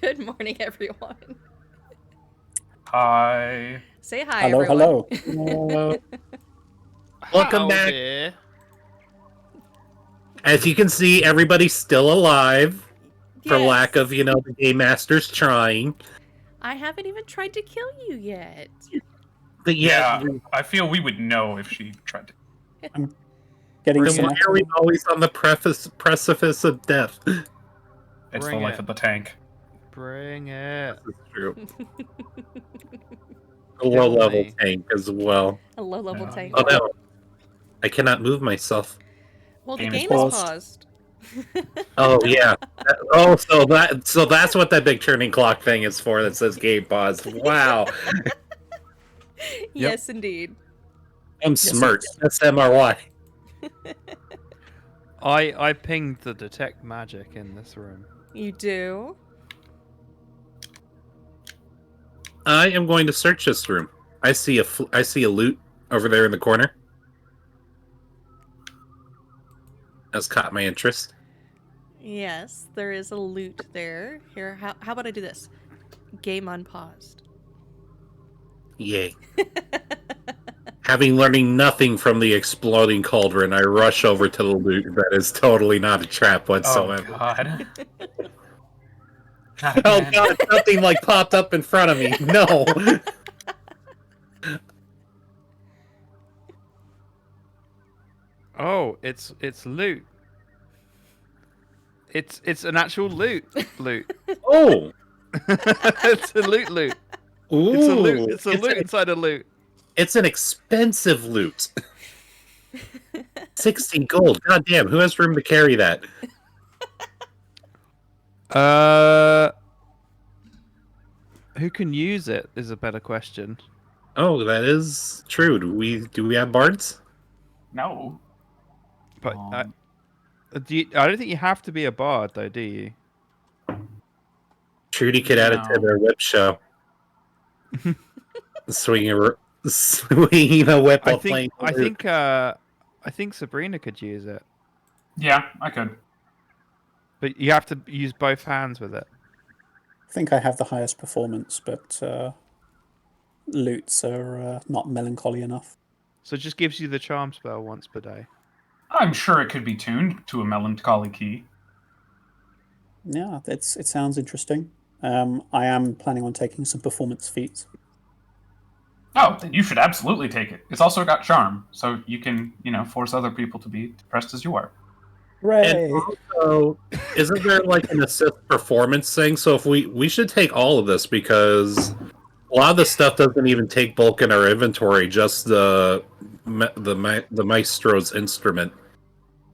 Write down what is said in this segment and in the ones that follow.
Good morning, everyone. Hi. Say hi, Hello, everyone. hello. Welcome back. Howdy. As you can see, everybody's still alive for Yes. lack of, the game masters trying. I haven't even tried to kill you yet. But Yeah, yeah, I feel we would know if she tried to. Getting why some are we always on the precipice of death? It's Bring the life it. of the tank. Bring it. This is true. A Kill low-level me. tank as well. A low-level No. tank. Oh no, I cannot move myself. Well, the Game is game is paused. paused. Oh yeah. So that's what that big turning clock thing is for. That says game pause. Wow, Yes, indeed. I'm smart. SMRY. I pinged the detect magic in this room. You do? I am going to search this room. I see a loot over there in the corner. That's caught my interest. Yes, there is a loot there. Here, how about I do this? Game unpaused. Yay. Having learning nothing from the exploding cauldron, I rush over to the loot that is totally not a trap Oh whatsoever. god. Oh god, something like popped up in front of me. No. Oh, it's loot. It's an actual loot. Oh. It's a loot. Ooh. It's a loot. It's a loot inside a loot. It's an expensive loot. 60 gold. God damn, who has room to carry that? Who can use it is a better question. Oh, that is true. Do we have bards? No. But I don't think you have to be a bard, though, do you? Trudy could add it to No. their whip show. Swinging a whip I while playing. think Sabrina could use it, Yeah, I could. but you have to use both hands with it. I think I have the highest performance, but loots are not melancholy enough. So it just gives you the charm spell once per day. I'm sure it could be tuned to a melancholy key. Yeah, it sounds interesting. I am planning on taking some performance feats. Oh, then you should absolutely take it. It's also got charm, so you can, force other people to be depressed as you are. Hooray! And also, isn't there like an assist performance thing? So if we should take all of this because a lot of the stuff doesn't even take bulk in our inventory, just the maestro's instrument.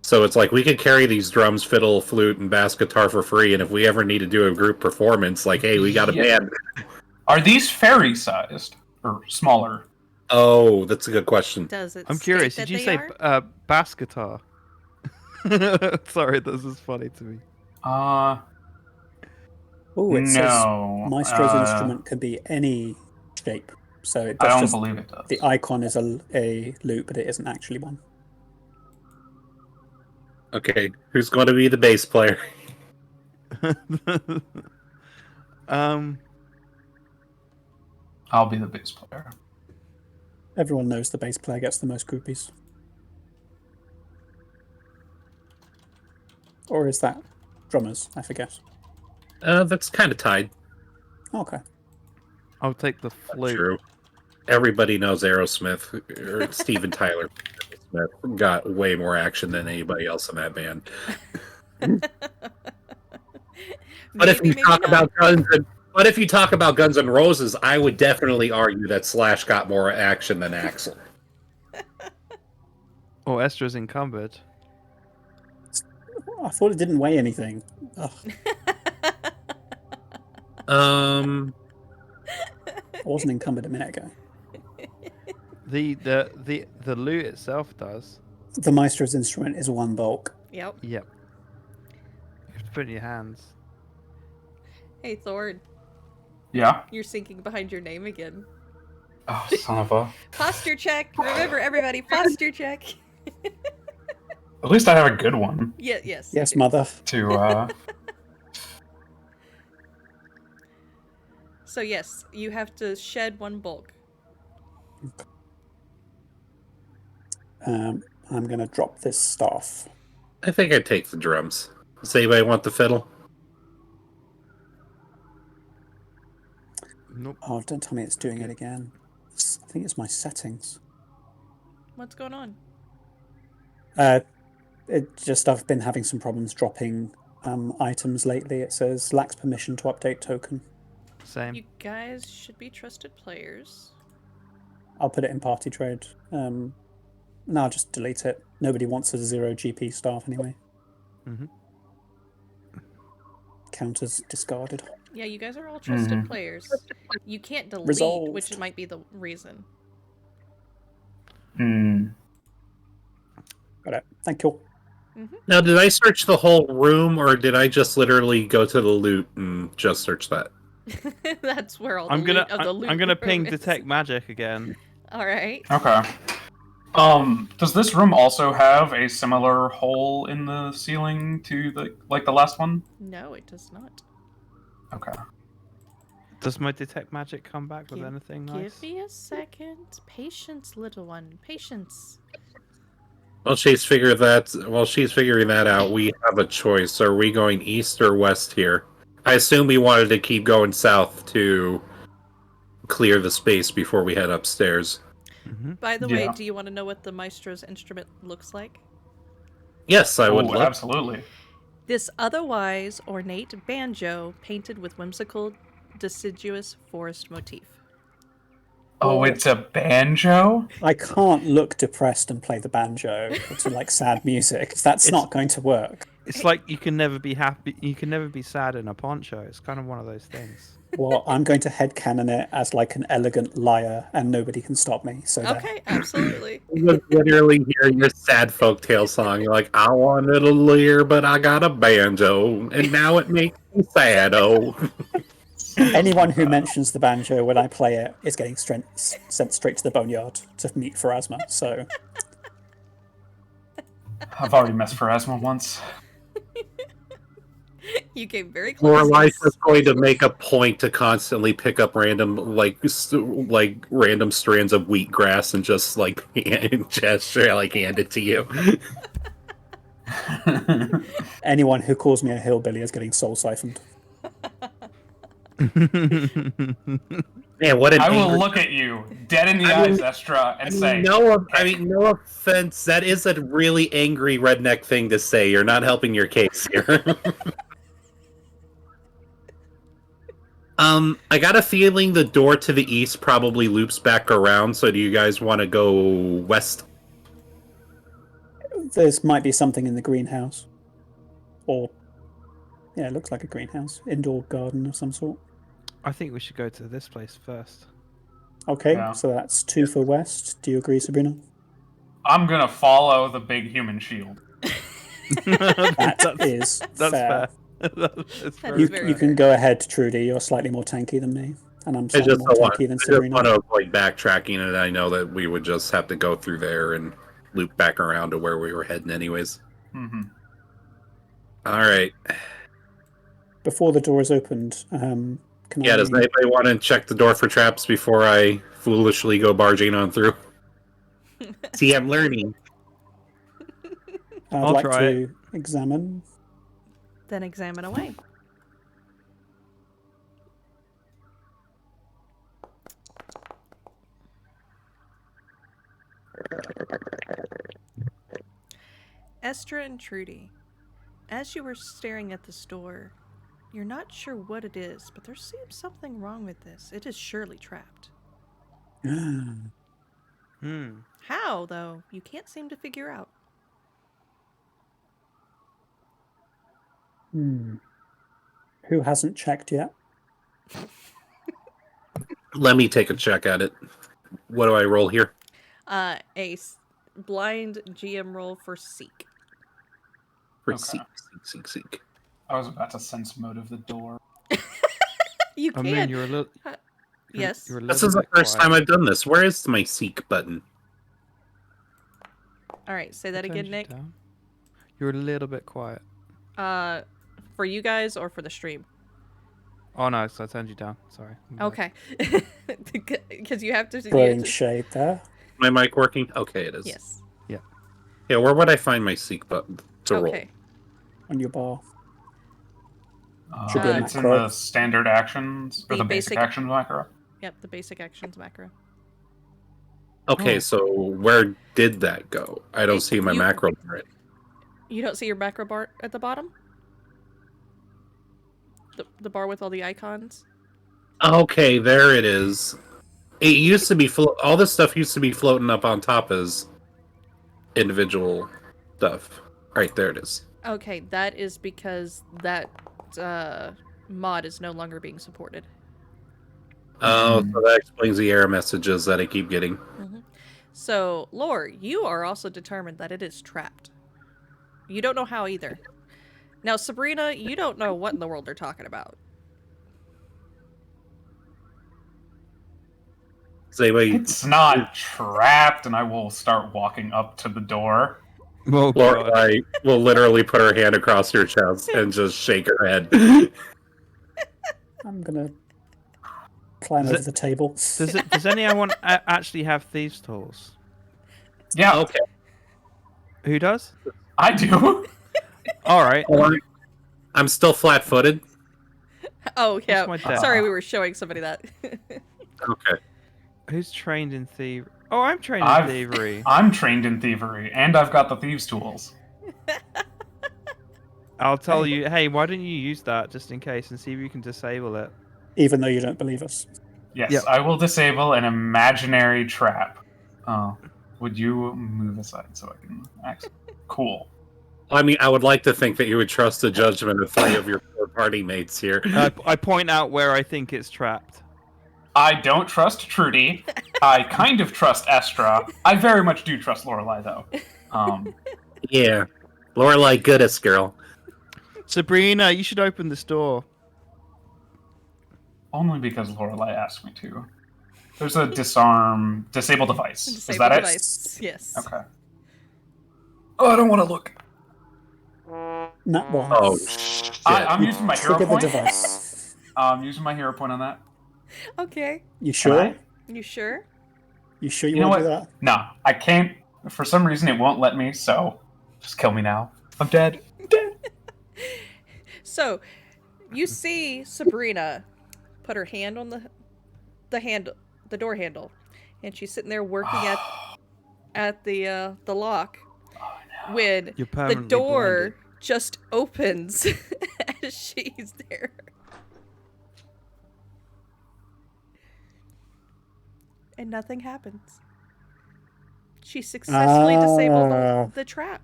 So it's like we could carry these drums, fiddle, flute, and bass guitar for free, and if we ever need to do a group performance, like, hey, we got a Yeah. band. Are these fairy sized or smaller? Oh, that's a good question. Does it? I'm state curious. that Did you they say are? bass guitar? Sorry, this is funny to me. Oh, it says No. Maestro's instrument can be any shape. So it I does don't just believe it does. the icon is a loop, but it isn't actually one. Okay, who's going to be the bass player? I'll be the bass player. Everyone knows the bass player gets the most groupies. Or is that drummers? I forget. That's kind of tied. Okay. I'll take the flute. True. Everybody knows Aerosmith, or Steven Tyler Smith got way more action than anybody else in that band. But if you talk about Guns N' Roses, I would definitely argue that Slash got more action than Axl. Oh, Estra's encumbered. I thought it didn't weigh anything. Ugh, I wasn't encumbered a minute ago. The loot itself does. The Maestro's instrument is one bulk. Yep. Yep. You have to put it in your hands. Hey, Thord, Yeah? you're sinking behind your name again. Oh, son of a... Posture check. Remember, everybody, posture check. At least I have a good one Yes. Yes, mother. to, So yes, you have to shed 1 bulk. I'm going to drop this staff. I think I'd take the drums. Does anybody want the fiddle? Nope. Oh, don't tell me it's doing it Good. again. I think it's my settings. What's going on? I've been having some problems dropping items lately. It says lacks permission to update token. Same. You guys should be trusted players. I'll put it in party trade. No, I'll just delete it. Nobody wants a 0 GP staff anyway. Mm-hmm. Counters discarded. Yeah, you guys are all trusted players. You can't delete, Resolved. which might be the reason. Got it. Thank you. Now, did I search the whole room, or did I just literally go to the loot and just search that? That's where all the I'm gonna loot of the loot I'm gonna ping room is. detect magic again. All right. Okay. Does this room also have a similar hole in the ceiling to the last one? No, it does not. Okay. Does my detect magic come back with Give- anything nice? Give me a second. Patience, little one. Patience. While she's figuring that out, we have a choice. Are we going east or west here? I assume we wanted to keep going south to clear the space before we head upstairs. Mm-hmm. By the way, Yeah. do you want to know what the maestro's instrument looks like? Yes, I would Oh, love. absolutely. This otherwise ornate banjo painted with whimsical, deciduous forest motif. Oh, it's a banjo? I can't look depressed and play the banjo to like sad music. That's not going to work. It's like you can never be happy. You can never be sad in a poncho. It's kind of one of those things. Well, I'm going to headcanon it as like an elegant lyre, and nobody can stop me. So there. Okay, absolutely. You literally hear your sad folktale song. You're like, I wanted a lyre, but I got a banjo, and now it makes me sad. Oh, Anyone who mentions the banjo when I play it is getting sent straight to the boneyard to meet Pharasma. So I've already messed Pharasma once. You came very close. Lorelai's yes. just going to make a point to constantly pick up random, like random strands of wheatgrass and just like gesture, like hand it to you. anyone who calls me a hillbilly is getting soul siphoned. Man, what an I will angry- look at you dead in the I eyes, mean- Estra, and I say, mean, no offense. That is a really angry redneck thing to say. You're not helping your case here. I got a feeling the door to the east probably loops back around. So, do you guys want to go west? There's might be something in the greenhouse, or yeah, it looks like a greenhouse, indoor garden of some sort. I think we should go to this place first. Okay, Yeah. so that's 2 for west. Do you agree, Sabrina? I'm gonna follow the big human shield. That is That's fair. fair. That's very You, very you fair. can go ahead, Trudy. You're slightly more tanky than me, and I'm I slightly just more want tanky than to Sabrina. avoid backtracking, and I know that we would just have to go through there and loop back around to where we were heading, anyways. Mm-hmm. All right. Before the door is opened, can Yeah, I? does anybody want to check the door for traps before I foolishly go barging on through? See, I'm learning. I'd I'll like try to examine. Then examine away. Estra and Trudy, as you were staring at this door, you're not sure what it is, but there seems something wrong with this. It is surely trapped. Hmm. How, though? You can't seem to figure out. Who hasn't checked yet? Let me take a check at it. What do I roll here? Blind GM roll for Seek. For Okay. seek. I was about to sense motive the door. You I can. mean, you're a little. Yes. You're a This little is the bit first quiet. time I've done this. Where is my seek button? All right. Say that Turns again, you Nick. down. You're a little bit quiet. For you guys or for the stream? Oh no, so I turned you down. Sorry. Okay. Because you have to. Throwing shade there. My mic working? Okay, it is. Yes. Yeah, where would I find my seek button to roll? Okay. On your bar. Should be a It's in macro. the standard actions or The the basic basic- actions macro. Yep, the basic actions macro. Okay, so where did that go? I don't see my You- macro bar. You don't see your macro bar at the bottom? The bar with all the icons? Okay, there it is. It used to be all this stuff used to be floating up on top as individual stuff. Right there it is. Okay, that is because that mod is no longer being supported. Oh, so that explains the error messages that I keep getting. So, Lore, you are also determined that it is trapped. You don't know how either. Now, Sabrina, you don't know what in the world they're talking about. Does anybody, It's not trapped, and I will start walking up to the door. Oh, God. Lorelai will literally put her hand across your chest and just shake her head. I'm gonna climb Does over it- the table. Does anyone actually have thieves' tools? Yeah, Okay. Who does? I do. All right. I'm still flat-footed. Oh, yeah. my debt? Sorry, we were showing somebody that. Okay. Who's trained in thievery? Oh, I'm trained in I've- thievery. I'm trained in thievery, and I've got the thieves' tools. I'll tell you. Hey, why don't you use that just in case and see if you can disable it? Even though you don't believe us. Yes, Yep. I will disable an imaginary trap. Would you move aside so I can access? Cool. I mean, I would like to think that you would trust the judgment of 3 of your 4 party mates here. I point out where I think it's trapped. I don't trust Trudy. I kind of trust Estra. I very much do trust Lorelai, though. Yeah. Lorelai Goodest girl. Sabrina, you should open this door. Only because Lorelai asked me to. There's a disable device. Is Disable that device. Yes. it? Okay. Oh, I don't want to look. Nat one. Oh, shit. I'm using my hero Trigger the point. device. I'm using my hero point on that. Okay. You sure? I? You sure? You sure you, You know want to what? do that? No, I can't. For some reason, it won't let me. So, just kill me now. I'm dead. Dead. So, you see Sabrina put her hand on the door handle, and she's sitting there working at the lock. When You're the permanently door blinded. just opens as she's there. And nothing happens. She successfully disabled the trap.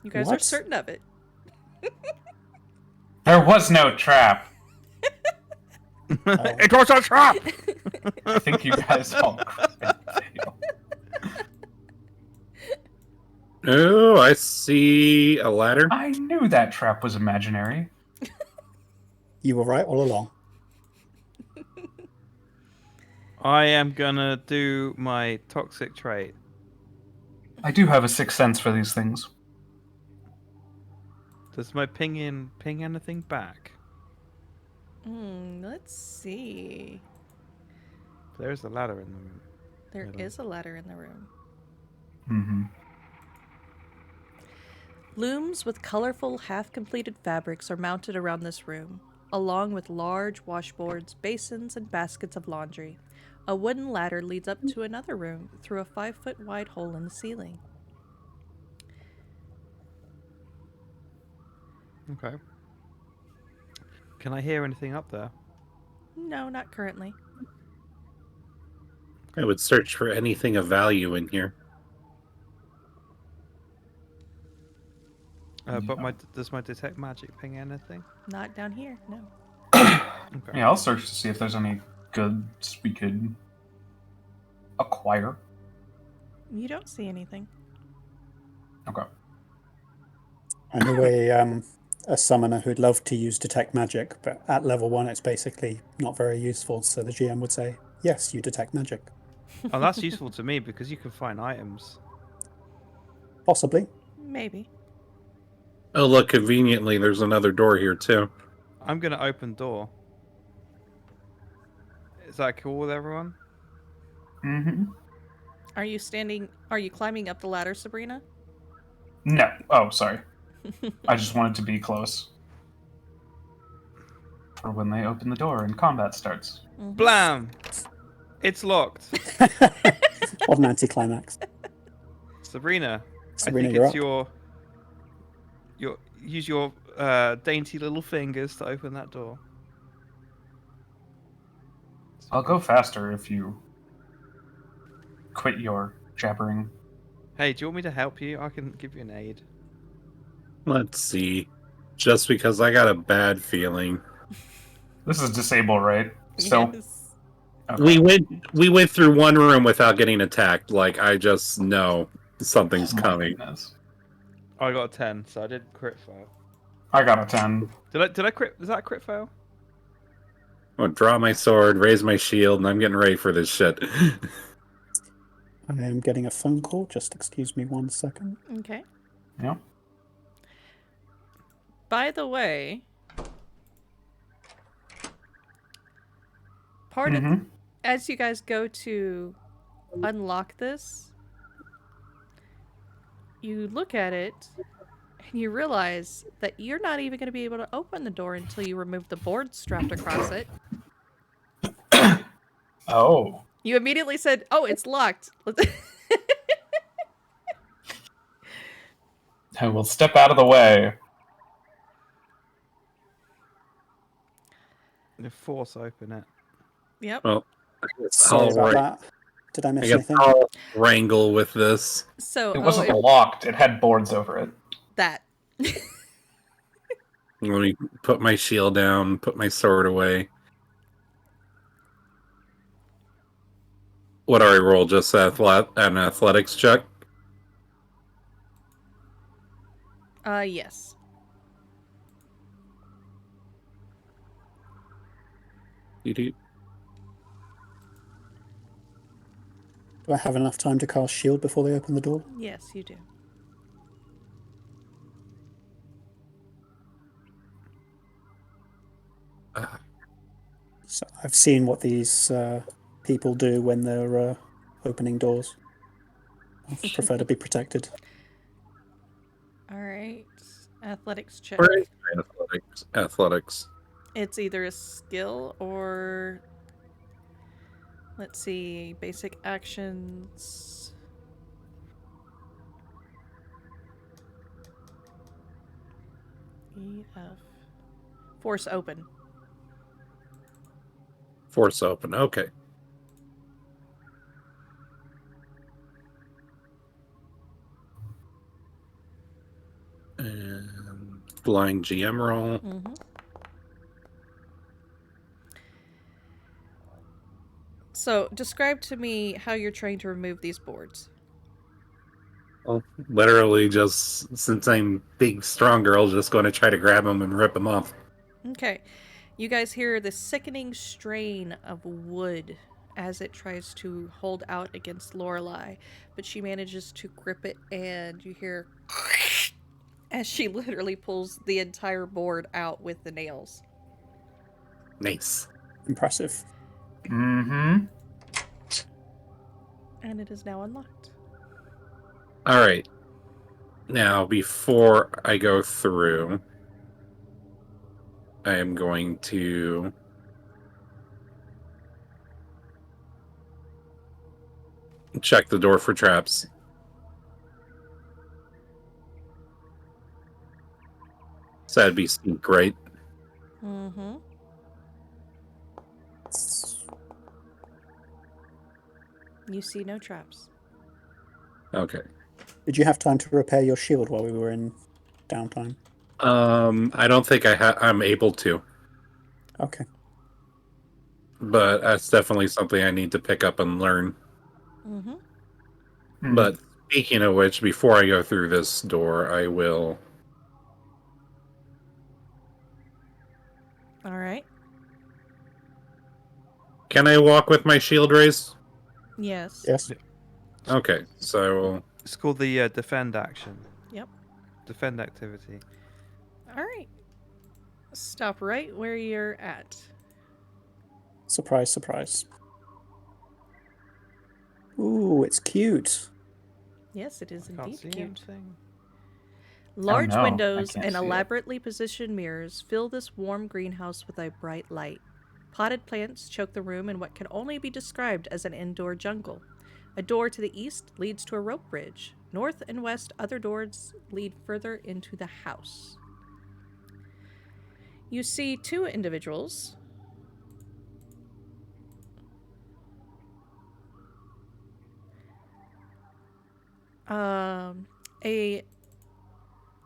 You guys are What? certain of it. There was no trap. It was a trap! I think you guys all cried. Oh, I see a ladder. I knew that trap was imaginary. You were right all along. I am gonna do my toxic trait. I do have a sixth sense for these things. Does my ping anything back? Let's see. There's a ladder in the room. There Middle. is a ladder in the room. Mm-hmm. Looms with colorful, half-completed fabrics are mounted around this room, along with large washboards, basins, and baskets of laundry. A wooden ladder leads up to another room through a 5-foot wide hole in the ceiling. Okay. Can I hear anything up there? No, not currently. I would search for anything of value in here. But does my detect magic ping anything? Not down here, no. Okay. Yeah, I'll search to see if there's any goods we could acquire. You don't see anything. Okay. I know a summoner who'd love to use detect magic, but at level 1 it's basically not very useful, so the GM would say, yes, you detect magic. Oh, that's useful to me because you can find items. Possibly. Maybe. Oh, look, conveniently, there's another door here, too. I'm gonna open door. Is that cool with everyone? Mm-hmm. Are you climbing up the ladder, Sabrina? No. Oh, sorry. I just wanted to be close for when they open the door and combat starts. Blam! It's locked. What an anticlimax. Sabrina, Sabrina, I think you're it's up. use your dainty little fingers to open that door. I'll go faster if you quit your jabbering. Hey, do you want me to help you? I can give you an aid. Let's see. Just because I got a bad feeling. This is disable, right? Still? Yes. Okay. We went through one room without getting attacked. Like I just know something's Oh my coming. goodness. I got a 10, so I did crit fail. I got a 10. Did I crit? Was that a crit fail? I'll draw my sword, raise my shield, and I'm getting ready for this shit. I am getting a phone call. Just excuse me 1 second. Okay. Yeah. By the way, part of Mm-hmm. as you guys go to unlock this, you look at it and you realize that you're not even going to be able to open the door until you remove the board strapped across it. Oh. You immediately said, "Oh, it's locked." I will step out of the way. The force open it. Yep. Well, Sorry about right. that. Did I I miss guess anything? I'll wrangle with this. So, It wasn't locked. It had boards over it. that. Let me put my shield down, put my sword away. What do I roll? Just an athletics check? Yes. You do. Do I have enough time to cast shield before they open the door? Yes, you do. So I've seen what these people do when they're opening doors. I prefer to be protected. All right. Athletics check. Where is my athletics? Athletics. It's either a skill or, let's see, basic actions. EF. Force open. Force open. Okay. And blind GM roll. Mm-hmm. So, describe to me how you're trying to remove these boards. Well, literally, just since I'm big, strong girl, just going to try to grab them and rip them off. Okay. You guys hear the sickening strain of wood as it tries to hold out against Lorelei, but she manages to grip it, and you hear as she literally pulls the entire board out with the nails. Nice. Impressive. Mm-hmm. And it is now unlocked. All right. Now, before I go through, I am going to check the door for traps. So that'd be sneak, right? Mm-hmm. You see no traps. Okay. Did you have time to repair your shield while we were in downtime? I don't think I'm able to, Okay. but that's definitely something I need to pick up and learn. Mm-hmm. But speaking of which, before I go through this door, I will. All right. Can I walk with my shield raised? Yes. Yes. Okay, so I will. It's called the defend action. Yep. Defend activity. All right. Stop right where you're at. Surprise, surprise. Ooh, it's cute. Yes, it is I can't indeed see cute. anything. Large no, I windows can't and see it. elaborately positioned mirrors fill this warm greenhouse with a bright light. Potted plants choke the room in what can only be described as an indoor jungle. A door to the east leads to a rope bridge. North and west, other doors lead further into the house. You see two individuals. A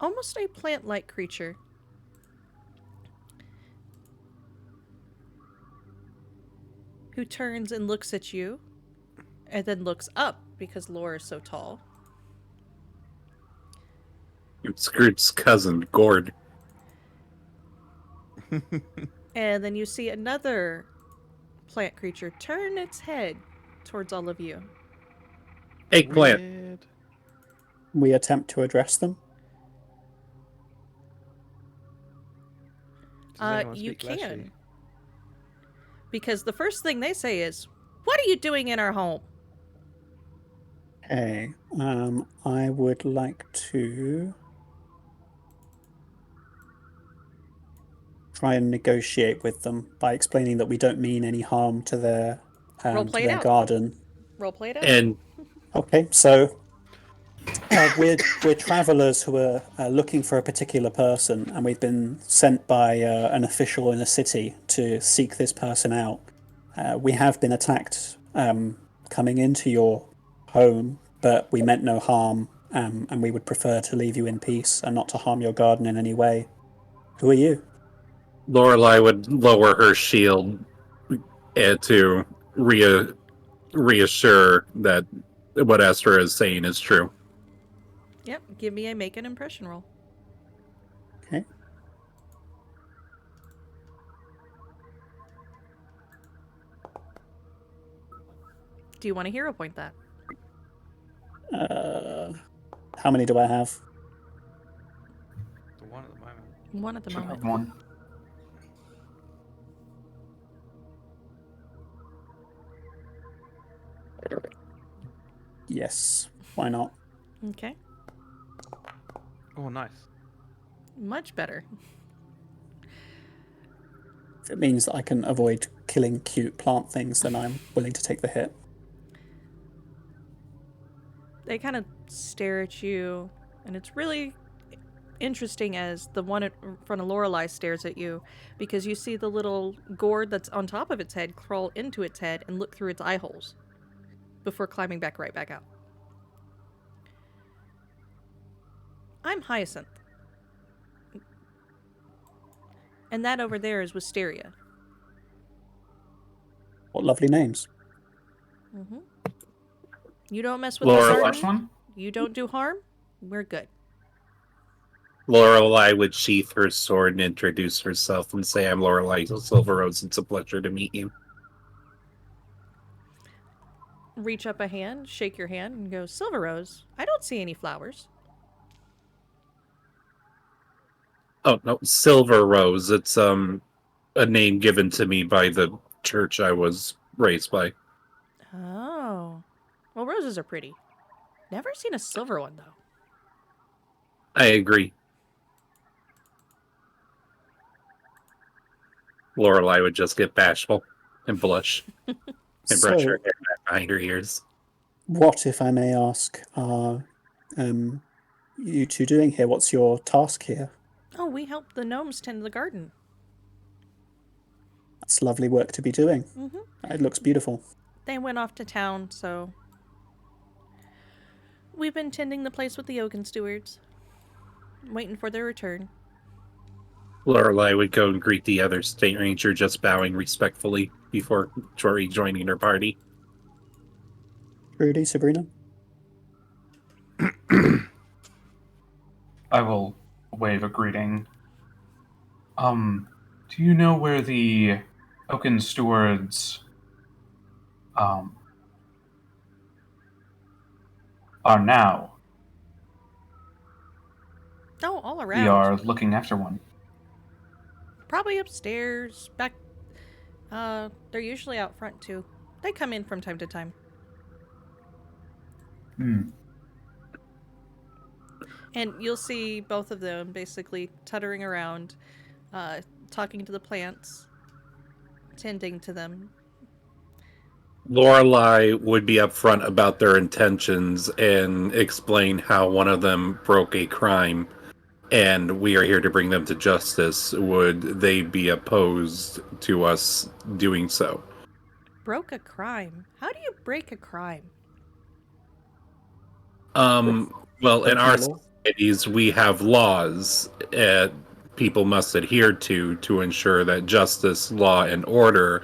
almost a plant-like creature who turns and looks at you and then looks up because Laura's so tall. It's Groot's cousin, Gord. And then you see another plant creature turn its head towards all of you. Eggplant. Weird. We attempt to address them. Does anyone You speak Leshy? can. Because the first thing they say is, "What are you doing in our home?" Okay. I would like to try and negotiate with them by explaining that we don't mean any harm to their Roleplay it out. garden. Roleplay it out. And Okay, so we're travelers who are looking for a particular person, and we've been sent by an official in a city to seek this person out. We have been attacked coming into your home, but we meant no harm, and we would prefer to leave you in peace and not to harm your garden in any way. Who are you? Lorelei would lower her shield to reassure that what Esther is saying is true. Yep, give me a make an impression roll. Okay. Do you want to hero point that? How many do I have? The one at the moment. One at the Should moment. have one. Yes. Why not? Okay, Oh, nice. much better. If it means that I can avoid killing cute plant things, then I'm willing to take the hit. They kind of stare at you, and it's really interesting as the one in front of Lorelei stares at you, because you see the little gourd that's on top of its head crawl into its head and look through its eye holes before climbing right back out. I'm Hyacinth. And that over there is Wisteria. What lovely names. Mm-hmm. You don't mess with Laura, the The garden. first one? You don't do harm. We're good. Lorelei would sheath her sword and introduce herself and say, "I'm Lorelei Silver Rose. It's a pleasure to meet you." Reach up a hand, shake your hand, and go, "Silver Rose, I don't see any flowers." Oh no, Silver Rose. It's a name given to me by the church I was raised by. Oh. Well, roses are pretty. Never seen a silver one, though. I agree. Lorelei would just get bashful and blush and brush her So, hair back behind her ears. what, if I may ask, are you two doing here? What's your task here? Oh, we help the gnomes tend the garden. That's lovely work to be doing. Mm-hmm. It looks beautiful. They went off to town, so we've been tending the place with the Oaken stewards, waiting for their return. Lorelei would go and greet the other state ranger, just bowing respectfully before Jory joining her party. Rudy, Sabrina? I will wave a greeting. Do you know where the Oaken Stewards are now? Oh, all around. We are looking after one. Probably upstairs, back They're usually out front too. They come in from time to time. Hmm. And you'll see both of them basically tuttering around, talking to the plants, tending to them. Lorelai would be upfront about their intentions and explain how one of them broke a crime, and we are here to bring them to justice. Would they be opposed to us doing so? Broke a crime? How do you break a crime? Well, in Breaking our the law. societies, we have laws people must adhere to ensure that justice, law, and order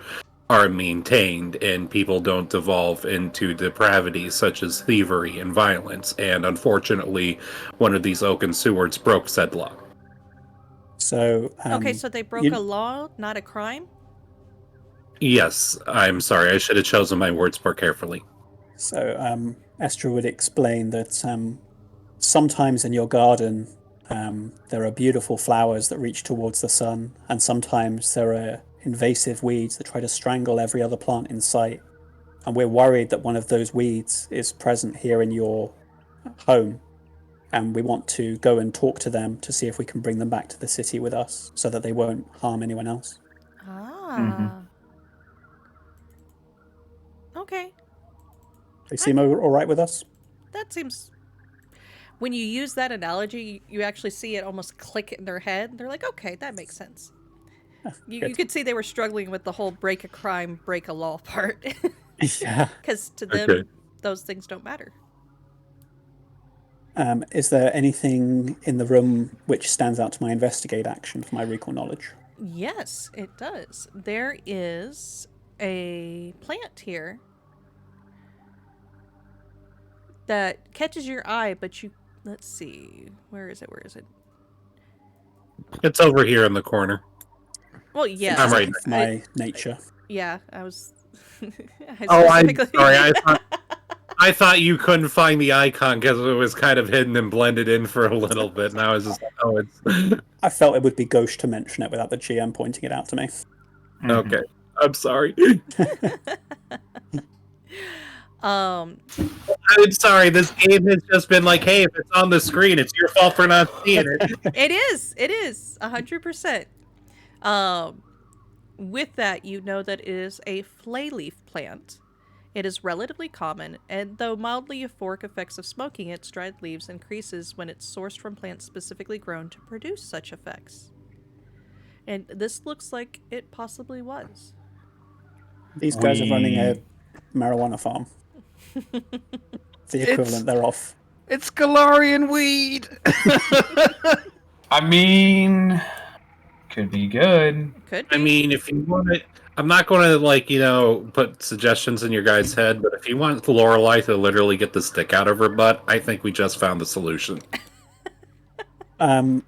are maintained and people don't devolve into depravity such as thievery and violence. And unfortunately, one of these Oaken Stewards broke said law. So Okay, so they broke you- a law, not a crime? Yes, I'm sorry. I should have chosen my words more carefully. So Esther would explain that sometimes in your garden there are beautiful flowers that reach towards the sun, and sometimes there are invasive weeds that try to strangle every other plant in sight. And we're worried that one of those weeds is present here in your home, and we want to go and talk to them to see if we can bring them back to the city with us so that they won't harm anyone else. Ah. Okay, They seem all right with us? that seems. When you use that analogy, you actually see it almost click in their head. They're like, okay, that makes sense. You good. could see they were struggling with the whole break a crime, break a law part. Yeah. Because to them, Okay. those things don't matter. Is there anything in the room which stands out to my investigate action for my recall knowledge? Yes, it does. There is a plant here that catches your eye, but you. Let's see. Where is it? Where is it? It's over here in the corner. Well, yeah. I'm right. Of my nature. Yeah, I was. I'm sorry. I thought you couldn't find the icon because it was kind of hidden and blended in for a little bit, and I was just like, oh, it's I felt it would be gauche to mention it without the GM pointing it out to me. okay. I'm sorry. I'm sorry. This game has just been like, hey, if it's on the screen, it's your fault for not seeing it. It is 100%. With that, you know that it is a flayleaf plant. It is relatively common, and though mildly euphoric effects of smoking its dried leaves increases when it's sourced from plants specifically grown to produce such effects. And this looks like it possibly was. These guys are running a marijuana farm. The equivalent thereof. It's Galarian weed. I mean, could be good. Could be. I mean, if you want it, I'm not going to put suggestions in your guys' head, but if you want Lorelai to literally get the stick out of her butt, I think we just found the solution. When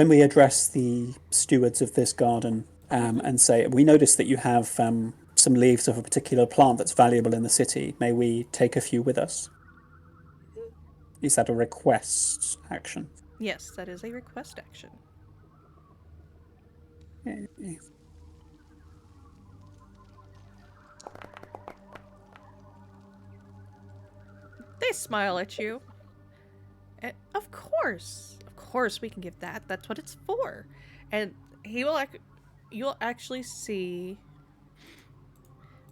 we address the stewards of this garden and say, we noticed that you have some leaves of a particular plant that's valuable in the city, may we take a few with us? Is that a request action? Yes, that is a request action. They smile at you. And of course, we can give that. That's what it's for. And you'll actually see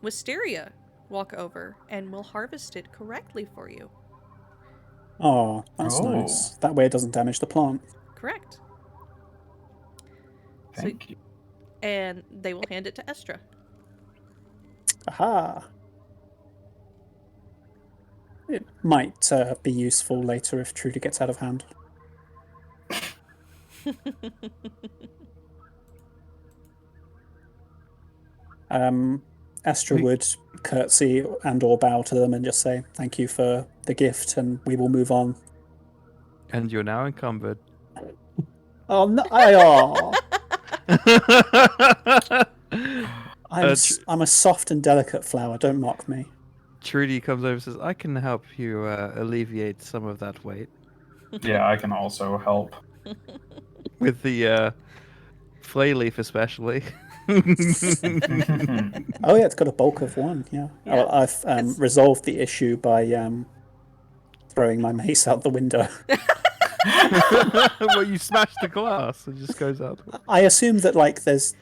Wisteria walk over and will harvest it correctly for you. Oh, that's Oh. nice. That way it doesn't damage the plant. Correct. Thank you. And they will hand it to Estra. Aha! It might be useful later if Trudy gets out of hand. Astra would curtsy and or bow to them and just say, thank you for the gift, and we will move on. And you're now encumbered. Oh, no, I'm a soft and delicate flower, don't mock me. Trudy comes over and says, I can help you alleviate some of that weight. Yeah, I can also help. With the flay leaf especially. Oh yeah, it's got a bulk of 1. Yeah. Yeah, Well, I've it's- resolved the issue by throwing my mace out the window. Well, you smash the glass, it just goes out. I assume that like there's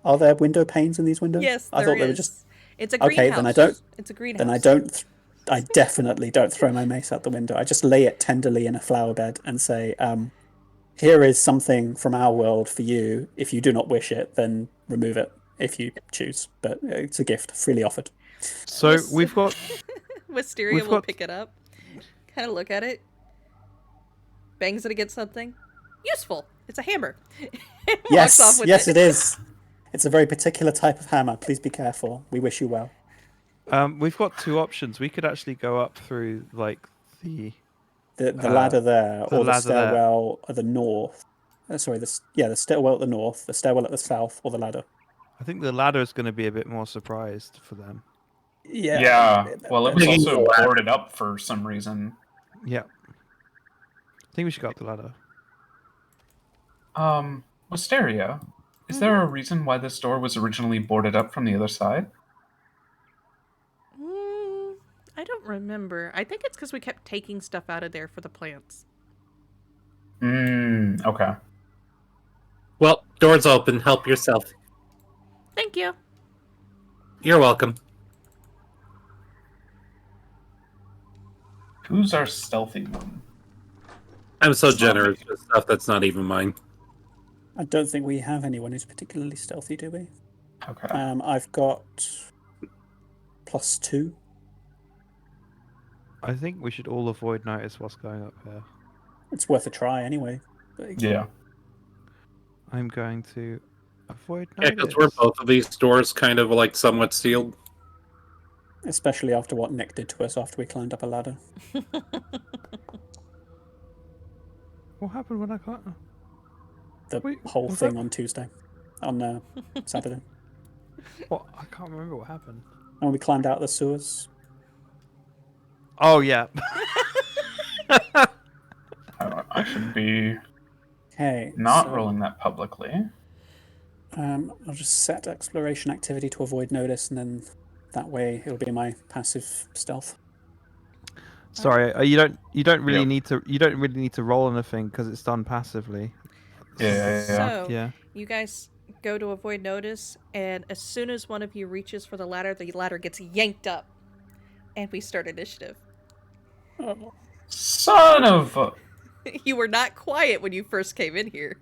are there window panes in these windows? yes, I there thought they were just is. It's a okay. greenhouse. Then I don't. It's a greenhouse. Then I don't. I definitely don't throw my mace out the window. I just lay it tenderly in a flower bed and say, "Here is something from our world for you. If you do not wish it, then remove it if you choose. But it's a gift, freely offered." So we've got Wisteria we've will got- pick it up, kind of look at it, bangs it against something. Useful. It's a hammer. And walks off Yes, with yes, it is. It's a very particular type of hammer. Please be careful. We wish you well. we've got 2 options. We could actually go up through like the The ladder there, the or the ladder there. stairwell at the north. Sorry, the stairwell at the north, the stairwell at the south, or the ladder. I think the ladder is going to be a bit more surprised for them. Yeah. Yeah. Well, it was Thinking also the ladder. boarded up for some reason. Yeah. I think we should go up the ladder. Wisteria, is there a reason why this door was originally boarded up from the other side? I don't remember. I think it's because we kept taking stuff out of there for the plants. Okay. Well, door's open. Help yourself. Thank you. You're welcome. Who's our stealthy one? I'm so It's not generous me. with stuff that's not even mine. I don't think we have anyone who's particularly stealthy, do we? Okay. I've got +2. I think we should all avoid notice what's going up here. It's worth a try anyway. Yeah. I'm going to avoid Yeah, notice. because we're both of these doors kind of like somewhat sealed. Especially after what Nick did to us after we climbed up a ladder. What happened when I got? The Wait, whole was thing that- on Tuesday. On Saturday. What? I can't remember what happened. And we climbed out the sewers. Oh yeah. I should be Okay. not so, rolling that publicly. I'll just set exploration activity to avoid notice, and then that way it'll be my passive stealth. Sorry, you don't really Yep. need to roll anything because it's done passively. Yeah. So, Yeah. you guys go to avoid notice, and as soon as one of you reaches for the ladder gets yanked up, and we start initiative. Oh, Son of a... You were not quiet when you first came in here.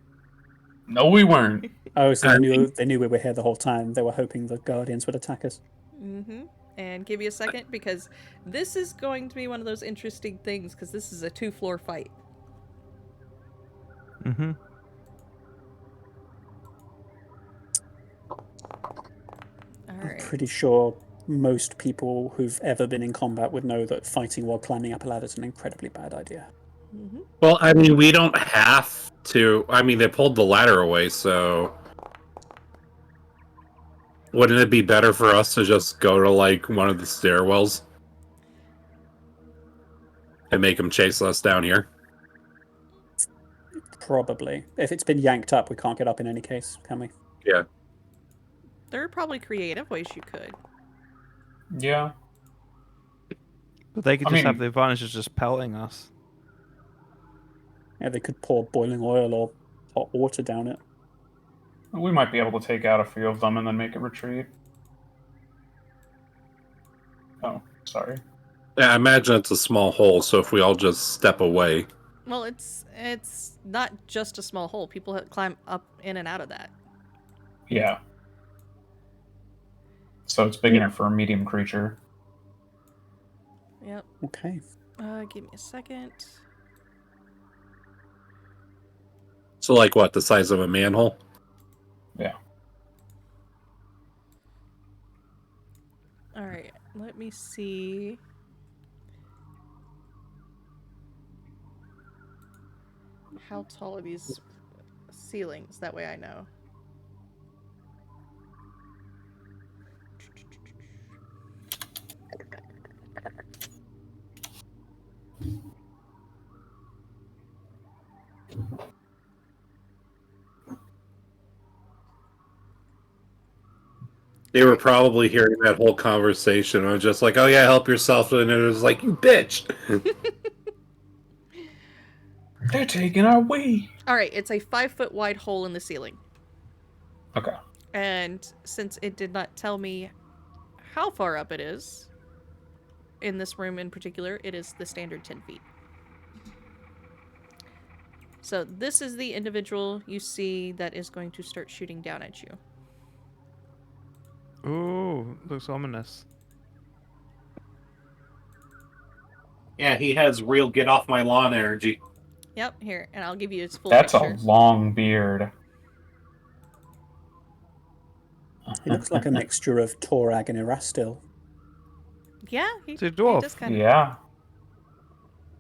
No, we weren't. oh, so they knew we were here the whole time. They were hoping the Guardians would attack us. Mm-hmm. And give you a second, because this is going to be one of those interesting things, because this is a 2-floor fight. Mm-hmm. All I'm right. pretty sure most people who've ever been in combat would know that fighting while climbing up a ladder is an incredibly bad idea. Mm-hmm. Well, I mean, we don't have to. I mean, they pulled the ladder away, so wouldn't it be better for us to just go to like one of the stairwells and make them chase us down here? Probably. If it's been yanked up, we can't get up in any case, can we? Yeah. There are probably creative ways you could. Yeah. But they could I just have mean- the advantage of just pelting us. Yeah, they could pour boiling oil or hot water down it. We might be able to take out a few of them and then make it retreat. Oh, sorry. Yeah, I imagine it's a small hole, so if we all just step away. Well, it's not just a small hole. People climb up in and out of that. Yeah. So it's big enough for a medium creature. Yep. Okay. Give me a second. So, like what, the size of a manhole? Yeah. All right. Let me see. How tall are these ceilings? That way I know. They were probably hearing that whole conversation. I was just like, "Oh yeah, help yourself," and it was like, "You bitch." They're taking our way. All right, it's a 5-foot wide hole in the ceiling. Okay. And since it did not tell me how far up it is, in this room in particular, it is the standard 10 feet. So this is the individual you see that is going to start shooting down at you. Ooh, looks ominous. Yeah, he has real get off my lawn energy. Yep, here, and I'll give you its full That's picture. a long beard. He looks like a mixture of Torag and Erastil. Yeah, It's a he dwarf. does kind of. Yeah.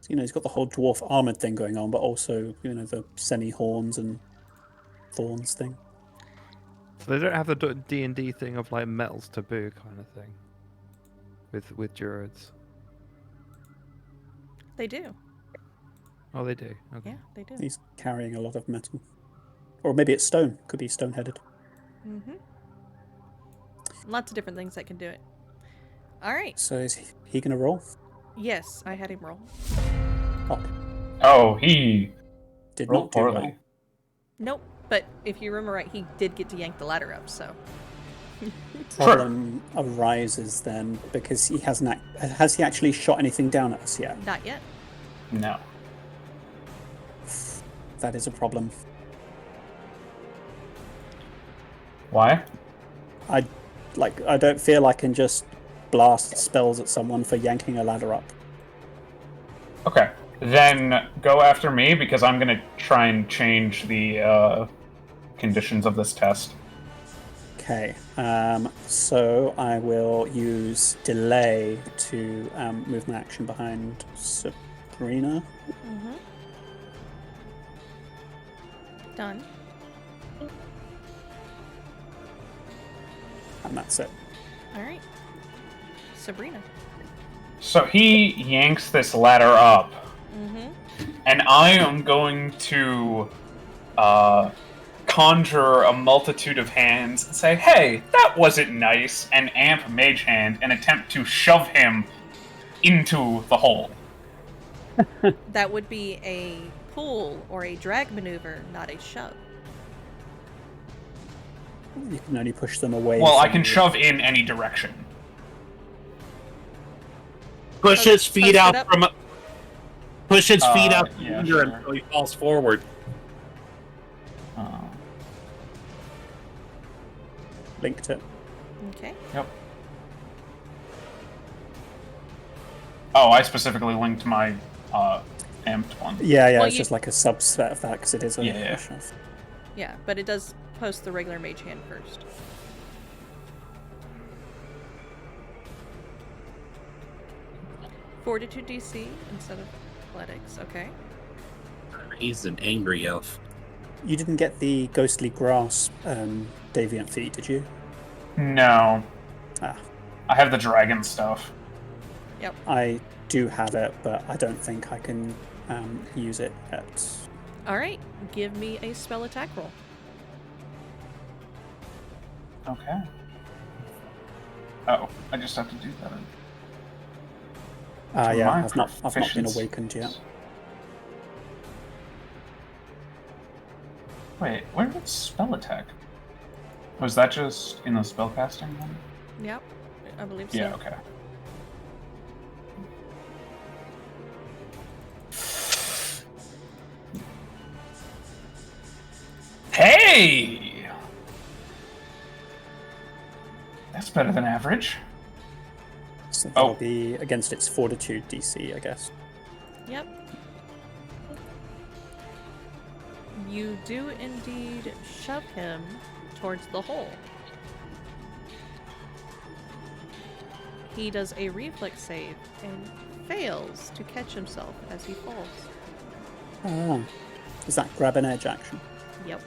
You know, he's got the whole dwarf armored thing going on, but also, you know, the semi-horns and thorns thing. So they don't have the D&D thing of like metal's taboo kind of thing with druids. They do. Oh, they do. Okay. Yeah, they do. He's carrying a lot of metal. Or maybe it's stone. Could be stone-headed. Mm-hmm. Lots of different things that can do it. All right. So is he going to roll? Yes, I had him roll. Oh, Oh, he did rolled not do poorly. well. Nope. But if you remember right, he did get to yank the ladder up, so. Problem arises then because he hasn't. Has he actually shot anything down at us yet? Not yet. No. That is a problem. Why? I don't feel I can just blast spells at someone for yanking a ladder up. Okay. Then go after me because I'm going to try and change the conditions of this test. Okay, so I will use delay to move my action behind Sabrina. Mm-hmm. Done. And that's it. All right. Sabrina. So he yanks this ladder up, Mm-hmm. and I am going to conjure a multitude of hands and say, "Hey, that wasn't nice," and amp Mage Hand and attempt to shove him into the hole. That would be a pull or a drag maneuver, not a shove. You can only push them away. Well, I from can you. shove in any direction. Push his feet Post it out up. from. Push his feet out from yeah, under sure. until he falls forward. Linked it. Okay. Yep. Oh, I specifically linked my amped one. Yeah, Well, it's you- just like a subset of that because it is a Yeah. shove. Yeah, but it does post the regular mage hand first. Fortitude DC instead of athletics. Okay. He's an angry elf. You didn't get the ghostly grass deviant feat, did you? No. Ah, I have the dragon stuff. Yep. I do have it, but I don't think I can use it yet. All right. Give me a spell attack roll. Okay. Oh, I just have to do that. Yeah, My I've not been proficiency. awakened yet. Wait, where did spell attack? Was that just in the spellcasting one? Yep. I believe so. Yeah, okay. Hey! That's better than average. So that'll Oh. be against its fortitude DC, I guess. Yep. You do indeed shove him towards the hole. He does a reflex save and fails to catch himself as he falls. Ah, is that grab an edge action? Yep.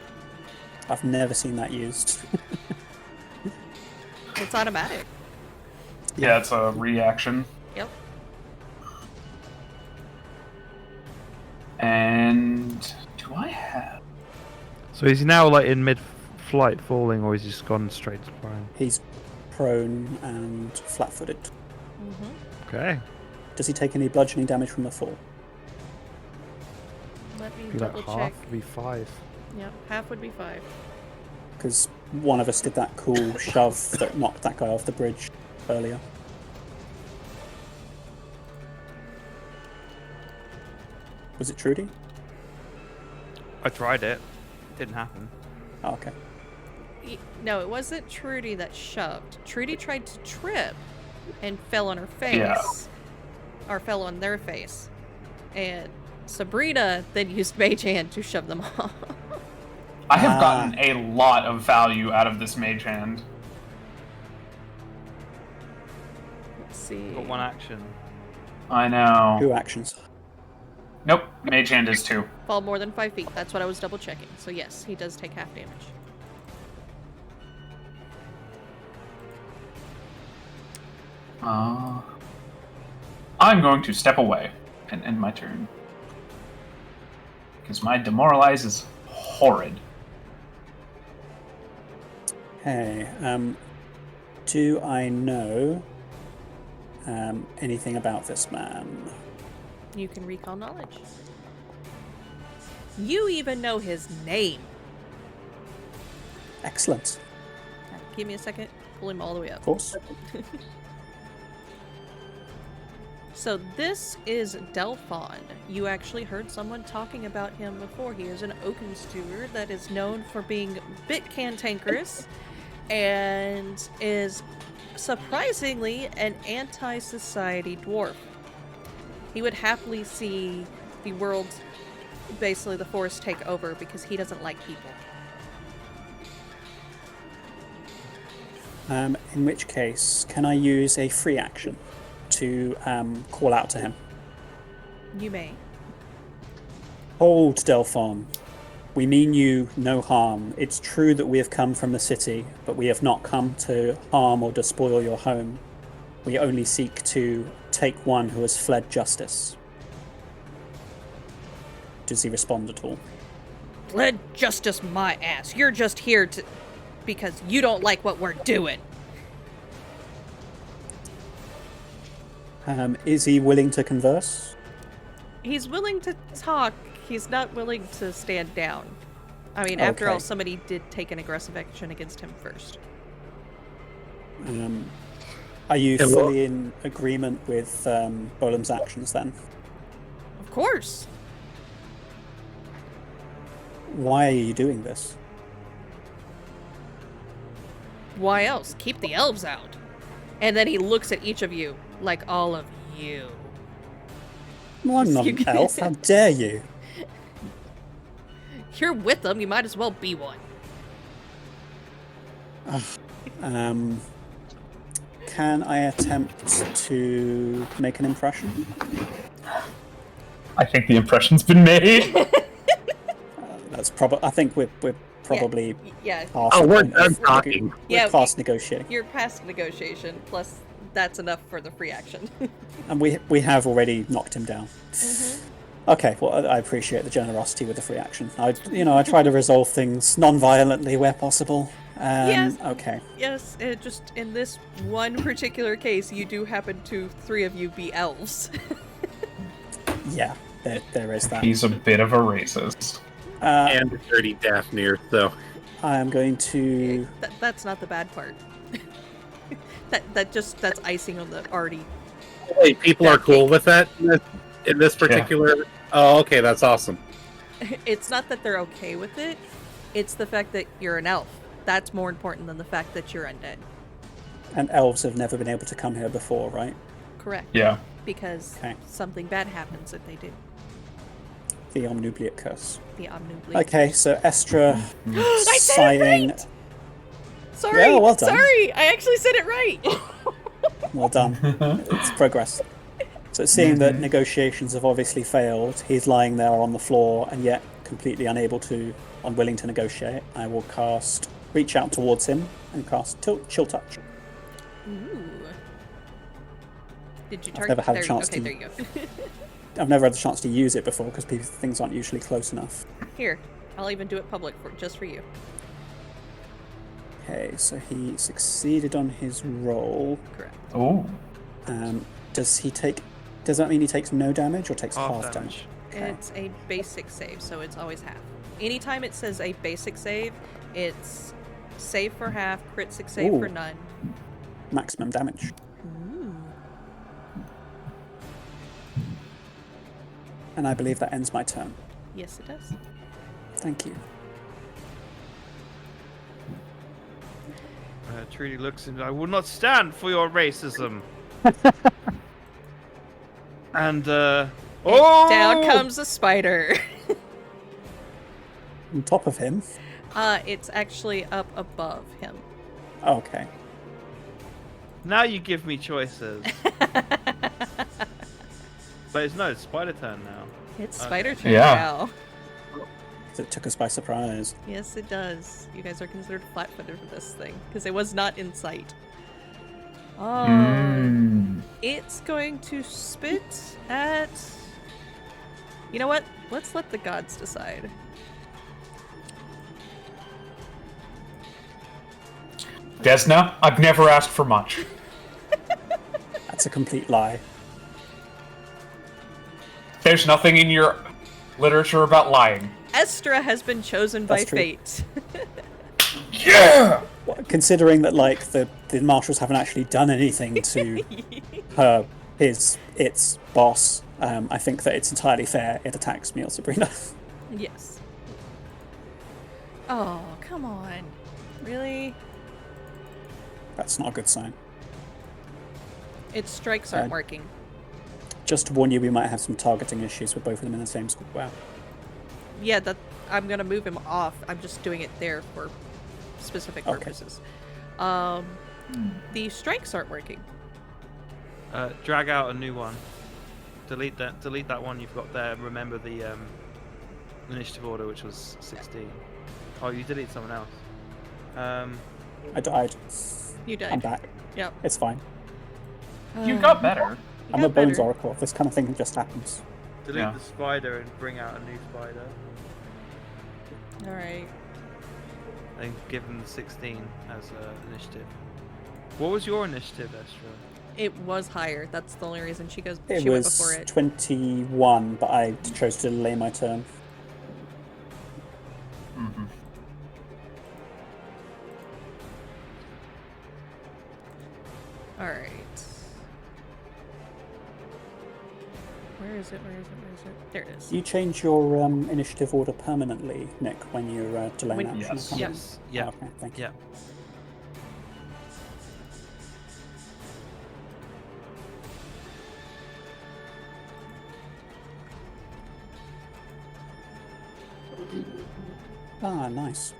I've never seen that used. It's automatic. Yeah, it's a reaction. Yep. And do I have? So is he now like in mid-flight falling, or is he just gone straight to prone? He's prone and flat-footed. Okay. Does he take any bludgeoning damage from the fall? Let me Be like double half, check. be 5. Yeah, half would be 5. Because one of us did that cool shove that knocked that guy off the bridge earlier. Was it Trudy? I tried it. Didn't happen. Oh, okay. No, it wasn't Trudy that shoved. Trudy tried to trip and fell on her face. Yeah. Or fell on their face. And Sabrina then used Mage Hand to shove them off. I have gotten a lot of value out of this mage hand. Let's see. Got 1 action. I know. 2 actions. Nope, mage hand is 2. Fall more than 5 feet. That's what I was double checking. So yes, he does take half damage. I'm going to step away and end my turn. Because my demoralize is horrid. Hey, do I know anything about this man? You can recall knowledge. You even know his name. Excellent. Give me a second. Pull him all the way up. Of course. So this is Delphon. You actually heard someone talking about him before. He is an oaken steward that is known for being a bit cantankerous and is surprisingly an anti-society dwarf. He would happily see the world, basically the forest, take over because he doesn't like people. In which case, can I use a free action to call out to him? You may. Hold, Delphon. We mean you no harm. It's true that we have come from the city, but we have not come to harm or despoil your home. We only seek to take one who has fled justice. Does he respond at all? Fled justice my ass. You're just here to... because you don't like what we're doing. Is he willing to converse? He's willing to talk. He's not willing to stand down. I mean, after all, Okay. somebody did take an aggressive action against him first. Are you Yeah, well- fully in agreement with Bolan's actions then? Of course. Why are you doing this? Why else? Keep the elves out. And then he looks at each of you, like all of you. Well, I'm not an elf. How dare you? You're with them, you might as well be one. Can I attempt to make an impression? I think the impression's been made. That's probably. I think we're probably Yeah. past. Oh, the we're point done of talking. We're Yeah, past negotiating, You're past negotiation, plus that's enough for the free action. and we have already knocked him down. Okay, well, I appreciate the generosity with the free action. I try to resolve things non-violently where possible. Yes. Okay. Yes, it just in this one particular case, you do happen to, 3 of you, be elves. Yeah, there is that. He's a bit of a racist. And dirty Daphne, so. I am going to. That's not the bad part. That's icing on the already. Wait, people are cool with that in this particular. Oh, okay, that's awesome. It's not that they're okay with it. It's the fact that you're an elf. That's more important than the fact that you're undead. And elves have never been able to come here before, right? Correct. Yeah. Because Okay. something bad happens if they do. The Omnubliate curse. The Omnubliate. Okay, so Estra I said it sighing. right! Sorry. Yeah, well done. Sorry, I actually said it right. Well done. It's progress. So seeing that negotiations have obviously failed, he's lying there on the floor and yet completely unwilling to negotiate. I will reach out towards him and cast Chill Touch. Ooh. Did you I've target? never had a there, chance okay, to- there you go. I've never had the chance to use it before because things aren't usually close enough. Here, I'll even do it public just for you. Okay, so he succeeded on his roll. Correct. Oh. Does that mean he takes no damage or takes Half half damage? Okay. It's a basic save, so it's always half. Anytime it says a basic save, it's save for half, crit save for Ooh. none. Maximum damage. Ooh. And I believe that ends my turn. Yes, it does. Thank you. Trudy looks and I will not stand for your racism. And oh, Down comes a spider. On top of him. It's actually up above him. Okay. Now you give me choices. But it's spider turn now. It's Okay. spider turn Yeah. now. It took us by surprise. Yes, it does. You guys are considered flat-footed for this thing because it was not in sight. It's going to spit at. You know what? Let's let the gods decide. Desna, I've never asked for much. That's a complete lie. There's nothing in your literature about lying. Estra has been chosen by That's true. fate. Yeah! Considering that, like, the marshals haven't actually done anything to its boss, I think that it's entirely fair it attacks me or Sabrina. Yes. Oh, come on. Really? That's not a good sign. Its strikes aren't working. Just to warn you, we might have some targeting issues with both of them in the same square. Yeah, that I'm gonna move him off. I'm just doing it there for specific Okay. purposes. The strikes aren't working. Drag out a new one. Delete that one you've got there. Remember the initiative order, which was 16. Oh, you delete someone else. I died. You died. I'm back. Yep. It's fine. You got better. You I'm got a Bones better. Oracle. This kind of thing just happens. Delete Yeah. the spider and bring out a new spider. All right. And give them the 16 as initiative. What was your initiative, Estra? It was higher. That's the only reason she It went was before it. 21, but I chose to delay my turn. Mm-hmm. All right. Where is it? Where is it? Where is it? There it is. Do you change your initiative order permanently, Nick, when you're delaying When- actions? Yes. Yes. Yeah. Okay, thank you. Yeah. Ah, nice.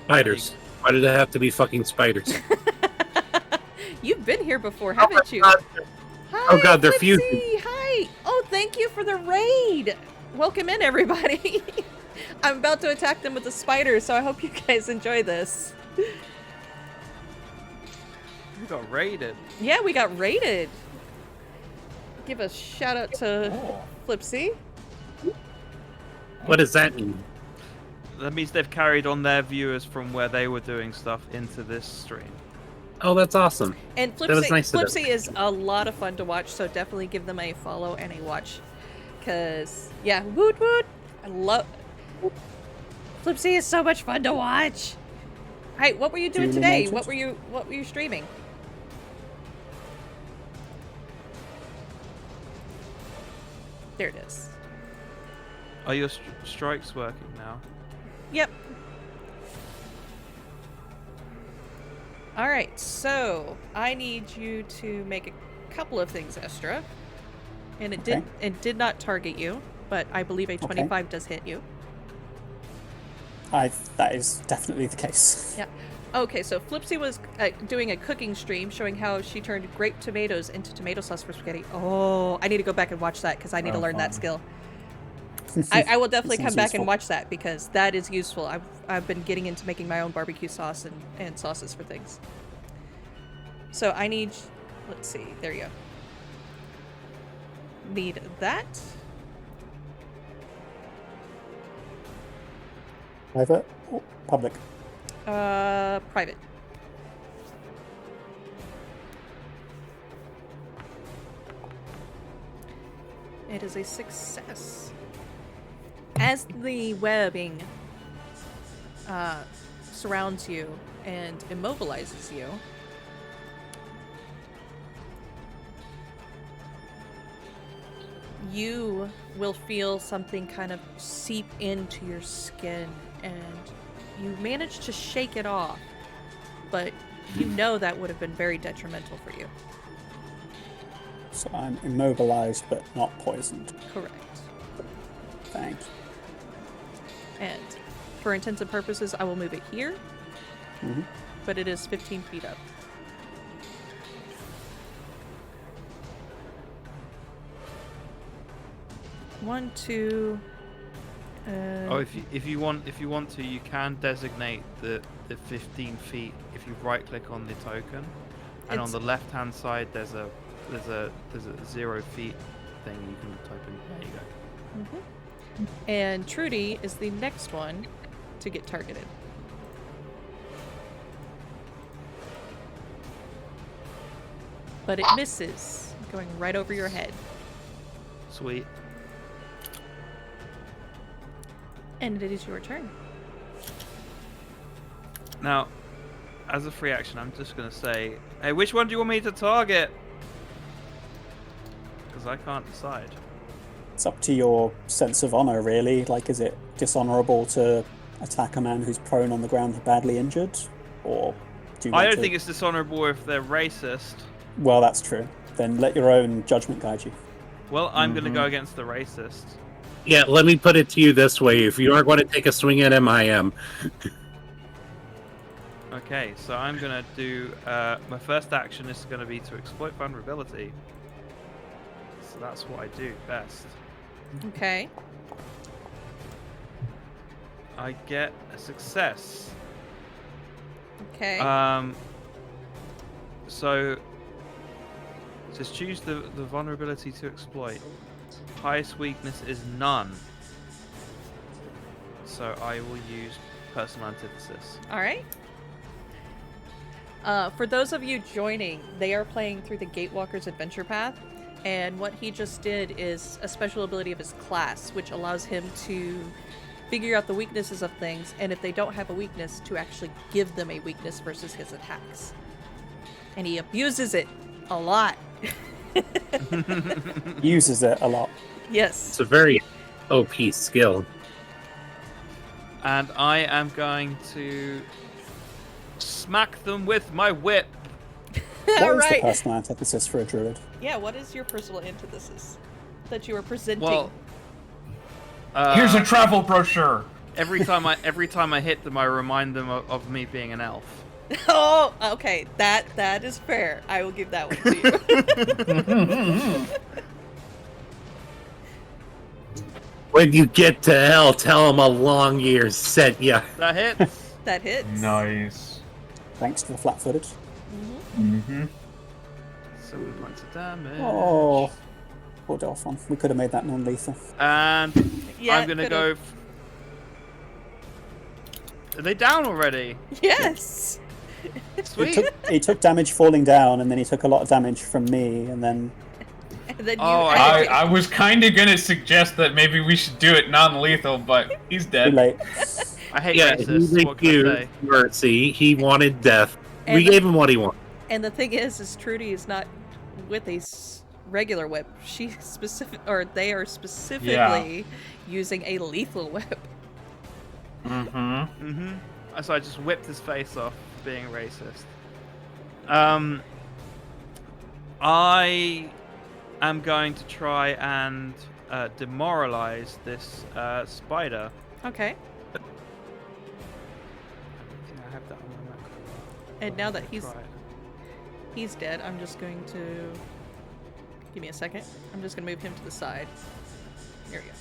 Spiders. Why did it have to be fucking spiders? You've been here before, haven't you? God. Hi, Oh God, they're Flipsy! fusing. Hi! Oh, thank you for the raid! Welcome in, everybody! I'm about to attack them with the spider, so I hope you guys enjoy this. You got raided. Yeah, we got raided. Give a shout out to Oh. Flipsy. What does that mean? That means they've carried on their viewers from where they were doing stuff into this stream. Oh, that's awesome. And That was Flipsy, nice of them. Flipsy is a lot of fun to watch, so definitely give them a follow and a watch. Cause yeah, woot woot. I love Flipsy is so much fun to watch. Hey, what were you doing Duly today? noted. What were you streaming? There it is. Are your strikes working now? Yep. All right, so I need you to make a couple of things, Estra. And it did not target you, but I believe a 25 does hit you. That is definitely the case. Yeah. Okay, so Flipsy was doing a cooking stream showing how she turned grape tomatoes into tomato sauce for spaghetti. Oh, I need to go back and watch that because I need to learn that fun. skill. I will definitely come Sounds back useful. and watch that because that is useful. I've been getting into making my own barbecue sauce and sauces for things. So I need, let's see, there you go. Need that. Private or public? Private. It is a success. As the webbing surrounds you and immobilizes you, you will feel something kind of seep into your skin, and you manage to shake it off, but you know that would have been very detrimental for you. So I'm immobilized but not poisoned. Correct. Thank you. And for intents and purposes, I will move it here, but it is 15 feet up. One, two. Oh, if you want to, you can designate the 15 feet if you right click on the token, and on the left hand side there's a 0 feet thing you can type in. There you go. And Trudy is the next one to get targeted. But it misses, going right over your head. Sweet. And it is your turn. Now, as a free action, I'm just going to say, hey, which one do you want me to target? Because I can't decide. It's up to your sense of honor, really. Like, is it dishonorable to attack a man who's prone on the ground badly injured? Or do you I want don't to... think it's dishonorable if they're racist. Well, that's true. Then let your own judgment guide you. Well, I'm going to go against the racist. Yeah, let me put it to you this way. If you are going to take a swing at him, I am. Okay, so I'm going to do... my first action is going to be to exploit vulnerability. So that's what I do best. Okay. I get a success. Okay. So just choose the vulnerability to exploit. Highest weakness is none. So I will use personal antithesis. All right. For those of you joining, they are playing through the Gatewalkers Adventure Path, and what he just did is a special ability of his class, which allows him to figure out the weaknesses of things, and if they don't have a weakness, to actually give them a weakness versus his attacks. And he abuses it a lot. Uses it a lot. Yes. It's a very OP skill. And I am going to smack them with my whip. What All is the right. personal antithesis for a druid? Yeah, what is your personal antithesis that you are presenting? Well, Here's a travel brochure. every time I hit them, I remind them of me being an elf. Oh, okay. That is fair. I will give that one to you. When you get to hell, tell him a long year sent ya. That hits. That hits. Nice. Thanks to the flat-footed. 7 points of damage. Oh, poor Delphon. We could have made that non-lethal. And Yeah, I'm gonna go. Are they down already? Yes. Sweet. He took damage falling down, and then he took a lot of damage from me, and then... And then you Oh, I was kind of gonna suggest that maybe we should do it non-lethal, but he's Too dead. late. I hate Yeah, racists. he What can I say? refused mercy. He wanted death. And We the- gave him what he wanted. And the thing is Trudy is not with a regular whip. She they are specifically using a lethal whip. So I just whipped his face off for being racist. I am going to try and demoralize this spider. Okay. I think I have that on my map. And now that Try it. he's dead, I'm just going to give me a second. I'm just gonna move him to the side. There we go.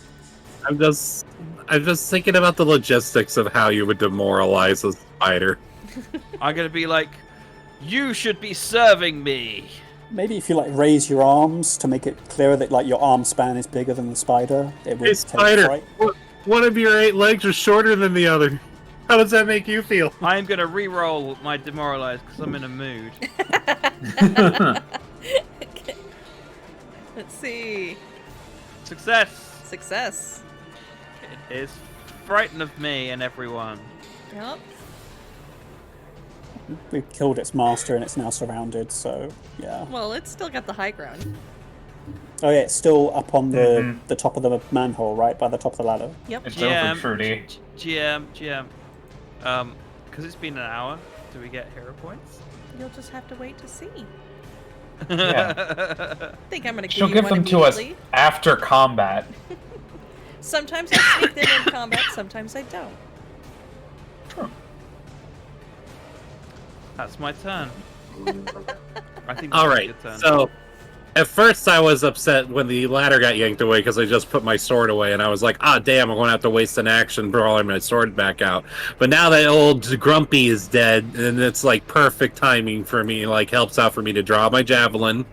I'm just thinking about the logistics of how you would demoralize a spider. I'm gonna be like, you should be serving me. Maybe if you like raise your arms to make it clearer that like your arm span is bigger than the spider, it would Hey, take spider, fright. One of your 8 legs is shorter than the other. How does that make you feel? I'm gonna re-roll my demoralized because I'm in a mood. Let's see. Success. Success. It is frightened of me and everyone. Yep. We've killed its master and it's now surrounded, so yeah. Well, it's still got the high ground. Oh yeah, it's still up on the top of the manhole, right? By the top of the ladder. Yep. It's over, Trudy. GM. Because it's been an hour, do we get hero points? You'll just have to wait to see. Yeah. I think I'm gonna give She'll you give one them to us immediately. after combat. Sometimes I sneak them in combat, sometimes I don't. True. That's my turn. I think All that's right. your turn. So, at first I was upset when the ladder got yanked away because I just put my sword away, and I was like, "Ah, damn! I'm going to have to waste an action brawling my sword back out." But now that old Grumpy is dead, and it's like perfect timing for me. Like helps out for me to draw my javelin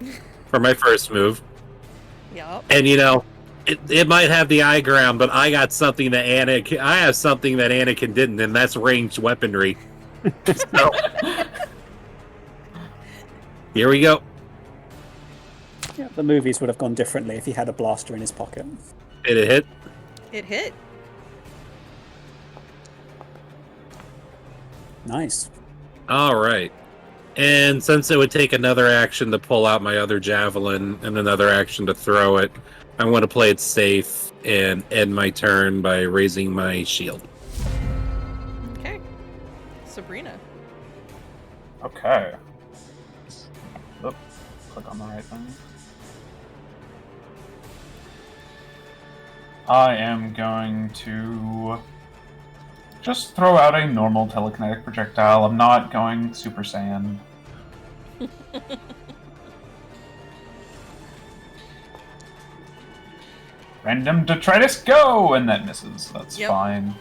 for my first move, Yep. and you know. It might have the high ground, but I got something that Anakin didn't, and that's ranged weaponry. So, here we go. Yeah, the movies would have gone differently if he had a blaster in his pocket. Did it hit? It hit. Nice. All right. And since it would take another action to pull out my other javelin and another action to throw it, I want to play it safe and end my turn by raising my shield. Okay. Sabrina. Okay. Oop, click on the right thing. I am going to just throw out a normal telekinetic projectile. I'm not going Super Saiyan. Random detritus, go! And that misses. That's Yep. fine.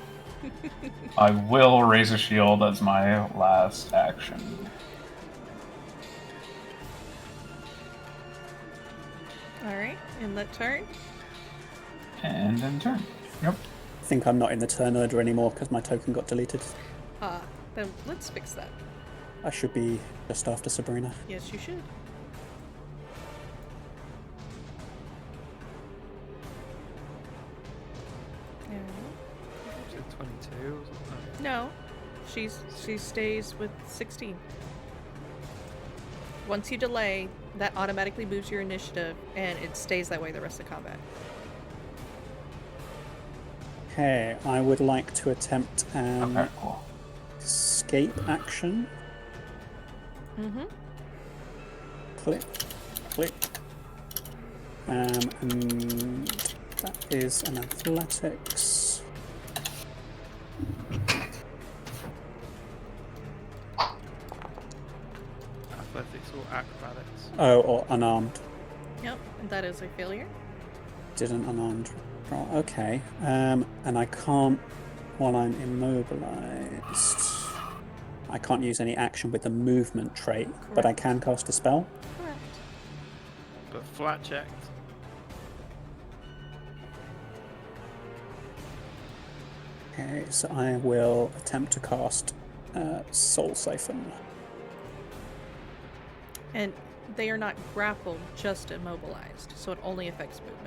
I will raise a shield as my last action. Alright, in that turn. And in turn. Yep. I think I'm not in the turn order anymore because my token got deleted. Then let's fix that. I should be just after Sabrina. Yes, you should. Is it 22 or something? No, she stays with 16. Once you delay, that automatically moves your initiative, and it stays that way the rest of combat. Okay, I would like to attempt an Okay, cool. escape action. Mm-hmm. Click, click. And that is an athletics. Athletics or acrobatics? Oh, or unarmed. Yep, and that is a failure. Didn't unarmed roll. Okay. And I can't, while I'm immobilized, I can't use any action with the movement trait, but I can cast a spell. Correct. But flat checked. Okay, so I will attempt to cast Soul Siphon. And they are not grappled, just immobilized, so it only affects movement.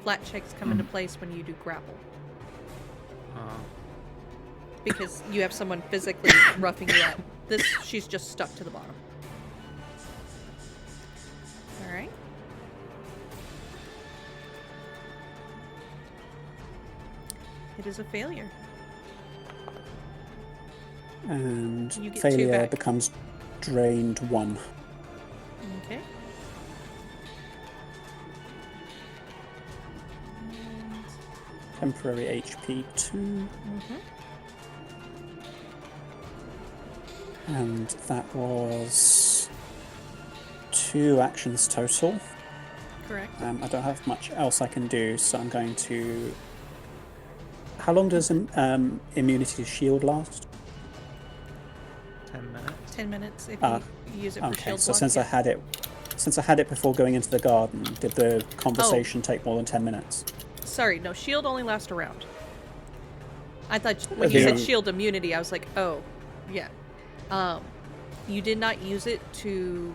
Flat checks come into place when you do grapple, because you have someone physically roughing you up. This, she's just stuck to the bottom. Alright. It is a failure. And You get 2 failure back. becomes drained 1. Okay. Temporary HP 2. Mm-hmm. And that was 2 actions total. Correct. I don't have much else I can do, so I'm going to... How long does immunity to shield last? 10 minutes. 10 minutes if Ah, you use it for Okay, shield so block, since I had it before going into the garden, did the conversation take more than 10 minutes? Sorry, no, shield only lasts a round. I thought when you said Okay. shield immunity, I was like, oh, yeah. You did not use it to.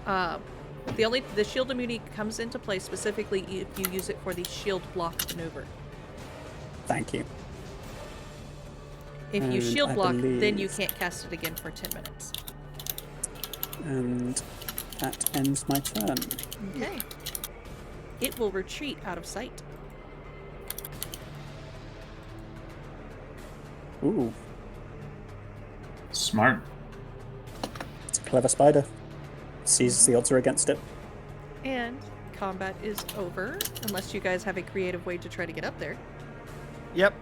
The shield immunity comes into play specifically if you use it for the shield block maneuver. Thank you. If you And shield I block, then you believe- can't cast it again for 10 minutes. And that ends my turn. Okay. It will retreat out of sight. Ooh, Smart. it's a clever spider. Sees the odds are against it. And combat is over, unless you guys have a creative way to try to get up there. Yep.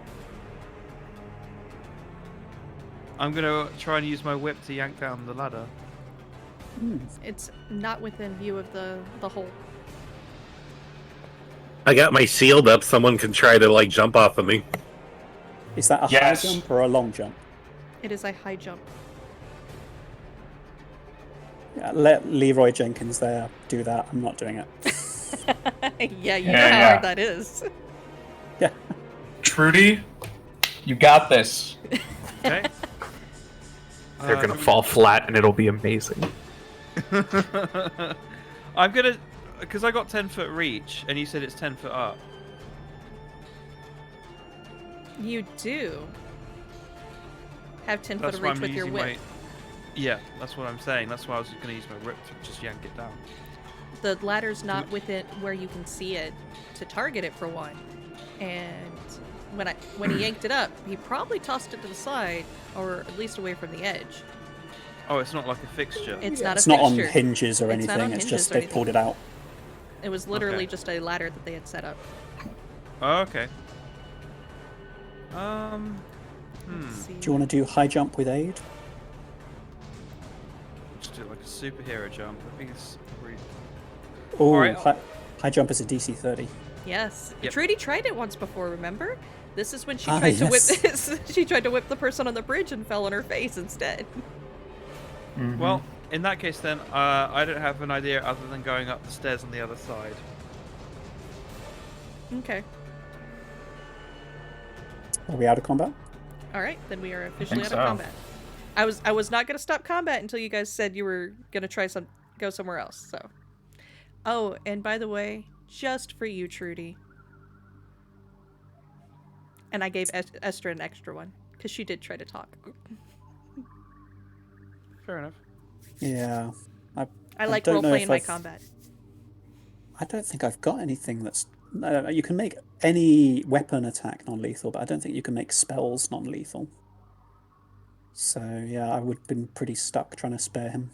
I'm gonna try and use my whip to yank down the ladder. It's not within view of the hole. I got my shield up. Someone can try to like jump off of me. Is that a Yes. high jump or a long jump? It is a high jump. Yeah, let Leroy Jenkins there do that. I'm not doing it. Yeah, you Yeah, know how yeah. hard that is. Yeah. Trudy, you got this. Okay. They're gonna fall flat, and it'll be amazing. I'm gonna, because I got 10-foot reach, and you said it's 10 foot up. You do have 10 foot That's of why reach I'm with your using whip. Yeah, that's what I'm saying. That's why I was gonna use my whip to just yank it down. The ladder's not within where you can see it to target it for one. And when he yanked it up, he probably tossed it to the side, or at least away from the edge. Oh, it's not like a fixture. It's not It's a not on fixture. hinges or It's not anything. on It's hinges just or they pulled it out. It was literally Okay. just a ladder that they had set up. Oh, okay. Let's see. Do you want to do high jump with aid? Just do like a superhero jump. I think it's probably... Oh, Alright. high jump is a DC 30. Yes. Yep. Trudy tried it once before, remember? This is when she Ah, tried to whip yes. she tried to whip the person on the bridge and fell on her face instead. Mhm. Well, in that case then, I don't have an idea other than going up the stairs on the other side. Okay. Are we out of combat? All right, then we are officially out think of so. combat. I was not going to stop combat until you guys said you were going to try go somewhere else. So. Oh, and by the way, just for you, Trudy. And I gave Esther an extra one because she did try to talk. Fair enough. Yeah. I like don't role know playing if my I've- combat. I don't think I've got anything that's. You can make any weapon attack non-lethal, but I don't think you can make spells non-lethal. So yeah, I would have been pretty stuck trying to spare him.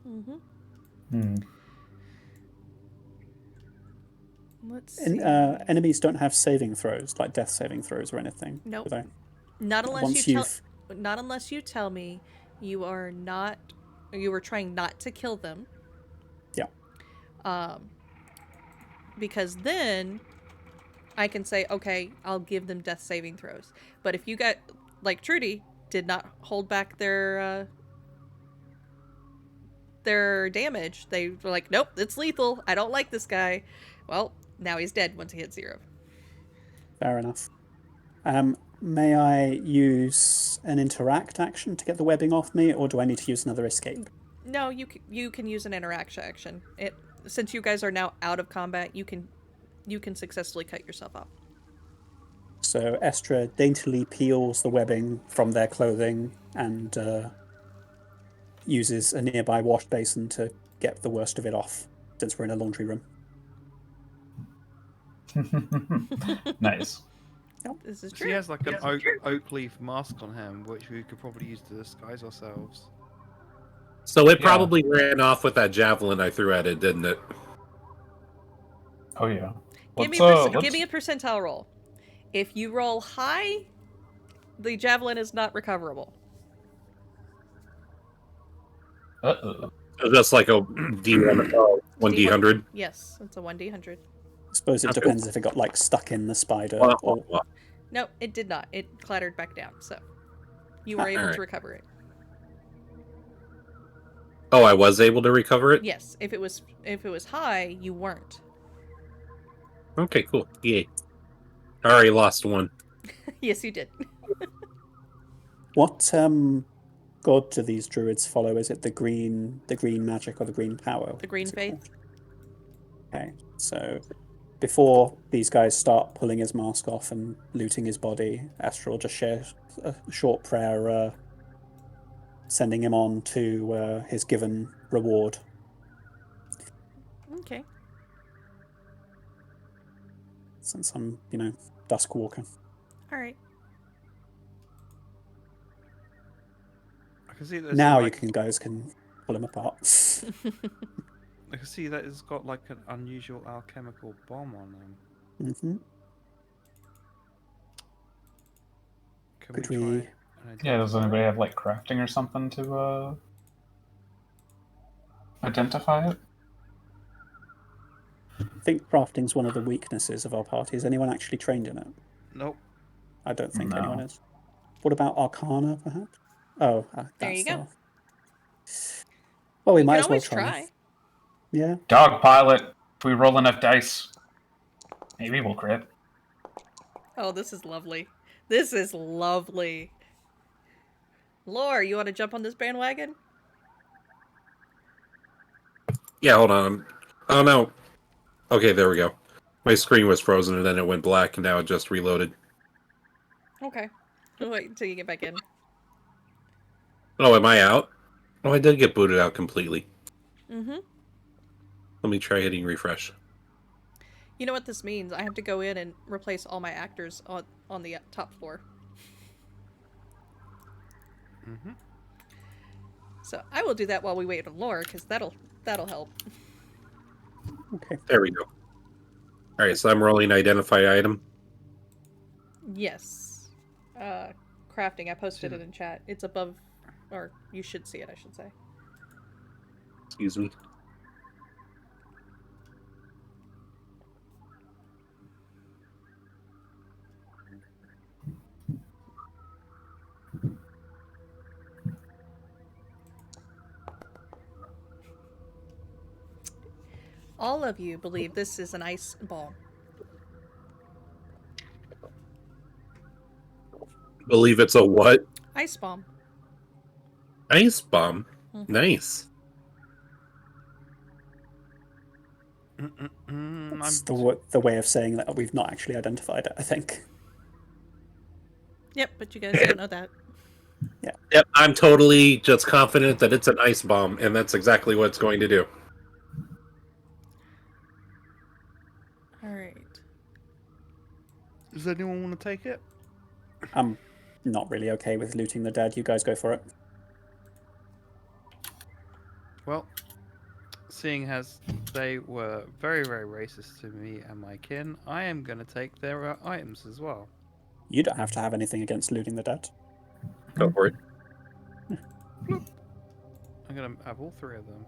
Mm-hmm. Hmm. Let's see. And enemies don't have saving throws, like death saving throws or anything. Nope. Do they? Not unless Once you tell. you've Not unless you tell me you are not. You were trying not to kill them. Yeah. Because then I can say, okay, I'll give them death saving throws. But if you got, like Trudy, did not hold back their damage, they were like, nope, it's lethal. I don't like this guy. Well, now he's dead once he hits 0. Fair enough. May I use an interact action to get the webbing off me, or do I need to use another escape? No, you can use an interaction action. Since you guys are now out of combat, you can successfully cut yourself off. So Estra daintily peels the webbing from their clothing and uses a nearby wash basin to get the worst of it off, since we're in a laundry room. Nice. This is So true. he has like an oak leaf mask on him, which we could probably use to disguise ourselves. So it Yeah. probably ran off with that javelin I threw at it, didn't it? Oh yeah. Give me Let's- a percentile roll. If you roll high, the javelin is not recoverable. Uh-oh. So just like a D1, 1D100. Yes, it's a 1d100. I suppose it Okay. depends if it got like stuck in the spider. Wah, Or... wah, wah. No, it did not. It clattered back down, so you were Ah, able alright. to recover it. Oh, I was able to recover it? Yes, if it was high, you weren't. Okay, cool. Yay. I already lost one. Yes, you did. What god do these druids follow? Is it the green magic or the green power? The green What's it faith. called? Okay, so before these guys start pulling his mask off and looting his body, Astra will just share a short prayer, sending him on to his given reward. Okay. Since I'm, dusk walker. All right. I can see there's Now like, you guys can pull him apart. I can see that it's got like an unusual alchemical bomb on them. hmm Can Could we try? we- and Yeah, does identify anybody it? have like crafting or something to identify it? I think crafting's one of the weaknesses of our party. Is anyone actually trained in it? Nope. I don't think No. anyone is. What about Arcana, perhaps? Oh, There you that's go. Well, we You might can as well always try. try. Yeah. Dog pilot. If we roll enough dice, maybe we'll crit. Oh, this is lovely. This is lovely. Lore, you want to jump on this bandwagon? Yeah, hold on. Oh no. Okay, there we go. My screen was frozen and then it went black and now it just reloaded. Okay. We'll wait until you get back in. Oh, am I out? Oh, I did get booted out completely. Mm-hmm. Let me try hitting refresh. You know what this means? I have to go in and replace all my actors on the top floor. Mm-hmm. So I will do that while we wait on Lore, because that'll help. Okay. There we go. Alright, so I'm rolling identify item. Yes. Crafting. I posted it in chat. It's above, or you should see it, I should say. Excuse me. All of you believe this is an ice ball. Believe it's a what? Ice bomb. Ice bomb. Mhm. Nice. That's the way of saying that we've not actually identified it, I think. Yep, but you guys don't know that. Yep, I'm totally just confident that it's an ice bomb, and that's exactly what it's going to do. Alright. Does anyone want to take it? I'm not really okay with looting the dead. You guys go for it. Well, seeing as they were very, very racist to me and my kin, I am going to take their items as well. You don't have to have anything against looting the dead. Go for it. I'm going to have all three of them.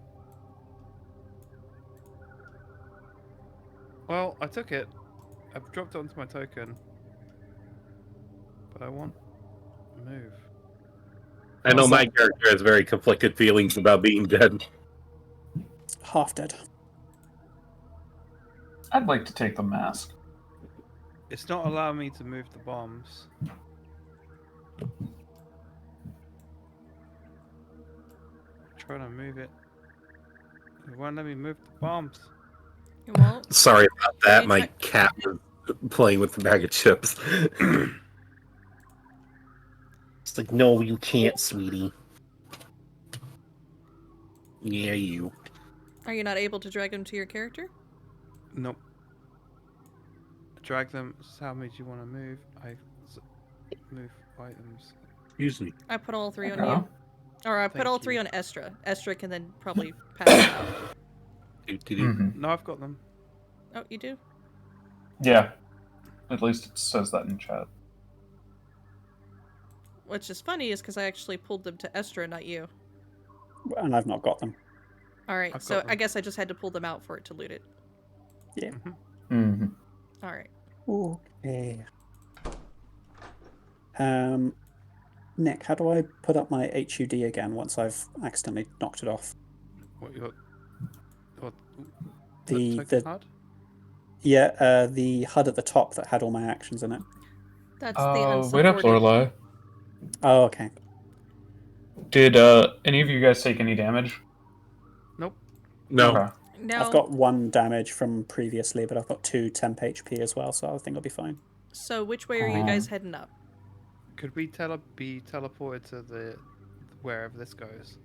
Well, I took it. I've dropped it onto my token. But I want move. I know What's my that? character has very conflicted feelings about being dead. Half dead. I'd like to take the mask. It's not allowing me to move the bombs. Trying to move it. It won't let me move the bombs. You won't? Sorry about that. Okay, My check. cat was playing with the bag of chips. It's like, no, you can't, sweetie. Yeah, you. Are you not able to drag them to your character? Nope. Drag them. How many do you want to move? Move items. Excuse me. I put all three on Yeah. you. Or I put Thank all three you. on Estra. Estra can then probably pass them out. Mhm. No, I've got them. Oh, you do? Yeah. At least it says that in chat. Which is funny is because I actually pulled them to Estra, not you. And I've not got them. Alright, I've so got them. I guess I just had to pull them out for it to loot it. Yeah. Mm-hmm. Alright. Okay. Nick, how do I put up my HUD again once I've accidentally knocked it off? What your The token HUD? yeah, the HUD at the top that had all my actions in it. That's the Wait up, unsupported. Lorelai. Oh, okay. Did any of you guys take any damage? Nope. No. Okay. No. I've got 1 damage from previously, but I've got 2 temp HP as well, so I think I'll be fine. So which way are you guys heading up? Could we be teleported to the wherever this goes?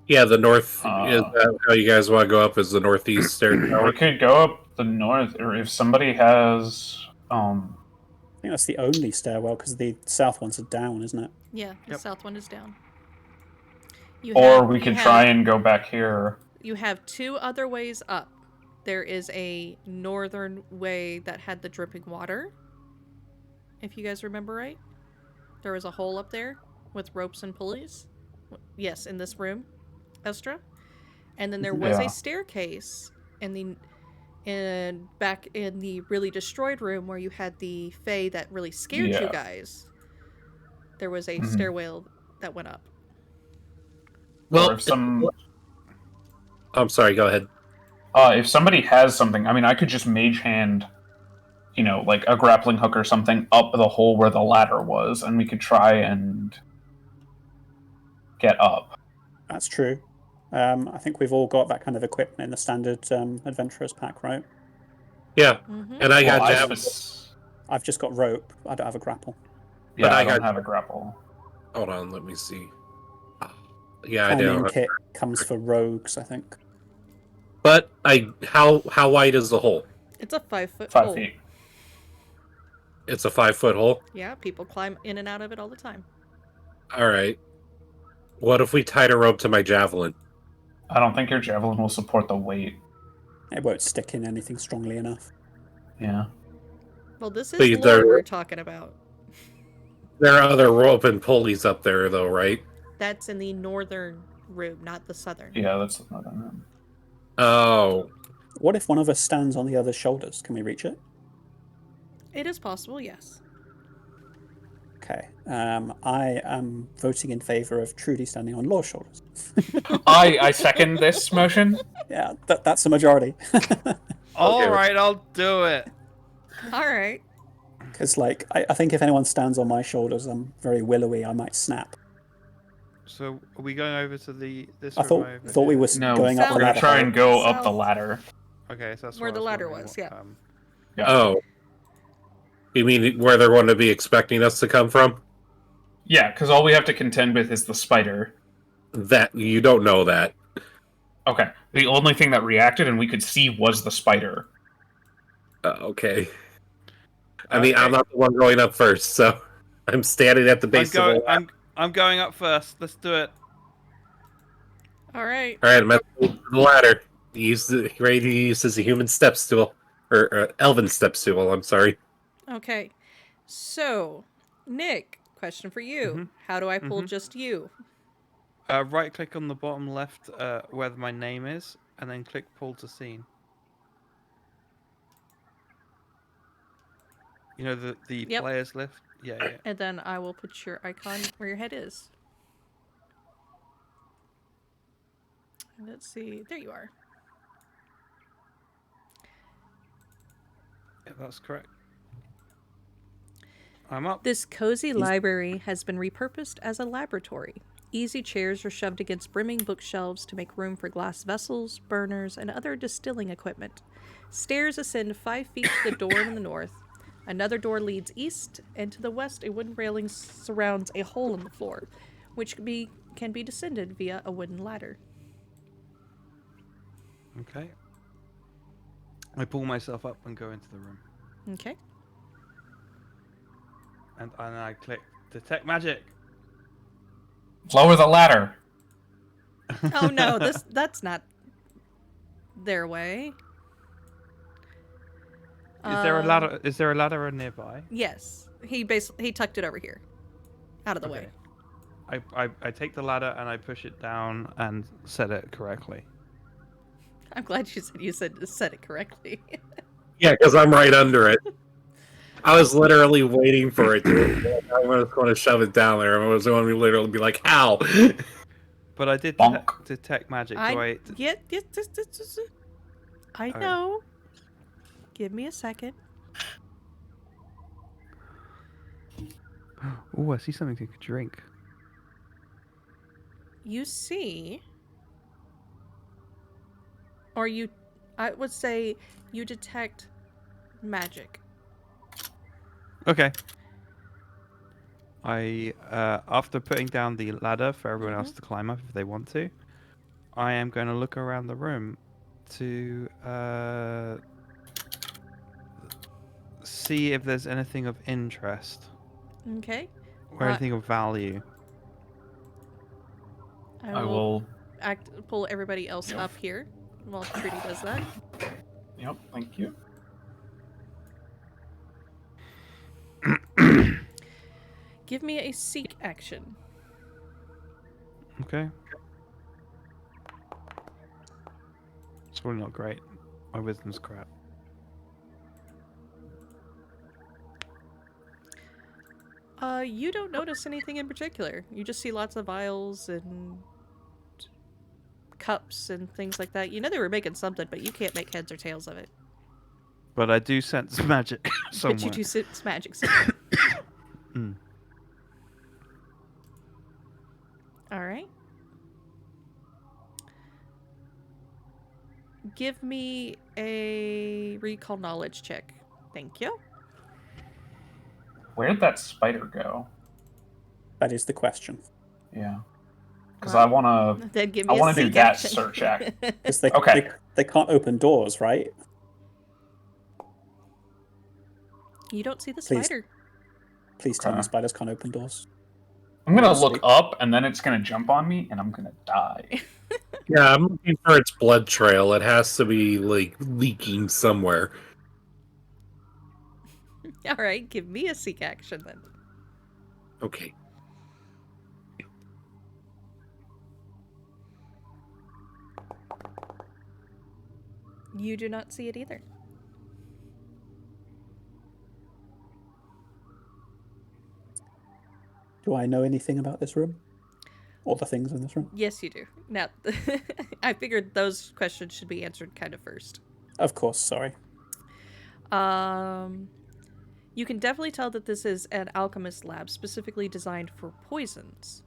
Yeah, the north is that how you guys want to go up? Is the northeast stair We tower? could go up the north, or if somebody has I think that's the only stairwell because the south ones are down, isn't it? Yeah, the Yep. south one is down. You or we you could have- try and go back here. You have 2 other ways up. There is a northern way that had the dripping water. If you guys remember right. There was a hole up there with ropes and pulleys. Yes, in this room, Estra. And then there was Yeah. a staircase back in the really destroyed room where you had the Fae that really scared you Yeah. guys. There was a Mhm. stairwell that went up. Or if some, I'm sorry. Go ahead. if somebody has something, I mean, I could just mage hand, like a grappling hook or something up the hole where the ladder was, and we could try and get up. That's true. I think we've all got that kind of equipment in the standard adventurers pack, right? Yeah, Mm-hmm. and I got Well, javelin. I've just got rope. I don't have a grapple. Yeah, But I I don't got- have a grapple. Hold on, let me see. Yeah, I Climbing do. kit comes for rogues, I think. But how wide is the hole? It's a 5-foot 5 hole. feet. It's a 5-foot hole. Yeah, people climb in and out of it all the time. All right. What if we tied a rope to my javelin? I don't think your javelin will support the weight. It won't stick in anything strongly enough. Yeah. Well, this is But lore there- we're talking about. There are other rope and pulleys up there, though, right? That's in the northern room, not the southern. Yeah, that's another room. Oh, What if one of us stands on the other's shoulders? Can we reach it? It is possible, yes. Okay. I am voting in favor of Trudy standing on Law's shoulders. I second this motion. Yeah, that's the majority. All Okay. right, I'll do it. All right. Because, like, I think if anyone stands on my shoulders, I'm very willowy. I might snap. So, are we going over to this I room thought over we here? were No, going up South. the we're gonna ladder. try and go up South. the ladder. Okay, so that's Where what the I was ladder wondering was, what, yeah. Yeah. oh. You mean where they're going to be expecting us to come from? Yeah, because all we have to contend with is the spider. That you don't know that. Okay. The only thing that reacted and we could see was the spider. Okay. I mean, Okay. I'm not the one going up first, so I'm standing at the base of the ladder. I'm going up first. Let's do it. All right. All right, I'm at the ladder. Ready to use as a human step stool. Or elven step stool, I'm sorry. Okay. So, Nick, question for you. How do I pull Mhm. just you? Right click on the bottom left where my name is, and then click pull to scene. You know the Yep. players list? Yeah. And then I will put your icon where your head is. Let's see. There you are. Yeah, that's correct. I'm up. This cozy library has been repurposed as a laboratory. Easy chairs are shoved against brimming bookshelves to make room for glass vessels, burners, and other distilling equipment. Stairs ascend 5 feet to the door in the north. Another door leads east, and to the west, a wooden railing surrounds a hole in the floor, which can be descended via a wooden ladder. Okay. I pull myself up and go into the room, Okay. and I click detect magic. Lower the ladder. Oh no, that's not their way. Is there a ladder? Is there a ladder nearby? Yes. He tucked it over here. Out of the way. I take the ladder and I push it down and set it correctly. I'm glad you said it correctly. Yeah, because I'm right under it. I was literally waiting for it to. I was going to shove it down there. I was going to literally be like, "How?" But I did Bonk. detect magic. Do I I? I Okay. know. Give me a second. Oh, I see something you could drink. You see, or I would say you detect magic. Okay. After putting down the ladder for everyone else to climb up if they want to, I am going to look around the room to see if there's anything of interest Okay. or anything of value. I will pull everybody else up here while Trudy does that. Yep, thank you. Give me a seek action. Okay. It's probably not great. My wisdom's crap. You don't notice anything in particular. You just see lots of vials and cups and things like that. You know they were making something, but you can't make heads or tails of it. But I do sense magic somewhere. But you do sense magic somewhere. All right. Give me a recall knowledge check. Thank you. Where did that spider go? That is the question. Yeah. Because Well, I want to. Then give I me a want to do seek that action. search act. Because Okay. they can't open doors, right? You don't see the Please. spider. Please tell me Okay. spiders can't open doors. I'm gonna Honestly. look up, and then it's gonna jump on me, and I'm gonna die. Yeah, I'm looking for its blood trail. It has to be like leaking somewhere. All right, give me a seek action then. Okay. You do not see it either. Do I know anything about this room? Or the things in this room? Yes, you do. Now, I figured those questions should be answered kind of first. Of course, sorry. You can definitely tell that this is an alchemist lab specifically designed for poisons.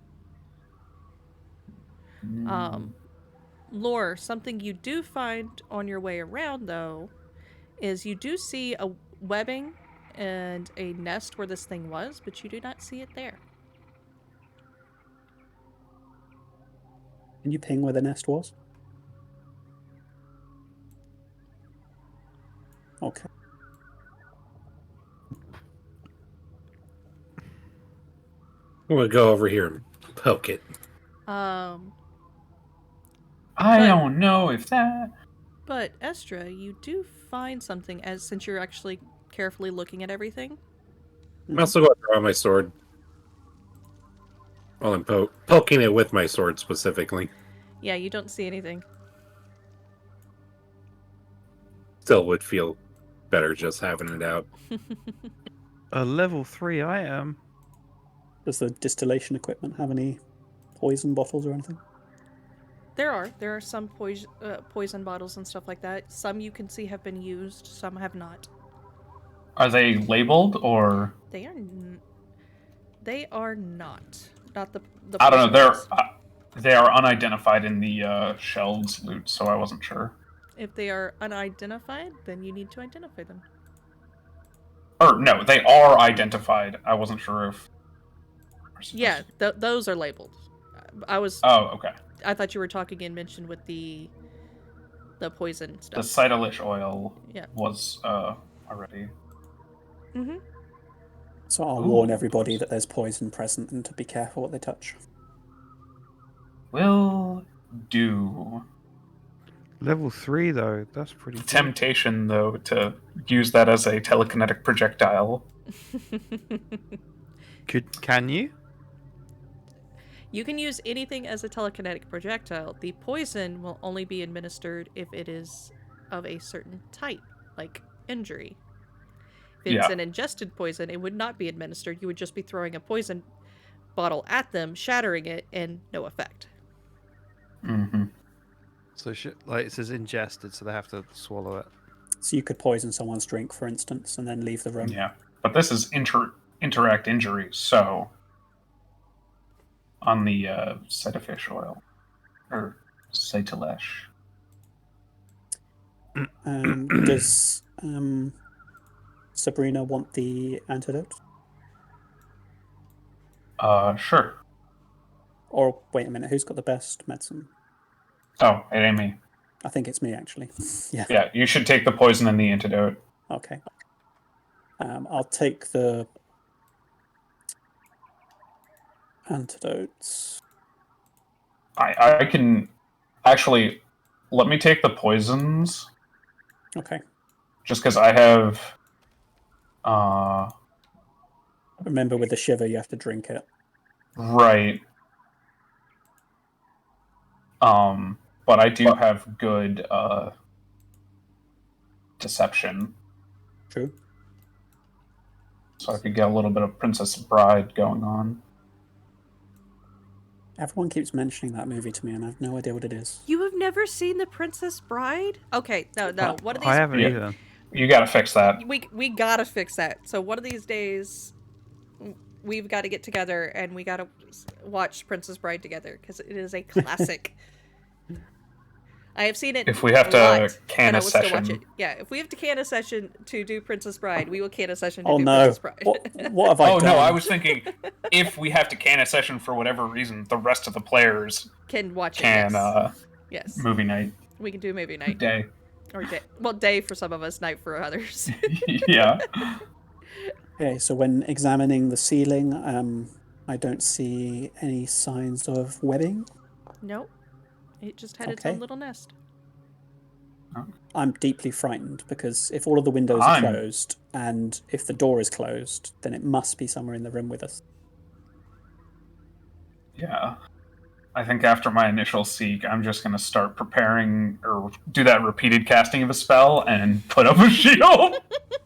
Lore, something you do find on your way around, though, is you do see a webbing and a nest where this thing was, but you do not see it there. Can you ping where the nest was? Okay. I'm gonna go over here and poke it. I But- don't know if that. But Estra, you do find something since you're actually carefully looking at everything. I'm also going to draw my sword. While I'm poking it with my sword specifically. Yeah, you don't see anything. Still would feel better just having it out. A level 3 I am. Does the distillation equipment have any poison bottles or anything? There are some poison bottles and stuff like that. Some you can see have been used, some have not. Are they labeled or? They are not. Not the I don't know. poison bottles. They are unidentified in the shelves loot, so I wasn't sure. If they are unidentified, then you need to identify them. Or no, they are identified. I wasn't sure if. Yeah, those are labeled. Oh, okay. I thought you were talking and mentioned with the poison The stuff. cytolish oil Yeah. was already. Mm-hmm. So I'll Ooh. warn everybody that there's poison present and to be careful what they touch. Will do. Level 3 though, that's pretty The good. temptation, though, to use that as a telekinetic projectile. Can you? You can use anything as a telekinetic projectile. The poison will only be administered if it is of a certain type, like injury. If it's Yeah. an ingested poison, it would not be administered. You would just be throwing a poison bottle at them, shattering it, and no effect. Mm-hmm. So like it says ingested, so they have to swallow it. So you could poison someone's drink, for instance, and then leave the room. Yeah, but this is interact injuries. So on the Cetafish oil or Cetalesh. Does Sabrina want the antidote? Sure. Or wait a minute, who's got the best medicine? Oh, it ain't me. I think it's me actually. Yeah. Yeah, you should take the poison and the antidote. Okay. I'll take the antidotes. I can actually let me take the poisons Okay. just because I have. Remember, with the shiver, you have to drink it. Right. But I do have good deception, True. so I could get a little bit of Princess Bride going on. Everyone keeps mentioning that movie to me, and I have no idea what it is. You have never seen The Princess Bride? Okay, no. One of these I haven't Yeah. either. You gotta fix that. we gotta fix that. So one of these days, we've got to get together and we gotta watch Princess Bride together because it is a classic. I have seen it. If we have a to lot, can and I a will still watch session. it. Yeah, if we have to can a session to do Princess Bride, we will can a session to Oh do no! Princess Bride. What have I Oh done? no, I was thinking if we have to can a session for whatever reason, the rest of the players Can watch can it. Yes. movie night We can do movie night day. or day. Well, day for some of us, night for others. Yeah. Okay, so when examining the ceiling, I don't see any signs of webbing. Nope. It just had its Okay. own little nest. I'm deeply frightened because if all of the windows are I'm- closed and if the door is closed, then it must be somewhere in the room with us. Yeah. I think after my initial seek, I'm just going to start preparing or do that repeated casting of a spell and put up a shield.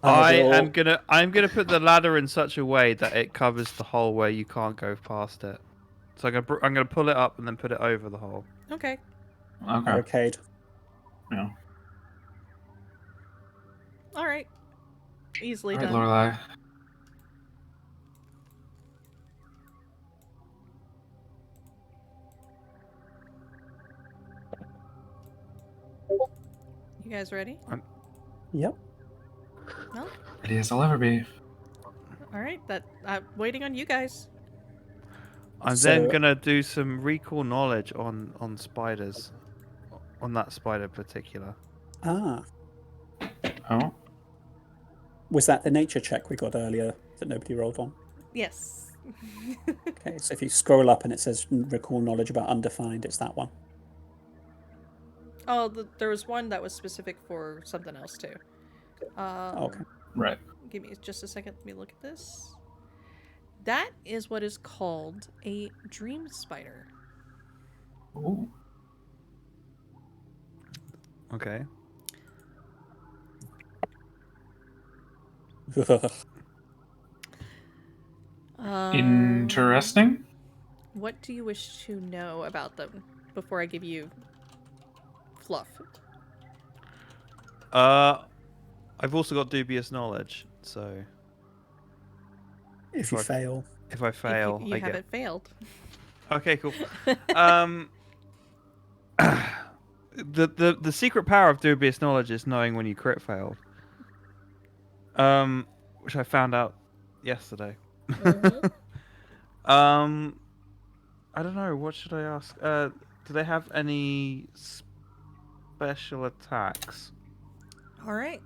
I'm gonna put the ladder in such a way that it covers the hole where you can't go past it. So I'm gonna pull it up and then put it over the hole. Okay. Okay. Barricade. Yeah. All right. Easily All right, done. Lorelei. You guys ready? Yep. No. Ready as I'll ever be. All right. I'm waiting on you guys. I'm So- then gonna do some recall knowledge on spiders, on that spider particular. Ah, Oh. was that the nature check we got earlier that nobody rolled on? Yes. Okay, so if you scroll up and it says recall knowledge about undefined, it's that one. Oh, there was one that was specific for something else too. Okay. Right. Give me just a second. Let me look at this. That is what is called a dream spider. Ooh. Okay. Interesting. What do you wish to know about them before I give you fluff? I've also got dubious knowledge, so If you fail. if I fail, you I get. haven't failed. Okay, cool. The secret power of dubious knowledge is knowing when you crit failed. Which I found out yesterday. I don't know. What should I ask? Do they have any special attacks? All right.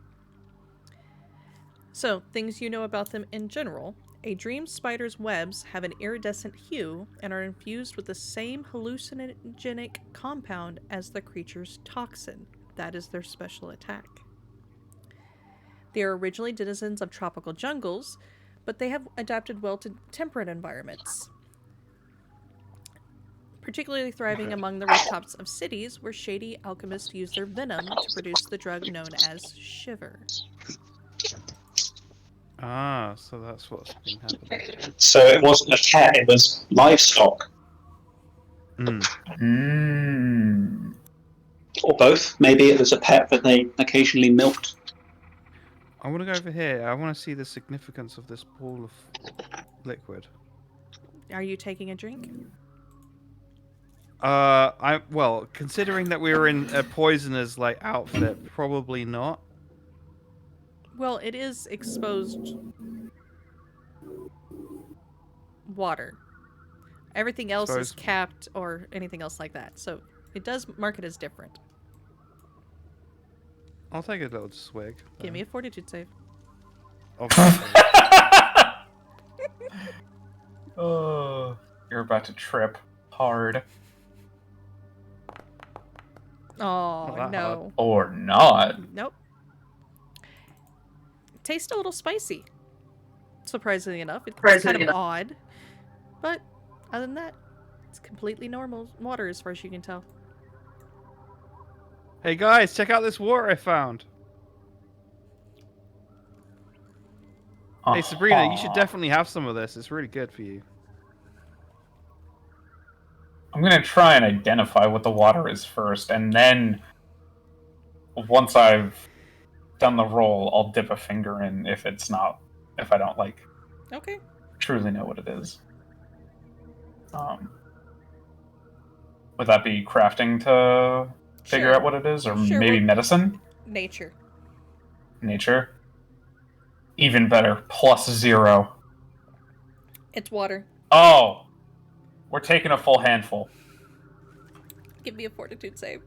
So, things you know about them in general. A dream spider's webs have an iridescent hue and are infused with the same hallucinogenic compound as the creature's toxin. That is their special attack. They are originally denizens of tropical jungles, but they have adapted well to temperate environments, particularly thriving among the rooftops of cities where shady alchemists use their venom to produce the drug known as shiver. Ah, so that's what's been happening. So it wasn't a cat, it was livestock. Mm. Or both. Maybe it was a pet that they occasionally milked. I want to go over here. I want to see the significance of this pool of liquid. Are you taking a drink? Well, considering that we were in a poisoner's like outfit, probably not. Well, it is exposed water. Everything else is Exposed- capped or anything else like that. So it does mark it as different. I'll take a little swig. Give me a fortitude save. Obviously. Oh, you're about to trip hard. Oh, that no. Or not. Nope. Tastes a little spicy. Surprisingly enough. It's kind of odd. But other than that, it's completely normal water as far as you can tell. Hey guys, check out this water I found. Hey Sabrina, you should Uh-huh. definitely have some of this. It's really good for you. I'm gonna try and identify what the water is first, and then once I've done the roll, I'll dip a finger in if I don't like Okay. truly know what it is. Would that be crafting to figure Sure. out what it is, or Sure, maybe well- medicine, Nature. nature? Even better, +0. It's water. Oh, we're taking a full handful. Give me a fortitude save.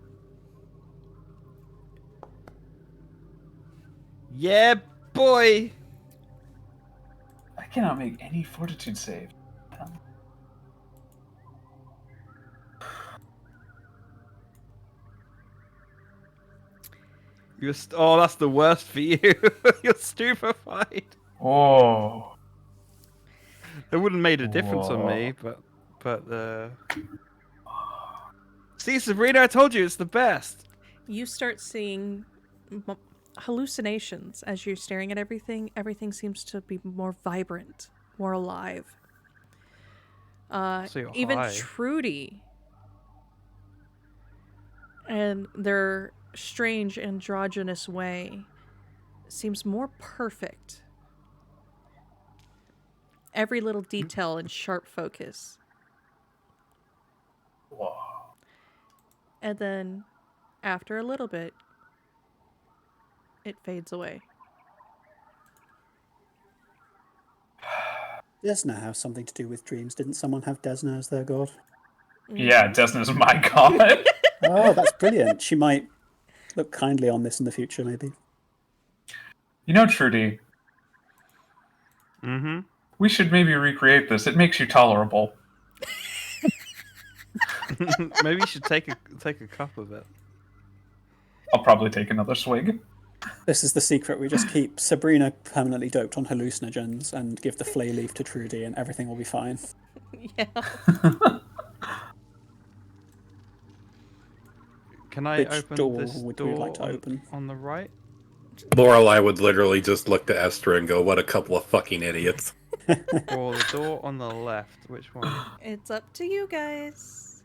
Yeah, boy. I cannot make any fortitude save. Oh, that's the worst for you. You're stupefied. Oh, It wouldn't have made a difference on Whoa. me, but See, Sabrina, I told you it's the best. You start seeing hallucinations as you're staring at everything. Everything seems to be more vibrant, more alive. So you're Even high. Trudy and their strange androgynous way seems more perfect. Every little detail in sharp focus. whoa. And then, after a little bit, it fades away. Desna has something to do with dreams. Didn't someone have Desna as their god? Yeah, Desna's my god. Oh, that's brilliant. She might look kindly on this in the future, maybe. You know, Trudy, Mm-hmm. we should maybe recreate this. It makes you tolerable. Maybe you should take a cup of it. I'll probably take another swig. This is the secret. We just keep Sabrina permanently doped on hallucinogens and give the flay leaf to Trudy, and everything will be fine. Yeah. Can I Which open door this would door we like to on, open? on the right? Lorelai would literally just look to Esther and go, "What a couple of fucking idiots." Or the door on the left? Which one? It's up to you guys.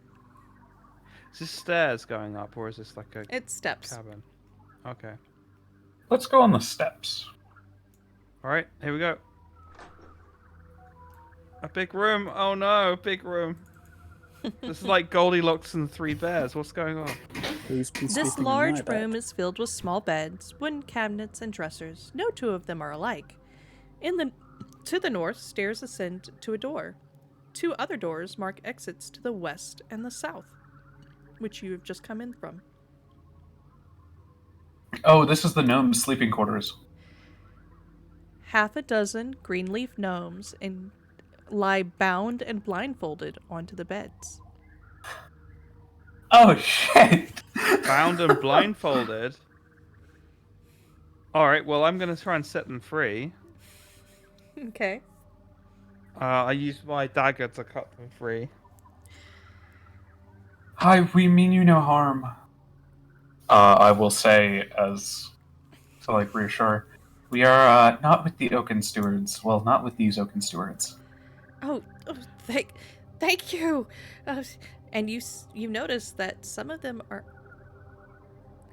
Is this stairs going up, or is this like a It's steps. cabin? Okay. Let's go on the steps. All right, here we go. A big room. Oh no, a big room. This is like Goldilocks and the Three Bears. What's going on? Who's been This sleeping in large my bed? room is filled with small beds, wooden cabinets, and dressers. No two of them are alike. To the north, stairs ascend to a door. Two other doors mark exits to the west and the south, which you have just come in from. Oh, this is the gnome's sleeping quarters. Half a dozen greenleaf gnomes lie bound and blindfolded onto the beds. Oh, shit! Bound and blindfolded. All right. Well, I'm gonna try and set them free. Okay. I use my dagger to cut them free. Hi, we mean you no harm. I will say, as to like reassure, we are not with the Oaken Stewards. Well, not with these Oaken Stewards. Oh, thank you. And you notice that some of them are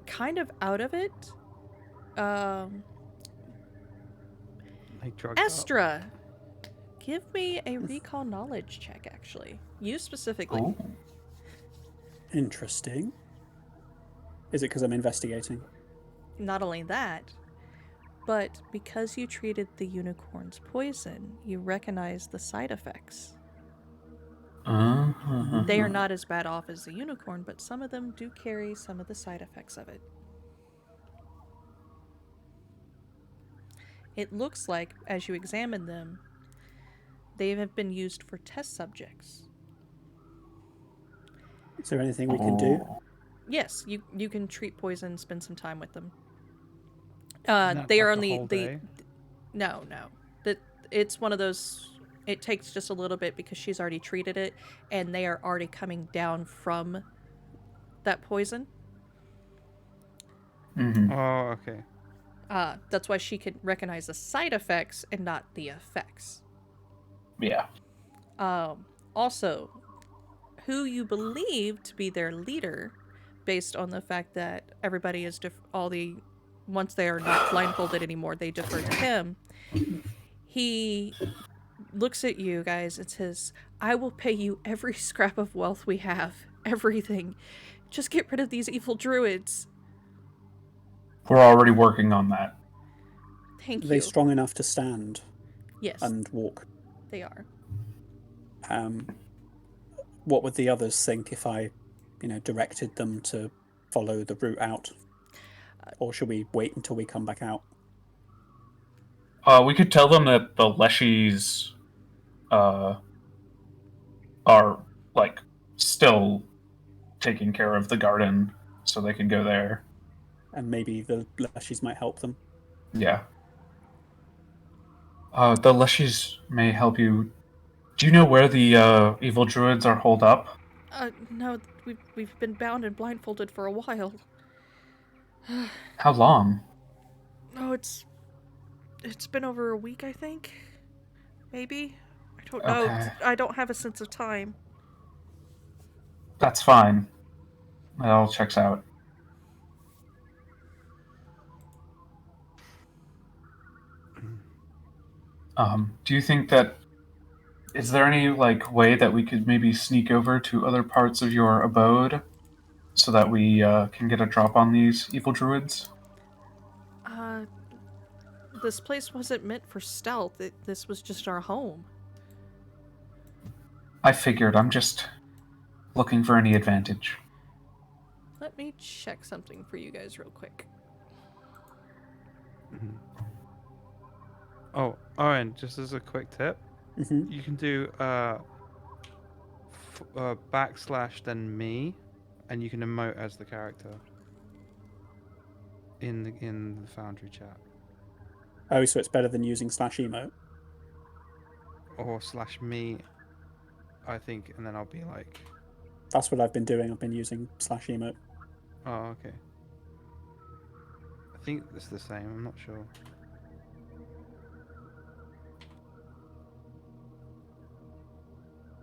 kind of out of it. He drugged up. Estra, give me a recall knowledge check, actually. You specifically. Ooh. Interesting. Is it because I'm investigating? Not only that, but because you treated the unicorn's poison, you recognize the side effects. They are not as bad off as the unicorn, but some of them do carry some of the side effects of it. It looks like, as you examine them, they have been used for test subjects. Is there anything we can do? Yes, you can treat poison, spend some time with them. Not They like are on the the whole day? no. That it's one of those. It takes just a little bit because she's already treated it, and they are already coming down from that poison. Oh, okay. That's why she can recognize the side effects and not the effects. Yeah. Also, who you believe to be their leader, based on the fact that everybody is once they are not blindfolded anymore, they defer to him. He looks at you guys and says, "I will pay you every scrap of wealth we have, everything. Just get rid of these evil druids." We're already working on that. Thank Are they you. strong enough to stand Yes, and walk? they are. What would the others think if I, directed them to follow the route out? Or should we wait until we come back out? We could tell them that the Leshies are, like, still taking care of the garden, so they can go there. And maybe the Leshies might help them. Yeah. The Leshies may help you. Do you know where the evil druids are holed up? No, we've been bound and blindfolded for a while. How long? Oh, it's been over a week, I think. Maybe. I don't know. Okay. I don't have a sense of time. That's fine. That all checks out. Do you think that is there any way that we could maybe sneak over to other parts of your abode so that we can get a drop on these evil druids? This place wasn't meant for stealth. This was just our home. I figured. I'm just looking for any advantage. Let me check something for you guys real quick. Oh, and just as a quick tip, Mm-hmm. you can do / then me, and you can emote as the character in the Foundry chat, Oh, so it's better than using /emote. or /me, I think, and then I'll be like, That's what I've been doing. I've been using /emote. oh, okay. I think it's the same. I'm not sure.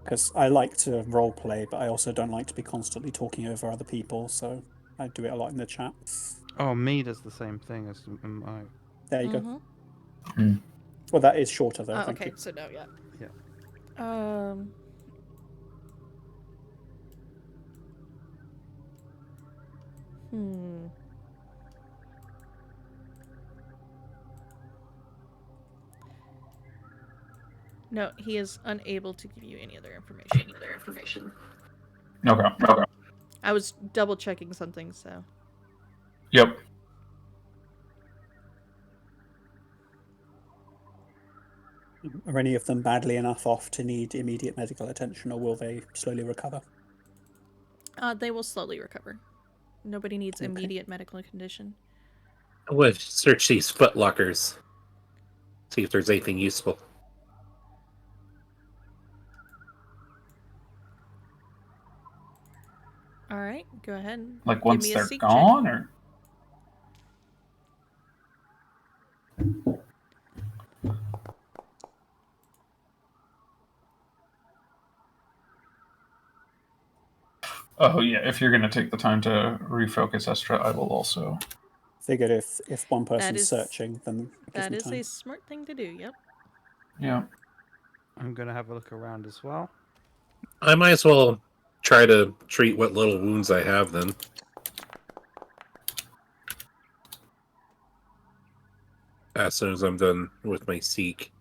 Because I like to roleplay, but I also don't like to be constantly talking over other people, so I do it a lot in the chat. Oh, me does the same thing as I. There you Mm-hmm. go. Well, that is shorter, though. Oh, Thank okay, you. so no, yeah. Yeah. No, he is unable to give you any other information. Okay. I was double checking something, so. Yep. Are any of them badly enough off to need immediate medical attention, or will they slowly recover? They will slowly recover. Nobody needs Okay. immediate medical condition. I would search these footlockers. See if there's anything useful. All right, go ahead. Like once Give me a they're seek gone, check. or oh yeah, if you're gonna take the time to refocus Estra, I will also. Figured if one person's is- searching, then it gives That me is time. a smart thing to do. Yep. Yeah. I'm gonna have a look around as well. I might as well try to treat what little wounds I have then. As soon as I'm done with my seek.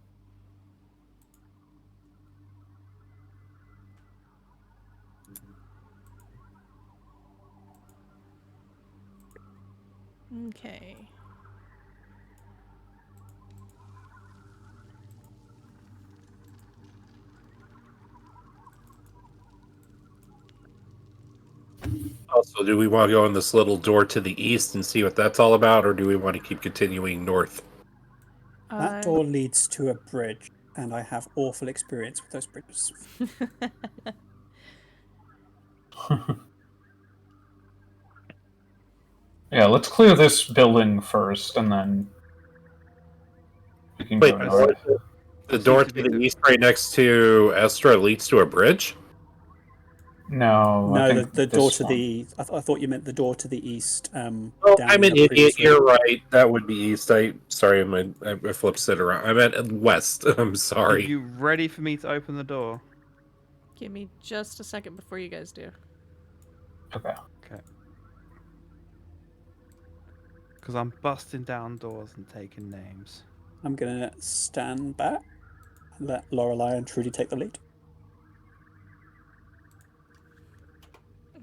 Okay. Also, do we want to go in this little door to the east and see what that's all about, or do we want to keep continuing north? That door leads to a bridge, and I have awful experience with those bridges. Yeah, let's clear this building first, and then we can Wait, go north. the door to the east right next to Estra leads to a bridge? No, I No, think the door this to one. the. I thought you meant the door to the east. Oh, down I'm an the previous idiot. You're room. right. That would be east. I flipped it around. I meant west. I'm Are sorry. you ready for me to open the door? Give me just a second before you guys do. Okay. Okay. Because I'm busting down doors and taking names. I'm gonna stand back and let Lorelei and Trudy take the lead.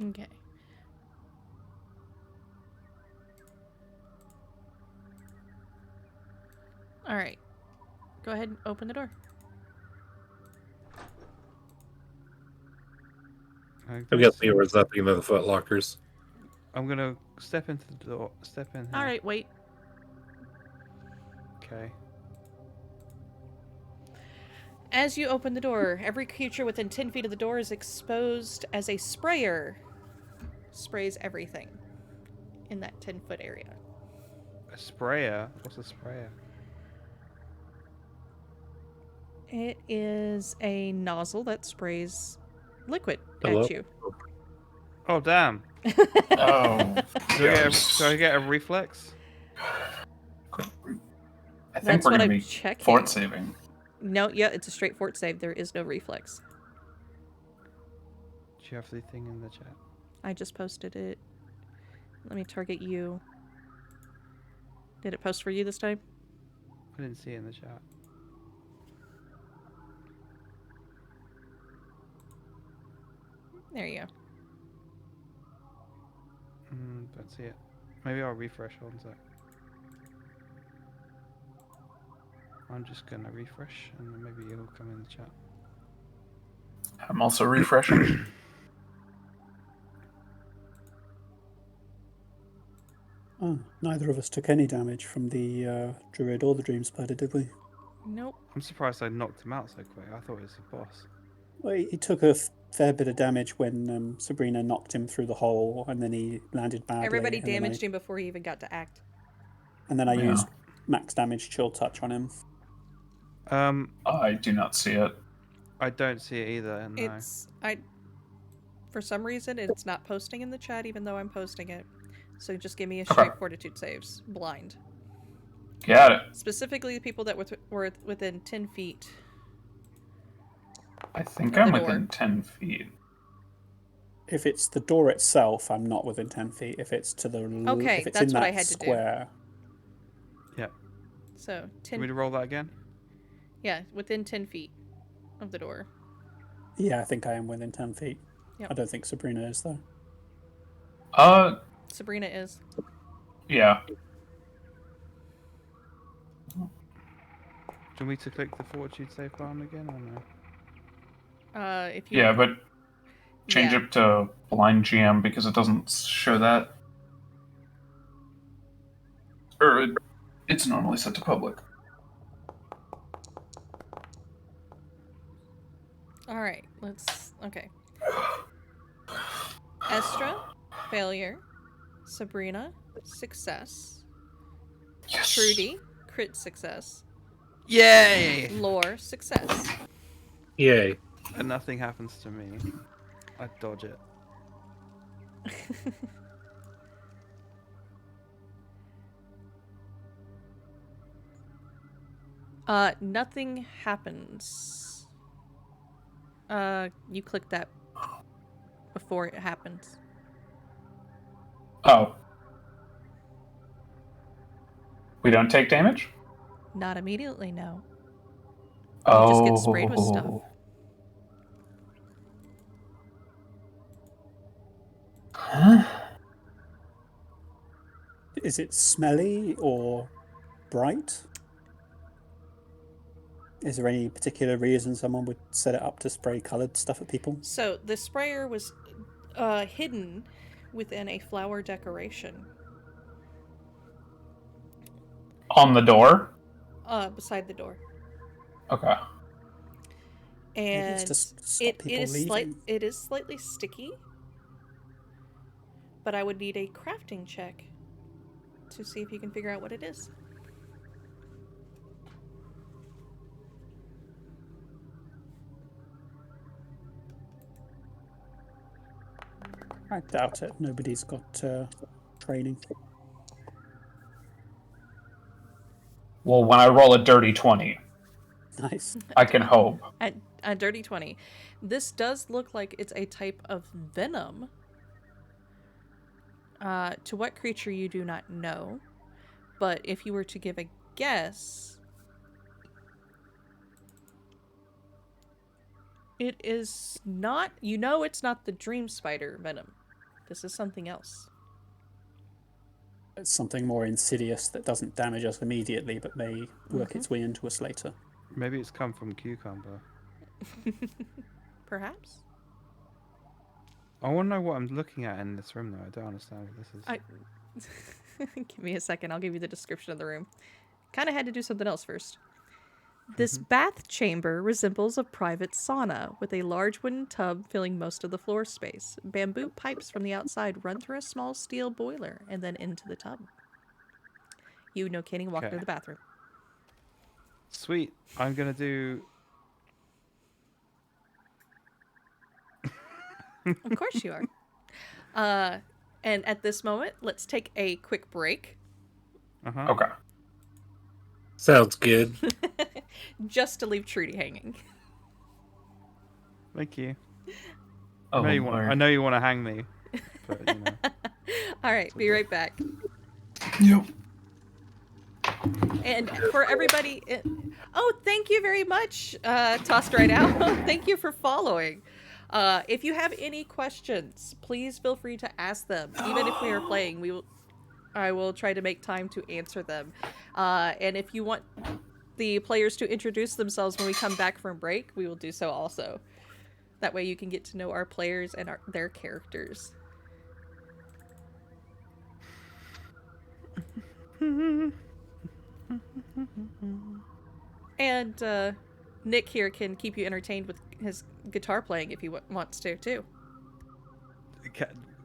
Okay. All right. Go ahead and open the door. I'm guessing you were zipping into the footlockers. I'm gonna step into the door. Step in here. All right, wait. Okay. As you open the door, every creature within 10 feet of the door is exposed as a sprayer. Sprays everything in that 10-foot area. A sprayer? What's a sprayer? It is a nozzle that sprays liquid Hello? at you. Oh damn! Oh. Do I get a reflex? I think That's we're what going I'm to be checking. fort saving. No, yeah, it's a straight fort save. There is no reflex. Do you have the thing in the chat? I just posted it. Let me target you. Did it post for you this time? I didn't see it in the chat. There you go. Don't see it. Maybe I'll refresh one sec. I'm just gonna refresh and then maybe it'll come in the chat. I'm also refreshing. Oh, neither of us took any damage from the druid or the dream spider, did we? Nope. I'm surprised I knocked him out so quick. I thought it was a boss. Well, he took a fair bit of damage when Sabrina knocked him through the hole, and then he landed badly. Everybody and then damaged him before he even got to act. And then I Yeah. used max damage chill touch on him. I do not see it. I don't see it either. No. For some reason, it's not posting in the chat, even though I'm posting it. So just give me a straight fortitude saves, blind. Got it. Specifically, the people that were within 10 feet. I think Of I'm the within door. 10 feet. If it's the door itself, I'm not within 10 feet. If it's to the Okay, if it's that's in what that I had to do. square, Yeah. So Want 10. me to roll that again? Yeah, within 10 feet of the door. yeah, I think I am within 10 feet. Yep. I don't think Sabrina is though. Sabrina is. Yeah. Do you want me to click the fortitude save button again or no? If you. Yeah, but change Yeah. it to blind GM because it doesn't show that. Or it's normally set to public. All right, let's. Okay. Estra, failure. Sabrina, success. Yes. Trudy, crit success. Yay! Lore, success. Yay. And nothing happens to me. I dodge it. Nothing happens. You click that before it happens. Oh. We don't take damage? Not immediately, no. You just get sprayed with stuff. Huh? Is it smelly or bright? Is there any particular reason someone would set it up to spray coloured stuff at people? So the sprayer was hidden within a flower decoration. On the door? Beside the door. Okay. Maybe And it's to stop people leaving. it is slightly sticky. But I would need a crafting check to see if you can figure out what it is. I doubt it. Nobody's got training. Well, when I roll a dirty 20, Nice. I can hope. A dirty 20. This does look like it's a type of venom. To what creature you do not know. But if you were to give a guess, it is not, it's not the dream spider venom. This is something else. It's something more insidious that doesn't damage us immediately, but may work its way into us later. Maybe it's come from cucumber. Perhaps? I want to know what I'm looking at in this room, though. I don't understand what this is. Give me a second. I'll give you the description of the room. Kind of had to do something else first. This bath chamber resembles a private sauna with a large wooden tub filling most of the floor space. Bamboo pipes from the outside run through a small steel boiler and then into the tub. You know Kenny walk to the bathroom. Sweet. I'm going to do... Of course you are. And at this moment, let's take a quick break. Okay. Sounds good. Just to leave Trudy hanging. Thank you. Oh, I know you want to hang me. But, you know. All right, be right back. Yep. And for everybody... Oh, thank you very much, Tossed Right Out. Thank you for following. If you have any questions, please feel free to ask them. Even if we are playing, I will try to make time to answer them. And if you want the players to introduce themselves when we come back from break, we will do so also. That way you can get to know our players and their characters. And Nick here can keep you entertained with his guitar playing if he wants to, too.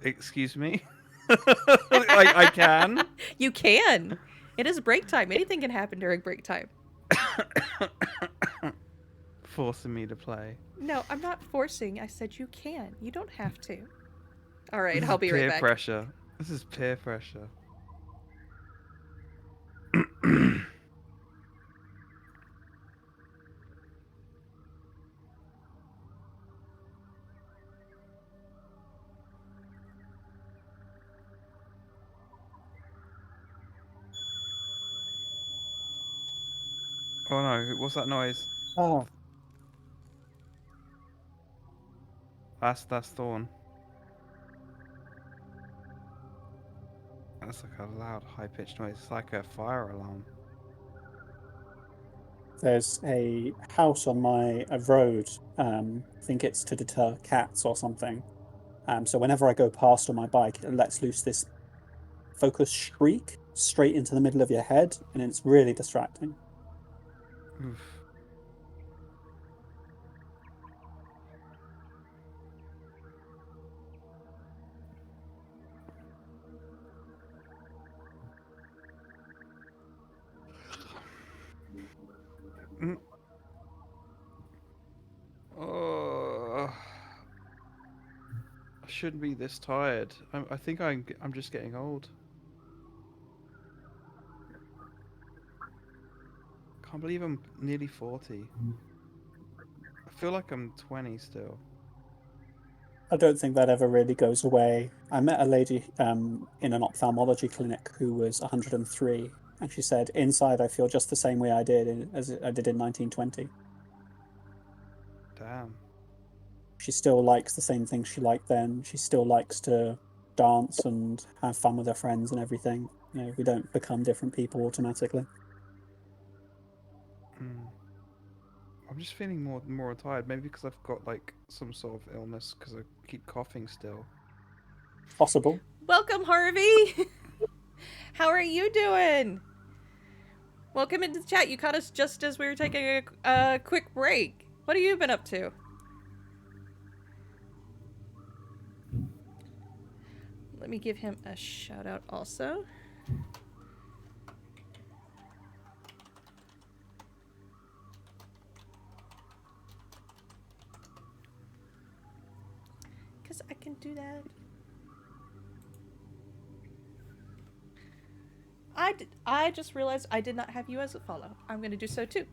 Excuse me? I can? You can! It is break time. Anything can happen during break time. Forcing me to play. No, I'm not forcing. I said you can. You don't have to. All right, I'll be right back. Peer pressure. This is peer pressure. Oh no, what's that noise? Oh, That's Thorn. That's like a loud, high-pitched noise. It's like a fire alarm. there's a house on my road. I think it's to deter cats or something. So whenever I go past on my bike, it lets loose this focused shriek straight into the middle of your head, and it's really distracting. Oof. Oh, I shouldn't be this tired. I think I'm just getting old. can't believe I'm nearly 40. I feel like I'm 20 still. I don't think that ever really goes away. I met a lady in an ophthalmology clinic who was 103, and she said, "Inside, I feel just the same way as I did in 1920." Damn. She still likes the same things she liked then. She still likes to dance and have fun with her friends and everything. You know, we don't become different people automatically. Mm. I'm just feeling more tired. Maybe because I've got like some sort of illness because I keep coughing still. Possible. Welcome, Harvey. How are you doing? Welcome into the chat. You caught us just as we were taking a quick break. What have you been up to? Let me give him a shout out also. Because I can do that. I just realized I did not have you as a follow. I'm going to do so too.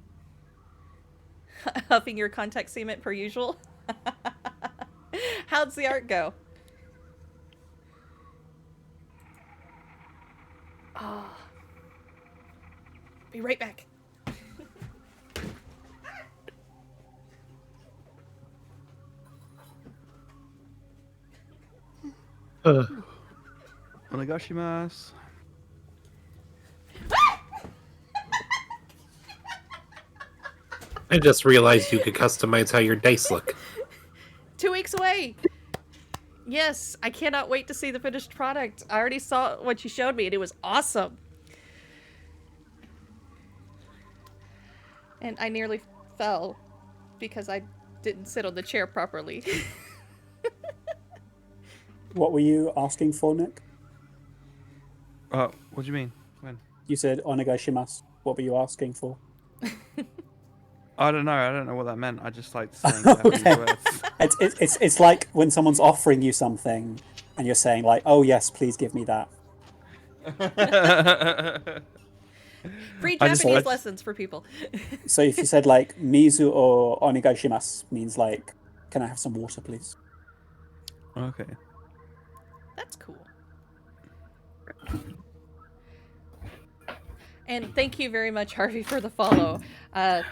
Huffing your contact cement per usual. How'd the art go? Oh. Be right back. Onegashimasu. I just realized you could customize how your dice look. 2 weeks away. Yes, I cannot wait to see the finished product. I already saw what you showed me and it was awesome. And I nearly fell because I didn't sit on the chair properly. What were you asking for, Nick? What do you mean? When? You said onegaishimasu. What were you asking for? I don't know. I don't know what that meant. I just like saying Japanese Okay. words. It's like when someone's offering you something and you're saying like, "Oh yes, please give me that." Free I just- Japanese lessons for people. So if you said like "mizu or onegaishimasu" means like, "Can I have some water, please?" Okay. That's cool. And thank you very much, Harvey, for the follow. I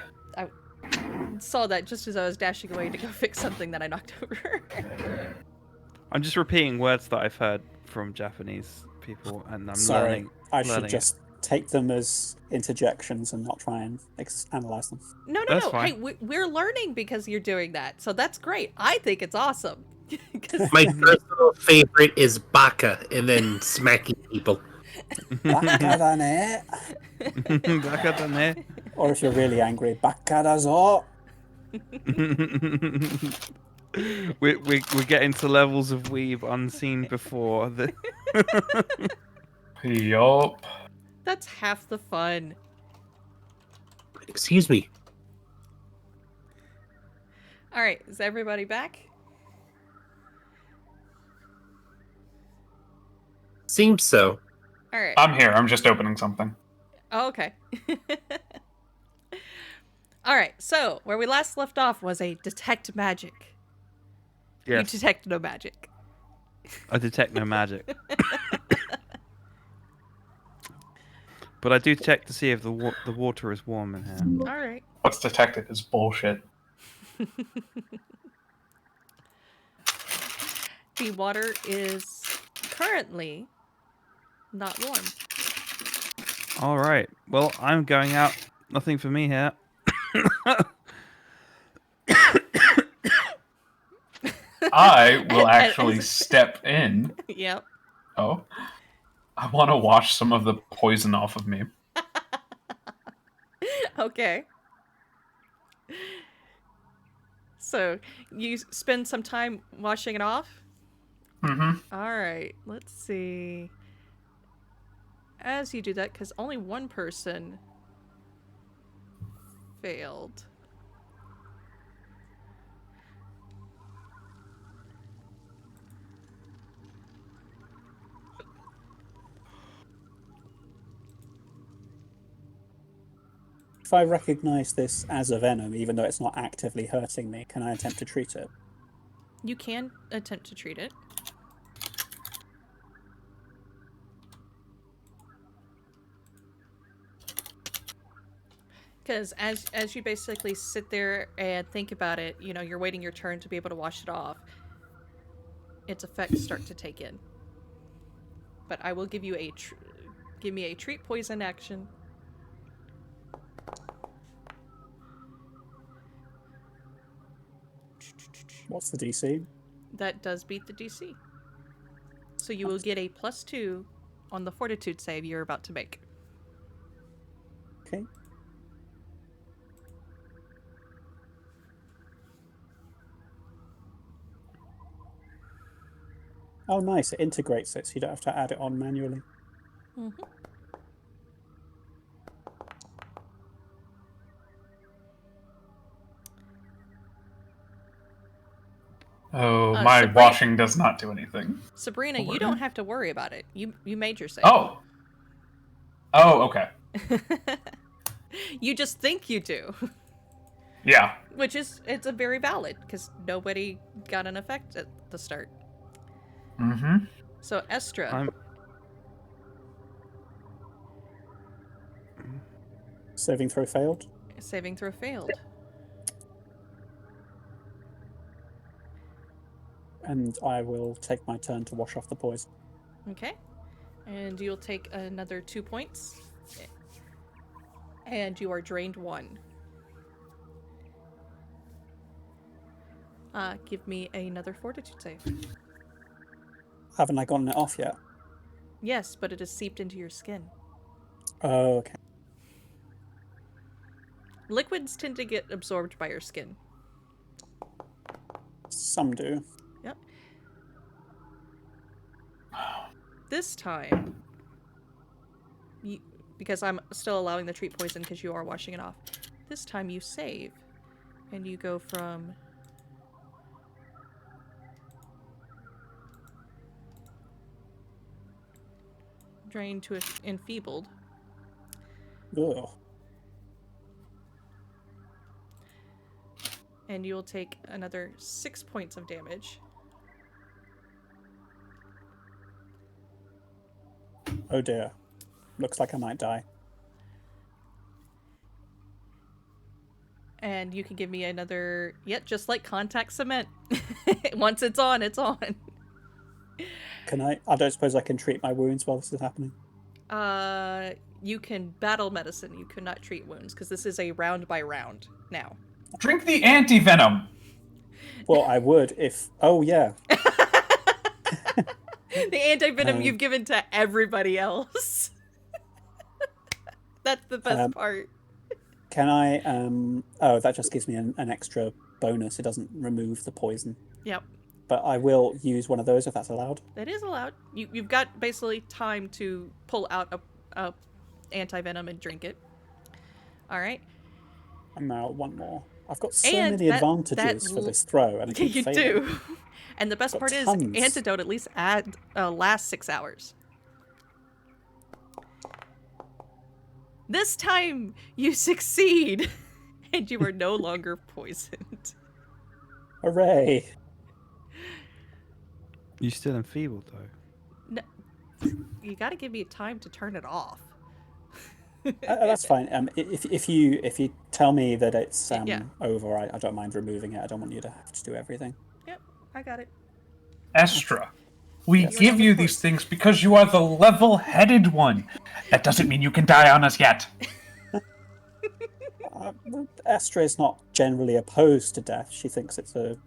saw that just as I was dashing away to go fix something that I knocked over. I'm just repeating words that I've heard from Japanese people, and I'm Sorry, learning. I should learning just take them as interjections and not try and analyze them. No. That's Hey, fine. we're learning because you're doing that. So that's great. I think it's awesome. 'Cause- My personal favorite is baka, and then smacking people. Bakadane. Bakadane. Or if you're really angry, bakadazo. We're getting to levels of weeb unseen before. Yup. That's half the fun. Excuse me. All right, is everybody back? Seems so. All right. I'm here. I'm just opening something. Oh, okay. All right. So where we last left off was a detect magic. Yes, You detect no magic. I detect no magic, but I do check to see if the water is warm in here. All right. What's detected is bullshit. The water is currently not warm. All right. Well, I'm going out. Nothing for me here. I will actually step in. Yep. Oh. I want to wash some of the poison off of me. Okay. So you spend some time washing it off? Mm-hmm. All right. Let's see. As you do that, because only one person failed. If I recognise this as a venom, even though it's not actively hurting me, can I attempt to treat it? You can attempt to treat it. Because as you basically sit there and think about it, you know, you're waiting your turn to be able to wash it off. Its effects start to take in. But I will give you give me a treat poison action. What's the DC? That does beat the DC. So you will get a +2 on the fortitude save you're about to make. Okay. Oh, nice. It integrates it, so you don't have to add it on manually. Mm-hmm. Oh, my washing does not do anything. Sabrina, you don't have to worry about it. You made your save. Oh. Oh, okay. You just think you do. Yeah. Which is, it's a very valid, because nobody got an effect at the start. Mm-hmm. So, Estra. I'm Saving throw failed. Saving throw failed. And I will take my turn to wash off the poison. Okay. And you'll take another 2 points. And you are drained 1. Give me another fortitude save. Haven't I gotten it off yet? Yes, but it has seeped into your skin. Oh, okay. Liquids tend to get absorbed by your skin. Some do. Yep. This time, because I'm still allowing the treat poison because you are washing it off. This time you save, and you go from drained to enfeebled. Ugh. And you'll take another 6 points of damage. Oh dear. Looks like I might die. And you can give me another, just like contact cement. Once it's on, it's on. Can I don't suppose I can treat my wounds while this is happening? You can battle medicine. You cannot treat wounds, because this is a round by round now. Drink the anti-venom. Well, I would if... Oh, yeah. The anti-venom you've given to everybody else. That's the best part. Can I... Oh, that just gives me an extra bonus. It doesn't remove the poison. Yep. But I will use one of those if that's allowed. That is allowed. You've got basically time to pull out a anti-venom and drink it. All right. And now one more. I've got so And many advantages for this throw, and I keep you failing. do. And the best Got part tons. is, antidote at least lasts 6 hours. This time you succeed, and you are no longer poisoned. Hooray! You still enfeebled though. No, you got to give me time to turn it off. That's fine. If you tell me that it's Yeah. over, I don't mind removing it. I don't want you to have to do everything. Yep, I got it. Estra, we Yes. give you these things because you are the level-headed one. That doesn't mean you can die on us yet. Estra is not generally opposed to death. She thinks it's a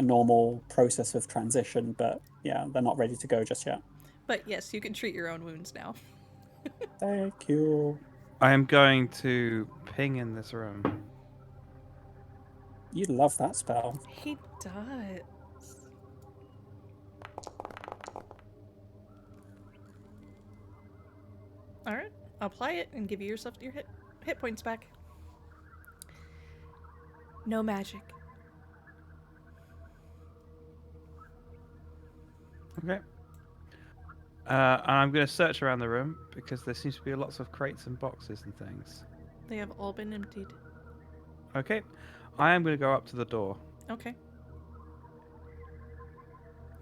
normal process of transition, but yeah, they're not ready to go just yet. But yes, you can treat your own wounds now. Thank you. I am going to ping in this room. You love that spell. He does. All right, apply it and give yourself your hit points back. No magic. Okay. And I'm going to search around the room because there seems to be lots of crates and boxes and things. They have all been emptied. Okay. I am going to go up to the door. Okay.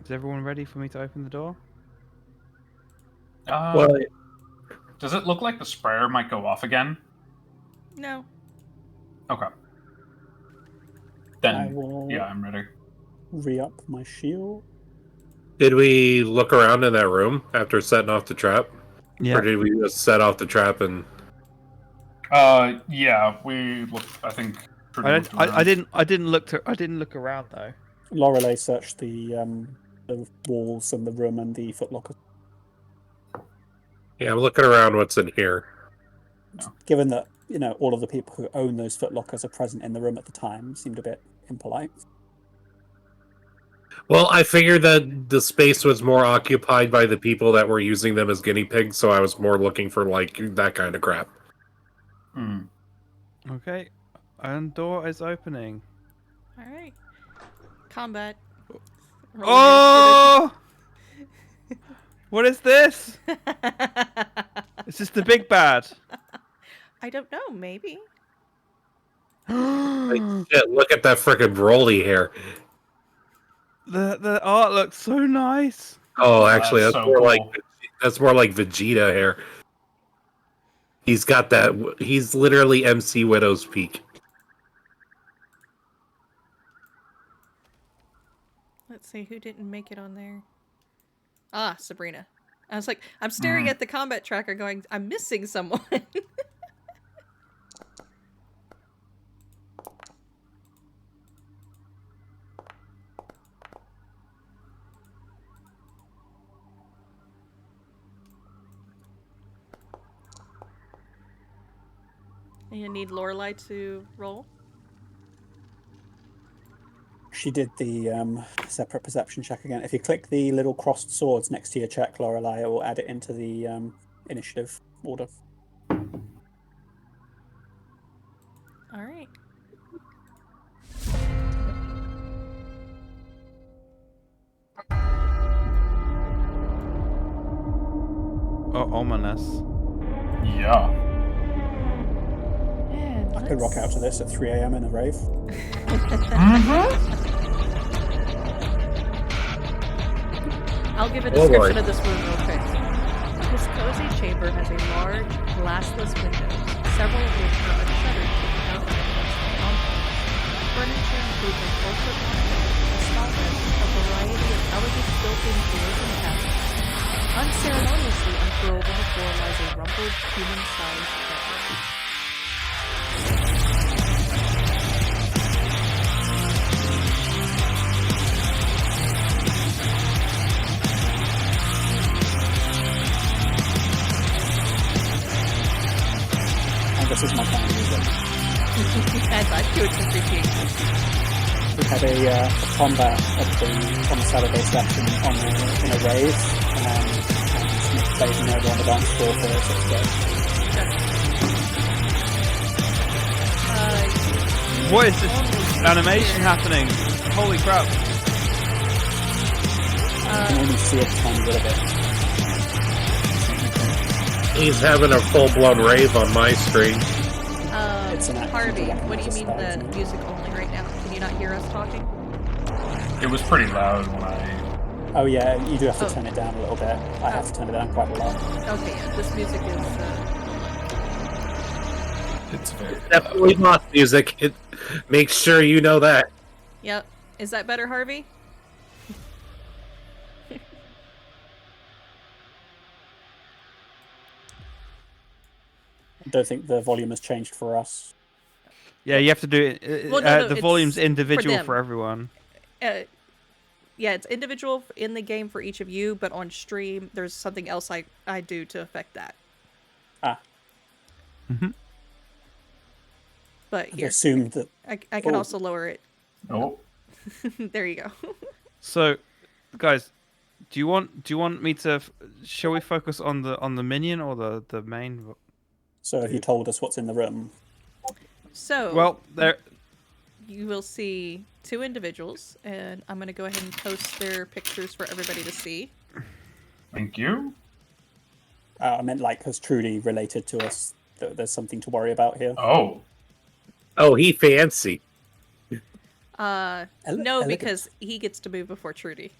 Is everyone ready for me to open the door? Well, Does it look like the sprayer might go off again? No. Okay. I Then, will yeah, I'm ready. re-up my shield. did we look around in that room after setting off the trap? Yeah. Or did we just set off the trap and... Yeah, we looked, I think, pretty I, looked don't, I, I around. didn't. I didn't look. I didn't look around though. Lorelei searched the walls and the room and the footlocker. Yeah, I'm looking around what's in here. Given that all of the people who own those footlockers are present in the room at the time, seemed a bit impolite. Well, I figured that the space was more occupied by the people that were using them as guinea pigs, so I was more looking for, like, that kind of crap. Hmm. Okay. And door is opening. All right. Combat. Roll Oh! What is this? Is this the big bad? I don't know. Maybe. Like, shit, look at that frickin' Broly hair. The art looks so nice. Oh, actually, That's that's so more cool. like Vegeta hair. He's got that. He's literally MC Widow's peak. Let's see who didn't make it on there. Ah, Sabrina. I was like, I'm staring at the combat tracker going, I'm missing someone. You need Lorelei to roll? She did the separate perception check again. If you click the little crossed swords next to your check, Lorelei, it will add it into the initiative order. All right. Oh, ominous. Yeah. And I could rock out to this at 3 a.m. in a rave. I'll give a Oh, boy. description of this room real quick. This cozy chamber has a large, glassless window, several of which are unshuttered to the outline against the compound. Furniture includes an ultraviolet, a small bed, a variety of elegant built-in doors and cabinets. Unceremoniously unfurled on the floor lies a rumpled, human-sized bed. And this is my kind of music. And I could appreciate this. We had a combat on the Saturday session in a rave, and Smith played over on the dance floor for it. It's great. What is this animation happening? Holy crap! You can only see a tiny bit of it. He's having a full-blown rave on my screen. It's an action Harvey, to what do you recognize mean a the style, isn't it? music only right now? Can you not hear us talking? It was pretty loud when I... Oh yeah, you do have to Oh. turn it down a little bit. I have to turn it down quite a lot. Okay, yeah, this music is, It's very Definitely not music. Make sure you know that. Yep. Is that better, Harvey? I don't think the volume has changed for us. Yeah, you have to do it. Well, no, The it's volume's for individual them. for everyone. Yeah, it's individual in the game for each of you, but on stream, there's something else I do to affect that. Ah, But I here, assumed that. I can Oh. also lower it. Oh. There you go. So, guys, do you want me to? Shall we focus on the minion or the main? So have you told us what's in the room? So, Well, there. you will see two individuals, and I'm going to go ahead and post their pictures for everybody to see. Thank you. I meant like has truly related to us there's something to worry about here. Oh, he fancy. No, Elegant. because he gets to move before Trudy.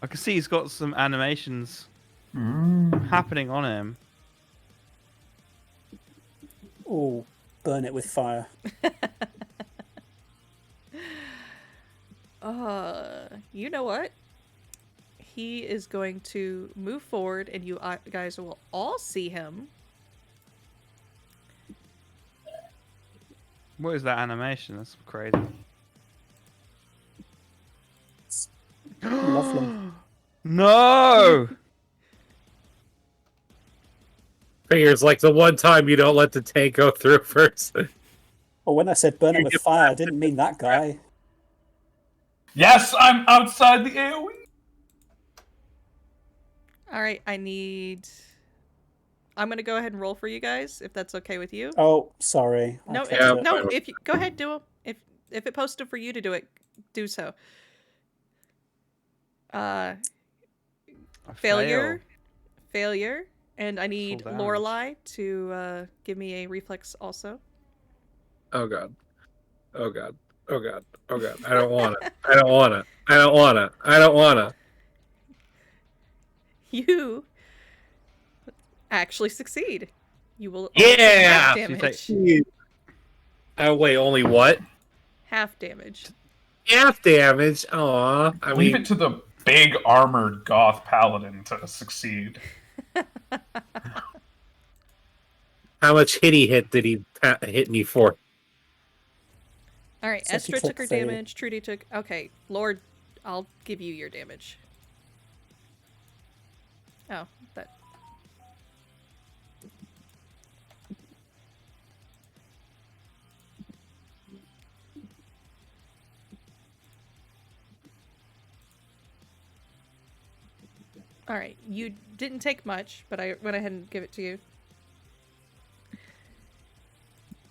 I can see he's got some animations happening on him. Oh, burn it with fire. You know what? He is going to move forward, and you guys will all see him. What is that animation? That's crazy. Lovely. No! Figures like the one time you don't let the tank go through first. Well, when I said burn it with fire, I didn't mean that guy. Yes, I'm outside the AoE. All right, I'm gonna go ahead and roll for you guys, if that's okay with you. Oh, sorry. No, Okay. Yeah, no. If you go ahead, do them. If it posted for you to do it, do so. I Failure, and I need Full damage. Lorelai to give me a reflex also. Oh god. Oh god. Oh god. Oh god. I don't wanna. I don't wanna. I don't wanna. I don't wanna. You actually succeed. You will only take Yeah! half You damage. Oh wait, only what? Half damage. Half damage. Aw. I Leave mean, it to the big armored goth paladin to succeed. how much did he hit me for? All right, So she Estra took took her the- damage. Trudy took. Okay, Lord, I'll give you your damage. Oh, that. All right, you didn't take much, but I went ahead and give it to you.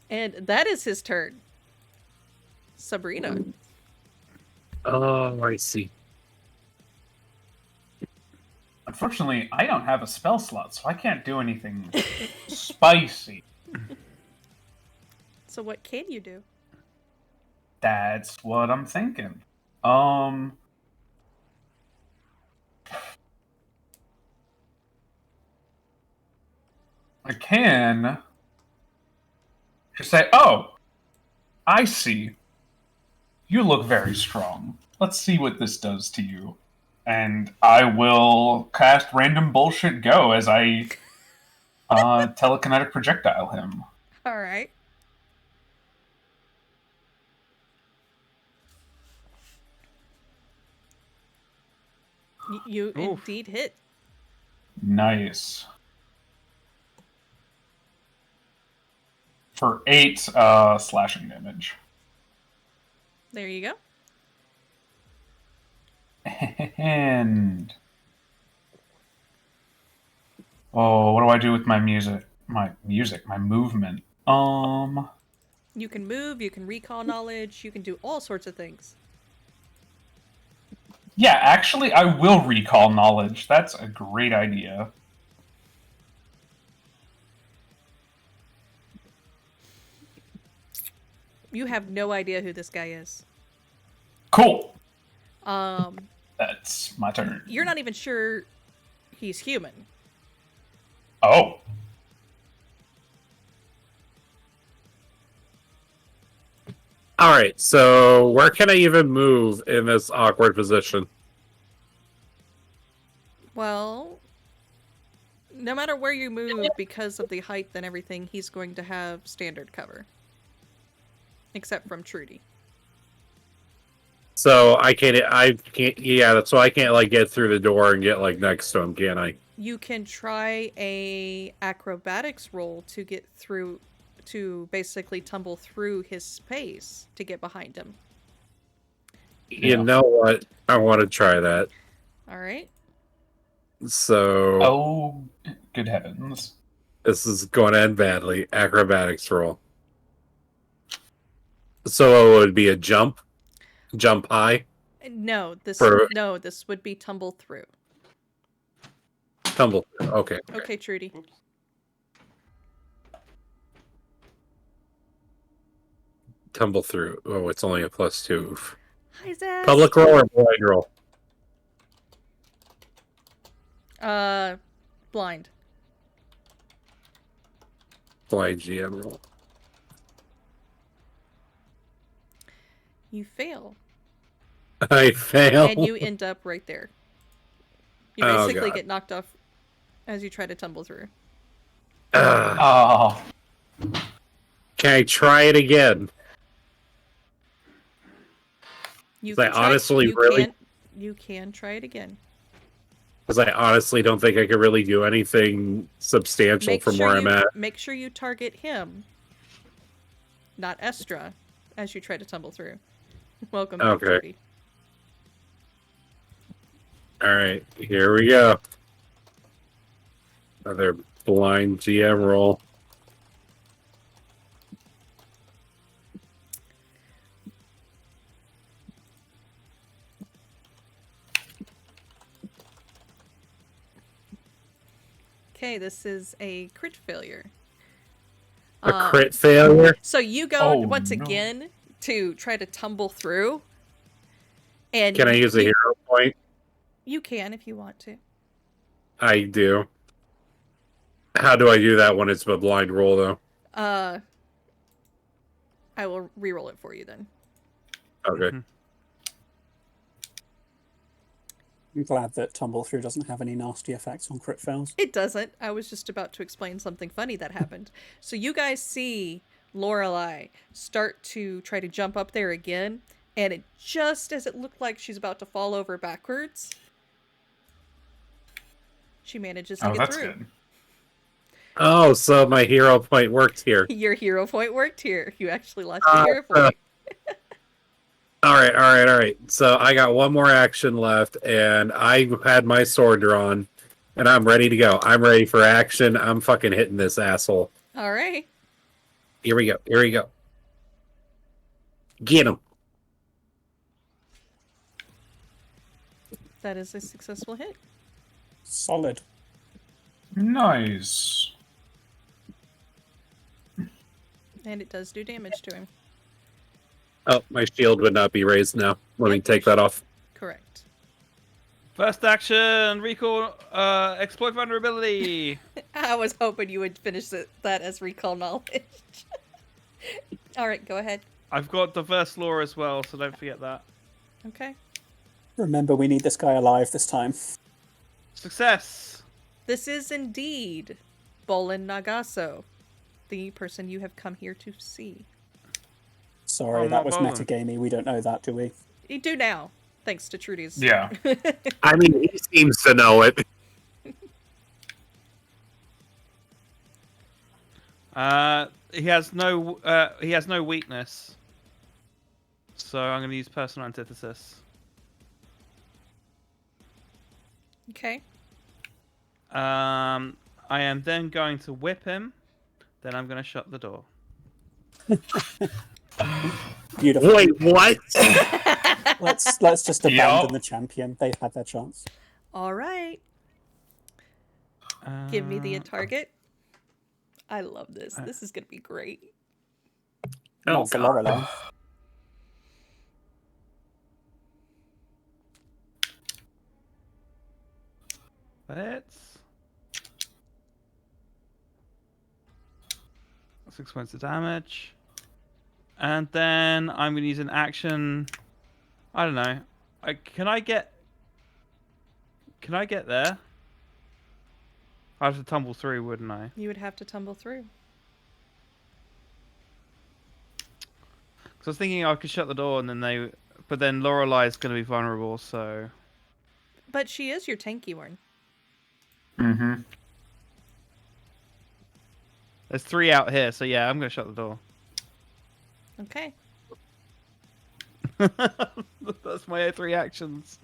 And that is his turn. Sabrina. Oh, I see. Unfortunately, I don't have a spell slot, so I can't do anything spicy. So what can you do? That's what I'm thinking. I can just say, "Oh, I see. You look very strong. Let's see what this does to you." And I will cast random bullshit go as I telekinetic projectile him. All right. You Oof. indeed hit. Nice. For 8 slashing damage. There you go. And oh, what do I do with my music? My movement. You can move, you can recall knowledge, you can do all sorts of things. Yeah, actually, I will recall knowledge. That's a great idea. You have no idea who this guy is. Cool. Um, That's my turn. you're not even sure he's human. Oh. All right, so where can I even move in this awkward position? Well, no matter where you move, because of the height and everything, he's going to have standard cover. Except from Trudy. So I can't. Yeah, so I can't like get through the door and get like next to him, can I? You can try a acrobatics roll to get through, to basically tumble through his space to get behind him. You know what? I want to try that. All right. So Oh, good heavens. this is going to end badly. Acrobatics roll. So it would be a jump high. No, this For- this would be tumble through. Tumble. Okay. Okay, Trudy. Oops. Tumble through. Oh, it's only a +2. Oof. Hi, Zaz. Public roll or blind roll? Blind. Blind GM roll. You fail. I fail. And you end up right there. You Oh, basically God. get knocked off as you try to tumble through. Oh. Can I try it again? You I can try, honestly you really- you can try it again. Because I honestly don't think I could really do anything substantial from where I'm at. Make sure you target him, not Estra, as you try to tumble through. Welcome back, Okay. Trudy. Alright, here we go. Another blind GM roll. Okay, this is a crit failure. A crit failure? So you go Oh, once no. again to try to tumble through. And Can I use a you, hero point? You can if you want to. I do. How do I do that when it's a blind roll, though? I will re-roll it for you then. Okay. I'm glad that tumble through doesn't have any nasty effects on crit fails. It doesn't. I was just about to explain something funny that happened. So you guys see Lorelei start to try to jump up there again, and it just as it looked like she's about to fall over backwards, she manages to Oh, get that's through. good. Oh, so my hero point worked here. Your hero point worked here. You actually lost your hero point. Alright. So I got one more action left, and I had my sword drawn, and I'm ready to go. I'm ready for action. I'm fucking hitting this asshole. All right. Here we go. Get him. That is a successful hit. Solid. Nice. And it does do damage to him. Oh, my shield would not be raised now. Let me take that off. Correct. First action, recall, exploit vulnerability. I was hoping you would finish that as recall knowledge. All right, go ahead. I've got diverse lore as well, so don't forget that. Okay. Remember, we need this guy alive this time. Success. This is indeed Bolan Nagaso, the person you have come here to see. Sorry, Oh, that not was Bolan. metagamey. We don't know that, do we? You do now, thanks to Trudy's. Yeah. I mean, he seems to know it. He has no weakness. So I'm going to use personal antithesis. Okay. I am then going to whip him. Then I'm going to shut the door. Beautiful. Wait, what? Let's just abandon the champion. They've had their chance. All right. Give me the target. I love this. This is going to be great. Oh, Not for God. Lorelei. Let's 6 points of damage. And then I'm going to use an action. I don't know. Can I get there? I'd have to tumble through, wouldn't I? You would have to tumble through. Because I was thinking I could shut the door and then but then Lorelei is going to be vulnerable, so. But she is your tanky one. Mm-hmm. There's 3 out here, so yeah, I'm going to shut the door. Okay. That's my 3 actions.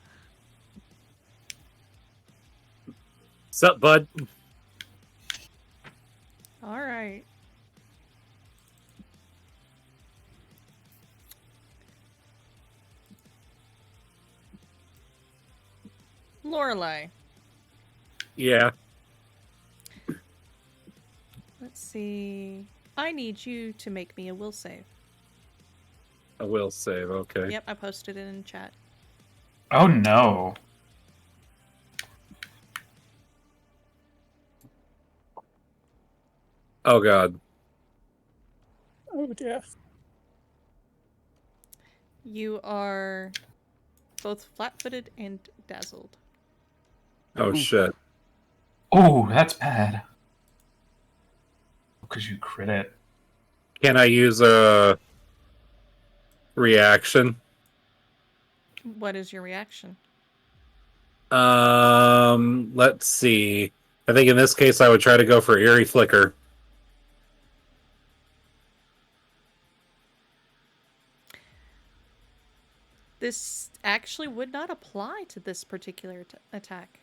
Sup, bud? All right. Lorelei. Yeah. Let's see. I need you to make me a will save. I will save. Okay. Yep, I posted it in chat. Oh no. Oh god. Oh dear. You are both flat-footed and dazzled. Oh shit. Oh, that's bad. Because you crit it. Can I use a reaction? What is your reaction? Let's see. I think in this case I would try to go for Eerie Flicker. This actually would not apply to this particular attack.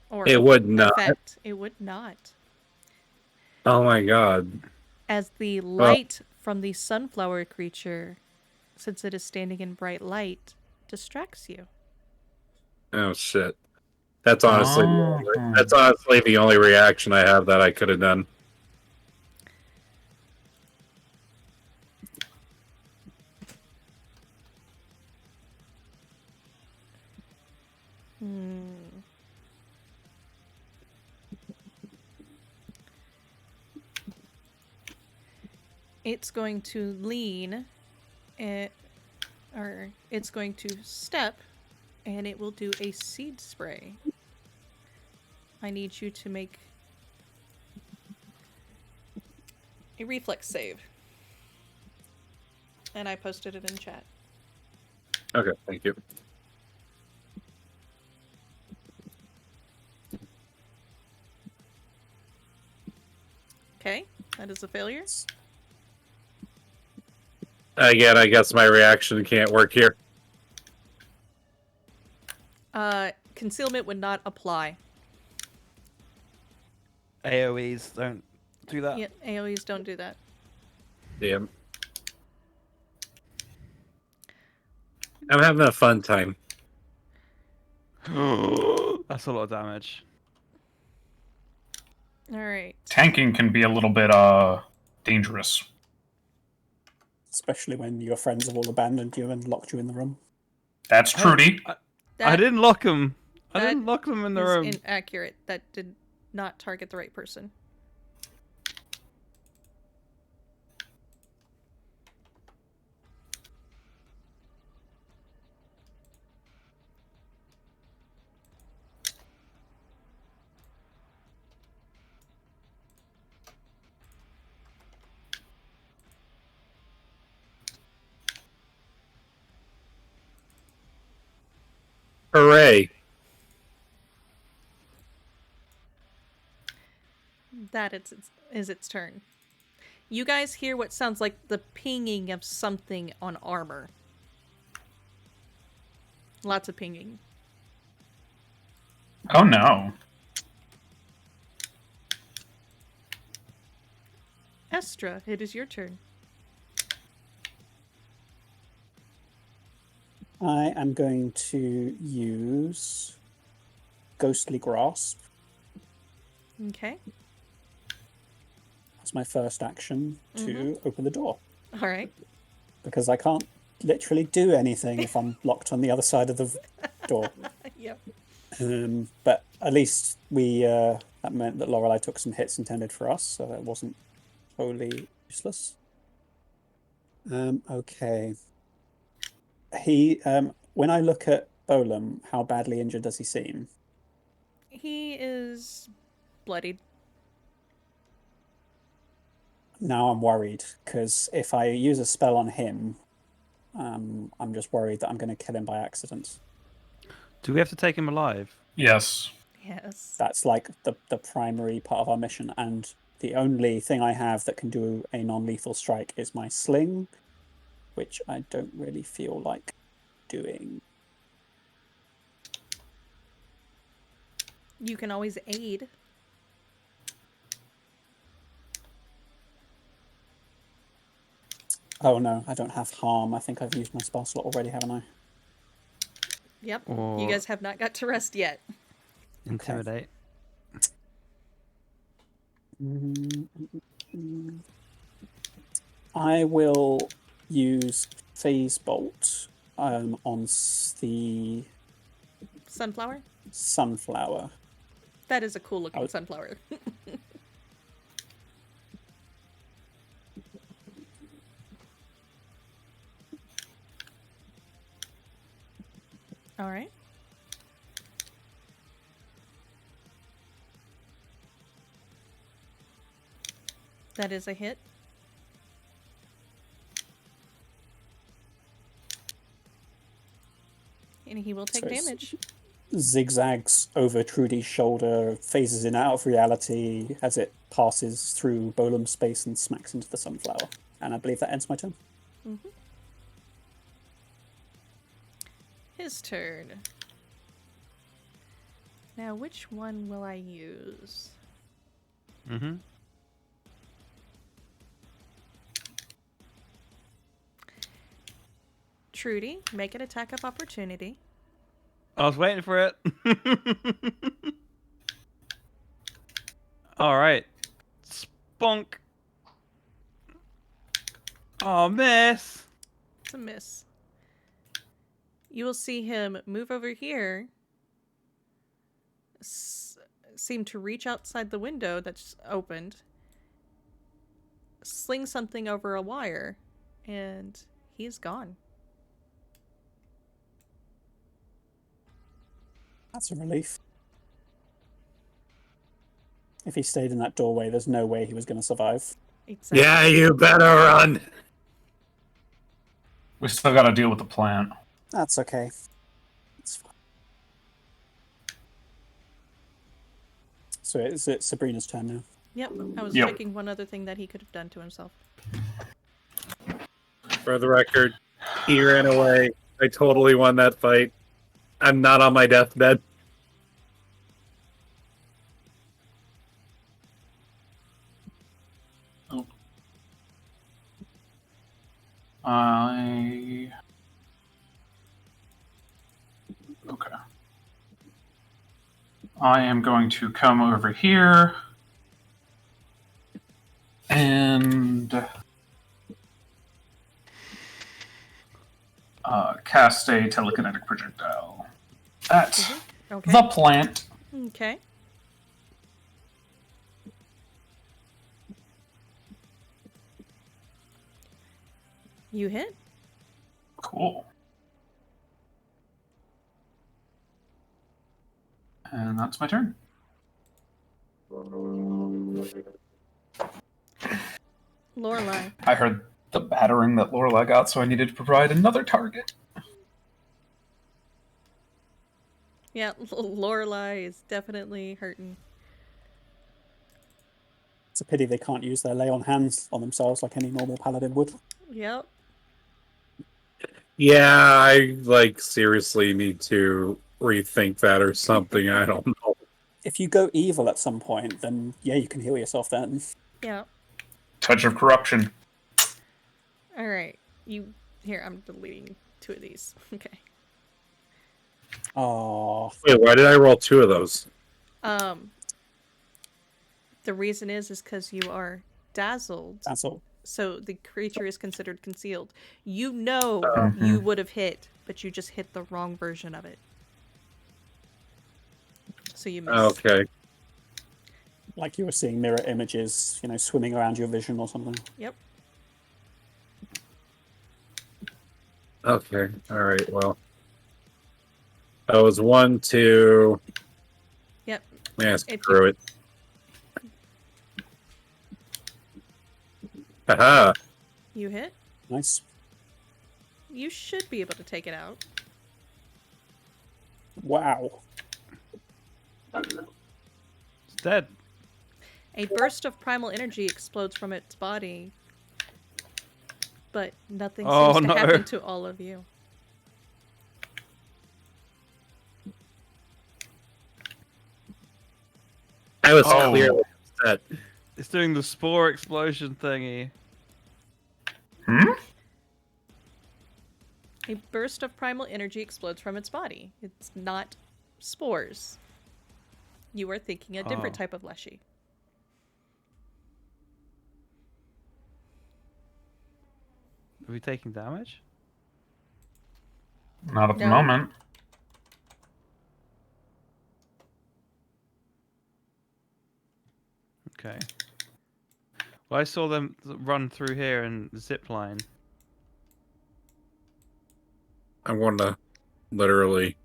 Or It would not. effect. It would not. Oh my god. As the light from the sunflower creature, since it is standing in bright light, distracts you. Oh shit. That's honestly Oh. that's honestly the only reaction I have that I could have done. It's going to lean, or it's going to step, and it will do a seed spray. I need you to make a reflex save. And I posted it in chat. Okay, thank you. Okay, that is a failure. Again, I guess my reaction can't work here. Concealment would not apply. AoEs don't do that. Yeah, AoEs don't do that. Damn. I'm having a fun time. That's a lot of damage. Alright. Tanking can be a little bit dangerous. Especially when your friends have all abandoned you and locked you in the room. That's Trudy. I didn't lock them. I that didn't lock them in the is room. inaccurate. That did not target the right person. Hooray. That is its turn. You guys hear what sounds like the pinging of something on armor. Lots of pinging. Oh no. Estra, it is your turn. I am going to use Ghostly Grasp Okay. as my first action to open the door. Alright. Because I can't literally do anything if I'm locked on the other side of the door. Yep. But at least that meant that Lorelei took some hits intended for us, so that wasn't totally useless. Okay. When I look at Bolan, how badly injured does he seem? He is bloodied. Now I'm worried, because if I use a spell on him, I'm just worried that I'm going to kill him by accident. Do we have to take him alive? Yes. Yes. That's like the primary part of our mission, and the only thing I have that can do a non-lethal strike is my sling, which I don't really feel like doing. You can always aid. Oh no, I don't have harm. I think I've used my spell slot already, haven't I? Yep. Or You guys have not got to rest yet. intimidate? I will use Phase Bolt on the Sunflower? sunflower. That is a cool looking Oh. sunflower. All right. That is a hit. And he will take So it's- damage. Zigzags over Trudy's shoulder, phases in out of reality as it passes through Bolan's space and smacks into the sunflower. And I believe that ends my turn. Mm-hmm. His turn. Now, which one will I use? Mm-hmm. Trudy, make an attack of opportunity. I was waiting for it. All right. Spunk. Oh, miss. It's a miss. You will see him move over here, seem to reach outside the window that's opened, sling something over a wire, and he's gone. That's a relief. If he stayed in that doorway, there's no way he was going to survive. Exactly. Yeah, you better run. We still got to deal with the plant. That's okay. It's fine. So is it Sabrina's turn now? Yep, I was Yep. checking one other thing that he could have done to himself. For the record, he ran away. I totally won that fight. I'm not on my deathbed. Okay. I am going to come over here and cast a telekinetic projectile at Okay. the plant. Okay. You hit. Cool. And that's my turn. Lorelai. I heard the battering that Lorelai got, so I needed to provide another target. Yeah, Lorelai is definitely hurting. It's a pity they can't use their lay on hands on themselves like any normal paladin would. Yep. Yeah, I seriously need to rethink that or something. I don't know. If you go evil at some point, then yeah, you can heal yourself then. Yeah. Touch of corruption. All right. Here, I'm deleting 2 of these. Okay. Oh, Wait, why did I roll 2 of those? The reason is because you are dazzled. that's all. So the creature is considered concealed. You know Mhm. you would have hit, but you just hit the wrong version of it. So you missed. Okay. Like you were seeing mirror images, swimming around your vision or something. Yep. Okay. All right. Well, that was 1, 2. Yep. Yeah, If screw it. Haha. You hit. Nice. You should be able to take it out. Wow. It's dead. A burst of primal energy explodes from its body, but nothing Oh, seems to no. happen to all of you. I was Oh. clearly upset. It's doing the spore explosion thingy. Hmm? A burst of primal energy explodes from its body. It's not spores. You are thinking a different Oh. type of leshy. Are we taking damage? Not at the No. moment. Okay. Well, I saw them run through here and zip line. I want to literally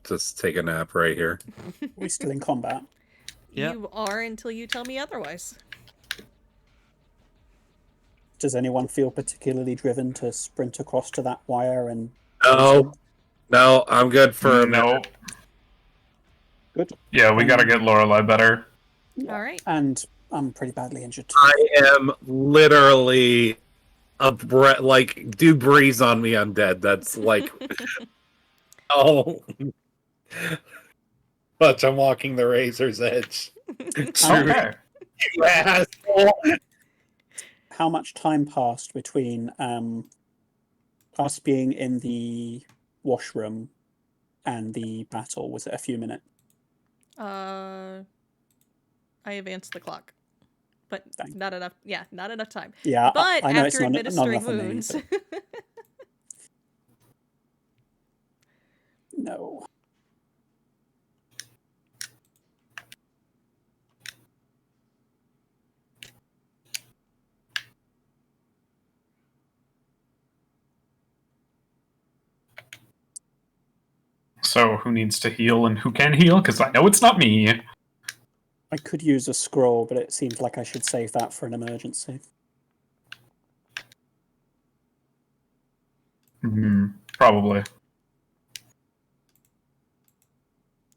just take a nap right here. We're still in combat. Yeah. You are until you tell me otherwise. Does anyone feel particularly driven to sprint across to that wire and... No, no, I'm good for a minute. Nope. Good. Yeah, we gotta get Lorelei better. Yeah. All right. And I'm pretty badly injured too. I am literally like, do breeze on me, undead. That's like, oh, but I'm walking the razor's edge. Okay. You asshole. How much time passed between us being in the washroom and the battle? Was it a few minutes? I advanced the clock, but Dang. not enough. Yeah, not enough time. Yeah, But I know after it's not administering enough for me, wounds, but no. So who needs to heal and who can heal? Because I know it's not me. I could use a scroll, but it seems like I should save that for an emergency. Probably.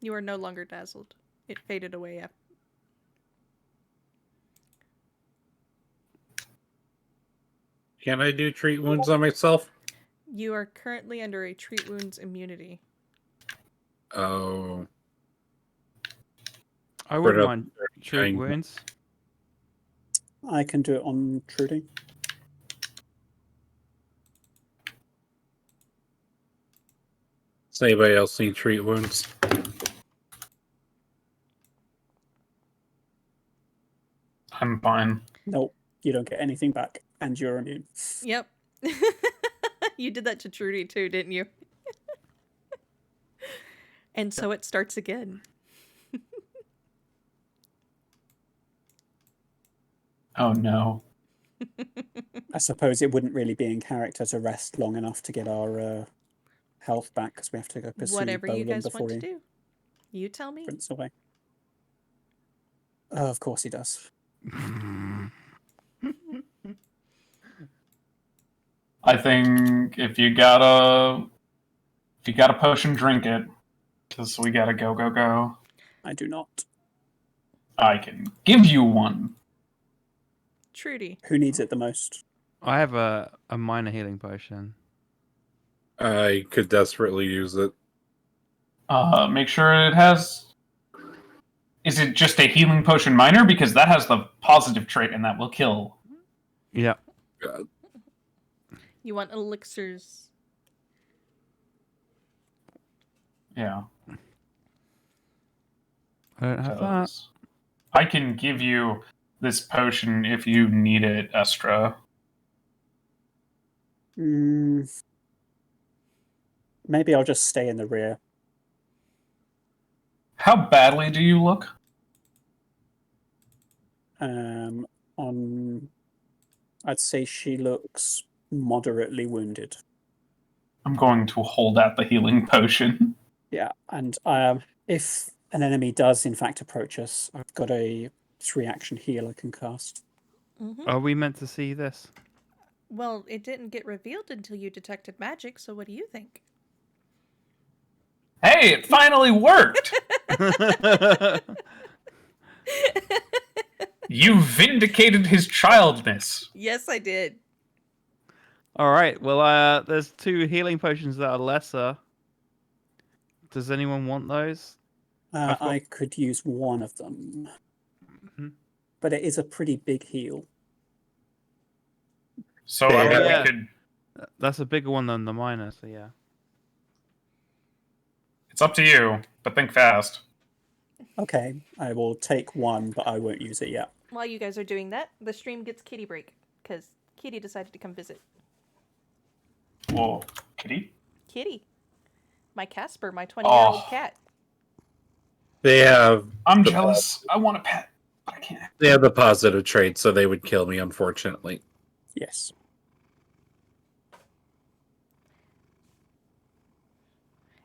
you are no longer dazzled. It faded away after. Can I do treat wounds on myself? You are currently under a treat wounds immunity. Oh, I wouldn't up mind treat trying- wounds. I can do it on Trudy. does anybody else need treat wounds? I'm fine. Nope, you don't get anything back, and you're immune. Yep. You did that to Trudy too, didn't you? And so it starts again. Oh no. I suppose it wouldn't really be in character to rest long enough to get our health back, because we have to go pursue Whatever you Bolan guys before want to he do. You tell me. sprints away. Of course he does. I think if you got a potion, drink it. Because we gotta go. I do not. I can give you one. Trudy. Who needs it the most? I have a minor healing potion. I could desperately use it. Make sure it has... Is it just a healing potion minor? Because that has the positive trait and that will kill. Yeah. God. You want elixirs. Yeah. I don't have that. 'Cause I can give you this potion if you need it, Estra. Maybe I'll just stay in the rear. How badly do you look? I'd say she looks moderately wounded. I'm going to hold out the healing potion. Yeah, and if an enemy does in fact approach us, I've got a 3-action heal I can cast. Mm-hmm. Are we meant to see this? Well, it didn't get revealed until you detected magic, so what do you think? Hey, it finally worked! You vindicated his childness. Yes, I did. All right. Well, there's 2 healing potions that are lesser. Does anyone want those? I've got- I could use one of them. Mhm. But it is a pretty big heal. So I mean, Yeah. we could... That's a bigger one than the minor, so yeah. It's up to you, but think fast. Okay, I will take one, but I won't use it yet. While you guys are doing that, the stream gets kitty break, because Kitty decided to come visit. Whoa, Kitty? Kitty. My Casper, my 20-year-old Oh. cat. They have I'm the jealous. I want a pet, but I can't. They have the positive trait, so they would kill me, unfortunately. Yes.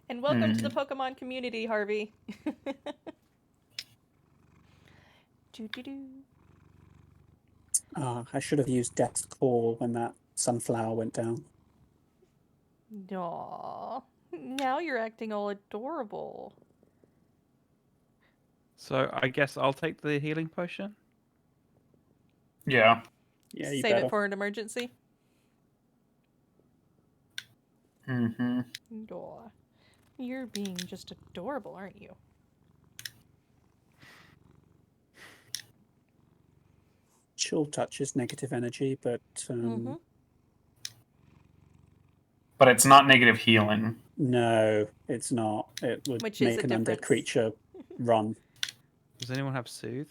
And welcome to the Pokemon community, Harvey. Doo-doo-doo. I should have used Death's Call when that sunflower went down. Aww. Now you're acting all adorable. So I guess I'll take the healing potion. Yeah. Yeah, you Save better. it for an emergency. Mm-hmm. Aw. You're being just adorable, aren't you? Chill Touch is negative energy, but But it's not negative healing. no, it's not. It would Which is make the an undead difference. creature run. Does anyone have soothe?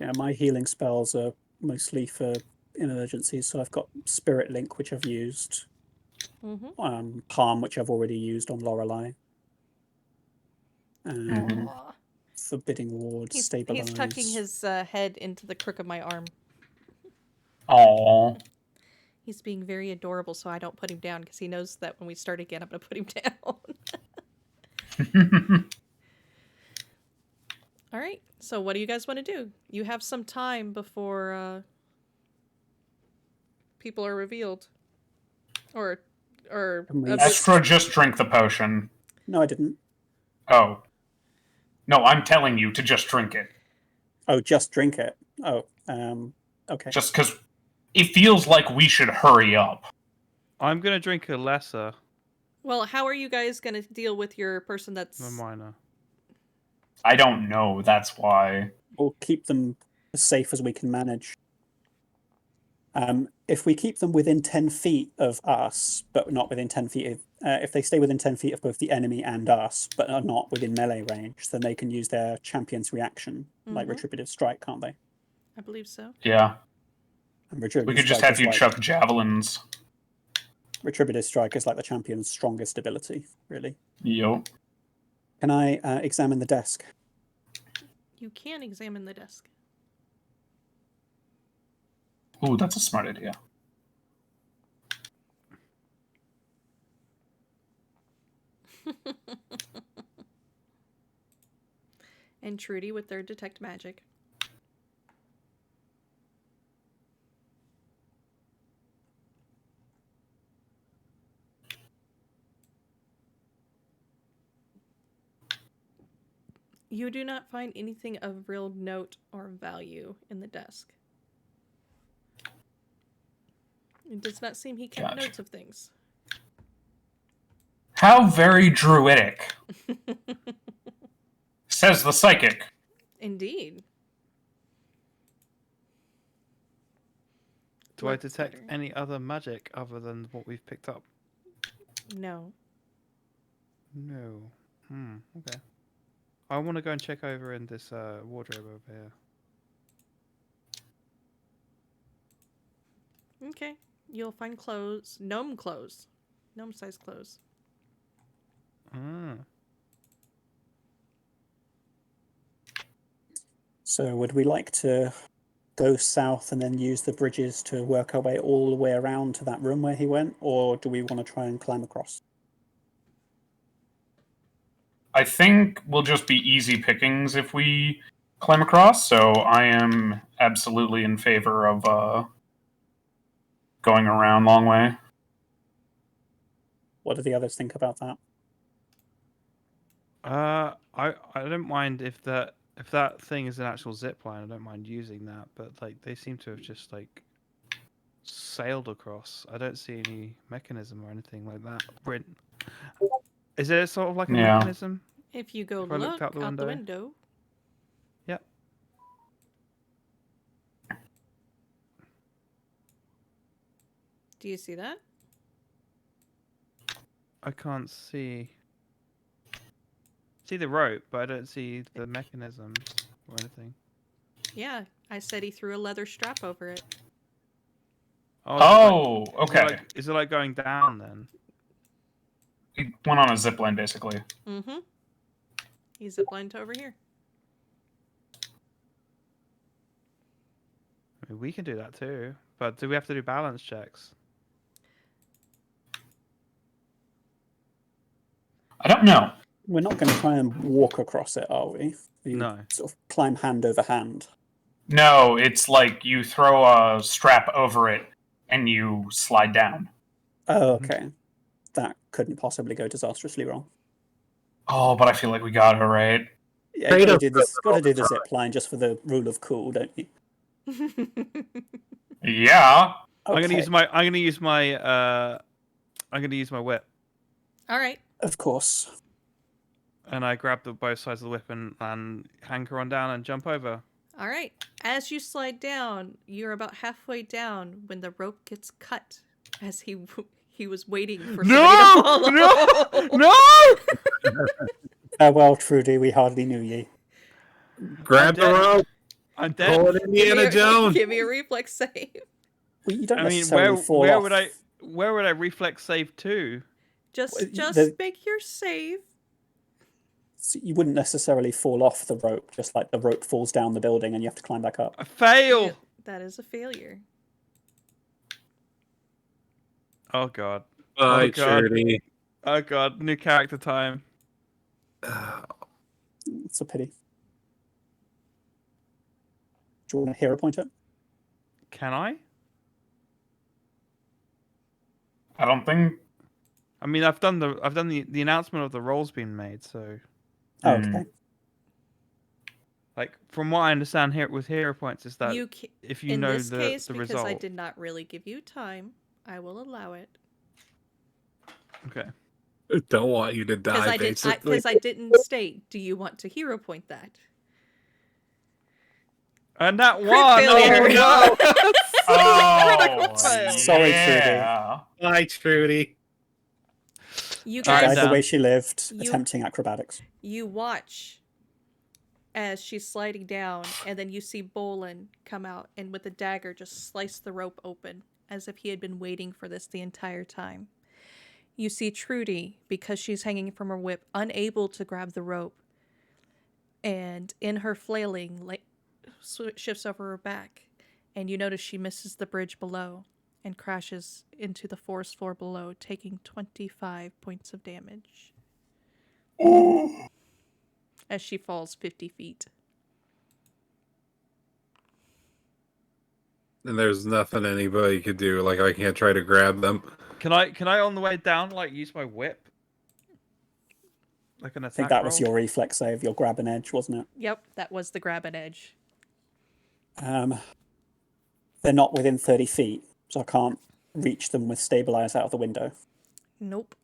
Yeah, my healing spells are mostly for emergencies, so I've got Spirit Link, which I've used, Palm, which I've already used on Lorelei, and Aw. Forbidding Ward, Stabilize. He's tucking his head into the crook of my arm. Aww. He's being very adorable, so I don't put him down, because he knows that when we start again, I'm going to put him down. All right, so what do you guys want to do? You have some time before people are revealed. Or Extra, just drink the potion. No, I didn't. Oh. No, I'm telling you to just drink it. Oh, just drink it. Oh, okay. Just because it feels like we should hurry up. I'm gonna drink a lesser. Well, how are you guys going to deal with your person that's... A minor. I don't know, that's why. We'll keep them as safe as we can manage. If we keep them within 10 feet of us, but not within 10 feet of... if they stay within 10 feet of both the enemy and us, but are not within melee range, then they can use their champion's reaction, like Retributive Strike, can't they? I believe so. Yeah. And Retributive We could just Strike have is you like... chuck javelins. Retributive Strike is like the champion's strongest ability, really. Yo. Can I examine the desk? You can examine the desk. Ooh, that's a smart idea. And Trudy with their detect magic. You do not find anything of real note or value in the desk. It does not seem he kept notes of things. How very druidic. Says the psychic. Indeed. Do I detect any other magic other than what we've picked up? No. No. Okay. I want to go and check over in this wardrobe over here. Okay. You'll find clothes. Gnome clothes. Gnome-sized clothes. So would we like to go south and then use the bridges to work our way all the way around to that room where he went, or do we want to try and climb across? I think we'll just be easy pickings if we climb across, so I am absolutely in favor of going around long way. What do the others think about that? I don't mind if that thing is an actual zip line. I don't mind using that, but like they seem to have just like sailed across. I don't see any mechanism or anything like that. Is it sort of like a mechanism? If you go If I look looked out the window. Yep. Do you see that? I can't see. see the rope, but I don't see the mechanisms or anything. Yeah, I said he threw a leather strap over it. Oh, okay. Is it like going down then? He went on a zip line, basically. Mm-hmm. He ziplined over here. I mean, we can do that too, but do we have to do balance checks? I don't know. We're not going to try and walk across it, are we? You No. sort of climb hand over hand. No, it's like you throw a strap over it and you slide down. Oh, okay. That couldn't possibly go disastrously wrong. Oh, but I feel like we got it right. Yeah, Straight you up got to do the zip line just for the rule of cool, don't you? Yeah. I'm gonna Okay, use my whip, All right. of course. and I grab both sides of the whip and hang her on down and jump over. All right. As you slide down, you're about halfway down when the rope gets cut. As he was waiting for somebody to follow. No! Farewell, Trudy. We hardly knew ye. Grab the dead. rope. I'm dead. Pull it, Indiana Jones. Give me a reflex save. Well, you don't I mean, necessarily fall where off. would I reflex save to? Just the- make your save. You wouldn't necessarily fall off the rope, just like the rope falls down the building and you have to climb back up. I fail. Yeah, that is a failure. Oh god. Bye, Oh, God. Trudy. Oh god. New character time. It's a pity. Do you want a hero pointer? Can I? I don't think. I mean, I've done the announcement of the roles being made, so Oh, okay. like from what I understand here with hero points is that You ca- if you in know this case, the because result. I did not really give you time, I will allow it. Okay. Don't want you to die, basically. Because I didn't state. Do you want to hero point that? And that Crit one. failure. Oh no! Oh, fail. Sorry, yeah. Bye, Trudy. You All right, Died guys, the down. way she lived, You- attempting acrobatics. you watch as she's sliding down, and then you see Bolan come out and with a dagger just slice the rope open, as if he had been waiting for this the entire time. You see Trudy, because she's hanging from her whip, unable to grab the rope, and in her flailing, shifts over her back, and you notice she misses the bridge below and crashes into the forest floor below, taking 25 points of damage. As she falls 50 feet. And there's nothing anybody could do. Like, I can't try to grab them. Can I on the way down like use my whip? Like an I attack think that was roll? your reflex save, your grab and edge, wasn't it? Yep, that was the grab and edge. They're not within 30 feet, so I can't reach them with stabilize out of the window. Nope.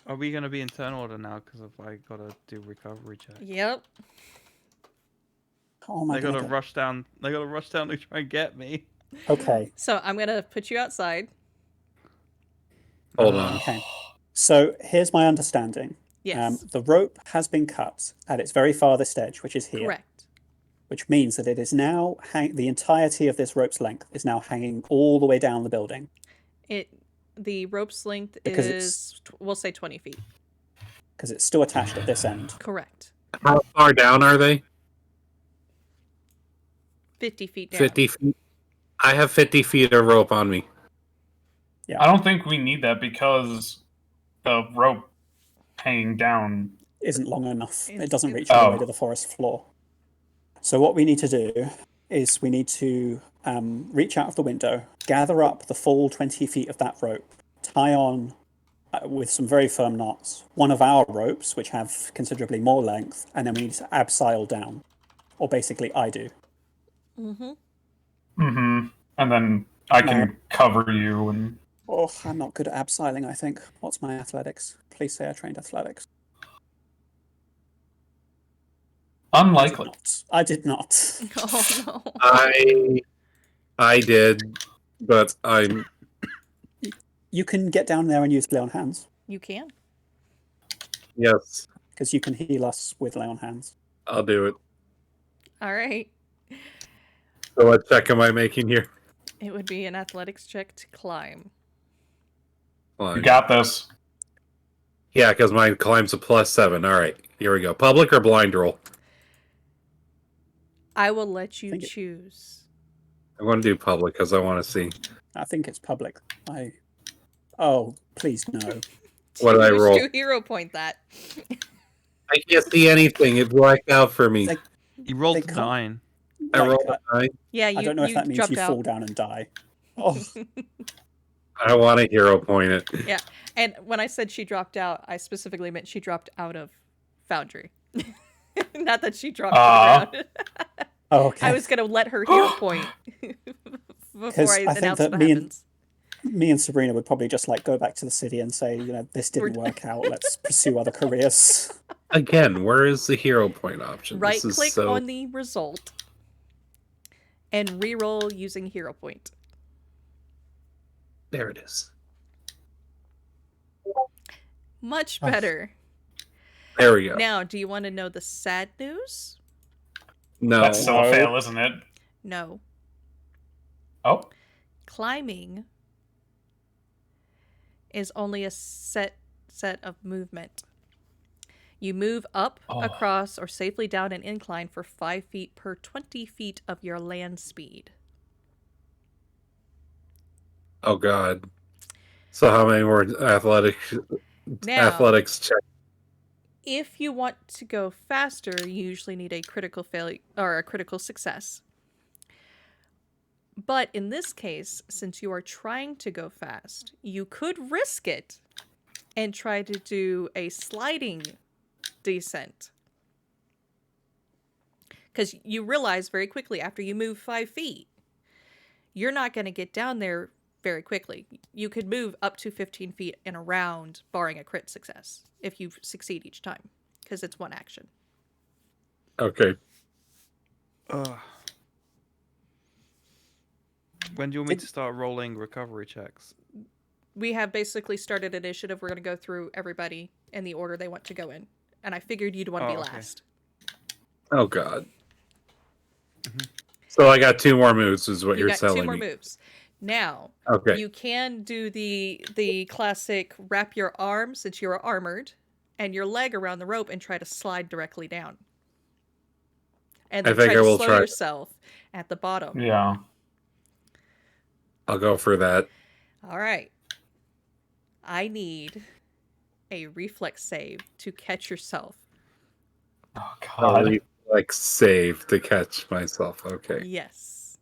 Are we gonna be in turn order now? Because I gotta do recovery check. Yep. Oh my They gotta god. rush down. They gotta rush down to try and get me. Okay, So I'm going to put you outside. Hold on. okay. So here's my understanding. Yes. The rope has been cut at its very farthest edge, which is here. Correct. Which means that it is now the entirety of this rope's length is now hanging all the way down the building. The rope's length Because is, we'll say 20 feet. Because it's still attached at this end. Correct. How far down are they? 50 feet down. 50 feet. I have 50 feet of rope on me. Yeah. I don't think we need that because the rope hanging down. Isn't long enough. It- It doesn't reach Oh. all the way to the forest floor. So what we need to do is we need to reach out of the window, gather up the full 20 feet of that rope, tie on with some very firm knots one of our ropes, which have considerably more length, and then we need to abseil down. Or basically, I do. Mm-hmm. Mm-hmm. And then I can cover you and. Oh, I'm not good at abseiling, I think. What's my athletics? Please say I trained athletics. Unlikely. I did not. Oh, no. I did, but I'm. You can get down there and use lay on hands. You can. Yes. because you can heal us with lay on hands. I'll do it. All right. So what check am I making here? It would be an athletics check to climb. You got this. Yeah, because mine climbs a +7. All right, here we go. Public or blind roll? I will let you Think it- choose. I want to do public because I want to see. I think it's public. Oh, please no. What did I Choose roll? to hero point that. I can't see anything. It blacked out for me. Like, You rolled They can't- 9. I like, rolled a 9. Yeah, you. I don't know if that means dropped you out. fall down and die. Oh, I want to hero point it. Yeah, and when I said she dropped out, I specifically meant she dropped out of Foundry. Not that she dropped to the ground. okay. I was gonna let her hero point before 'Cause I I think announced that what me and- happens. Me and Sabrina would probably just like go back to the city and say, this didn't work out. Let's pursue other careers. Again, where is the hero point option? Right This is click so... on the result and re-roll using hero point. There it is. Much Oh. better. There we go. Now, do you want to know the sad news? No. That's still a fail, isn't it? No. Oh, Climbing is only a set of movement. You move up, across, or safely down an incline for 5 feet per 20 feet of your land speed. Oh God. So how many more Now, athletics check? if you want to go faster, you usually need a critical failure or a critical success. But in this case, since you are trying to go fast, you could risk it and try to do a sliding descent. Because you realize very quickly after you move 5 feet, you're not going to get down there very quickly. You could move up to 15 feet and around, barring a crit success, if you succeed each time, because it's one action. Okay. When do you want me to start rolling recovery checks? We have basically started initiative. We're going to go through everybody in the order they want to go in. And I figured you'd want to be okay. last. Oh God. So I got 2 more moves, is what You you're got telling 2 more me. moves. Now, Okay. you can do the classic wrap your arm, since you're armored, and your leg around the rope and try to slide directly down. And I then think try I to will slow try. yourself at the bottom. yeah. I'll go for that. All right. I need a reflex save to catch yourself. Oh I'll God. save to catch myself. Okay. Yes.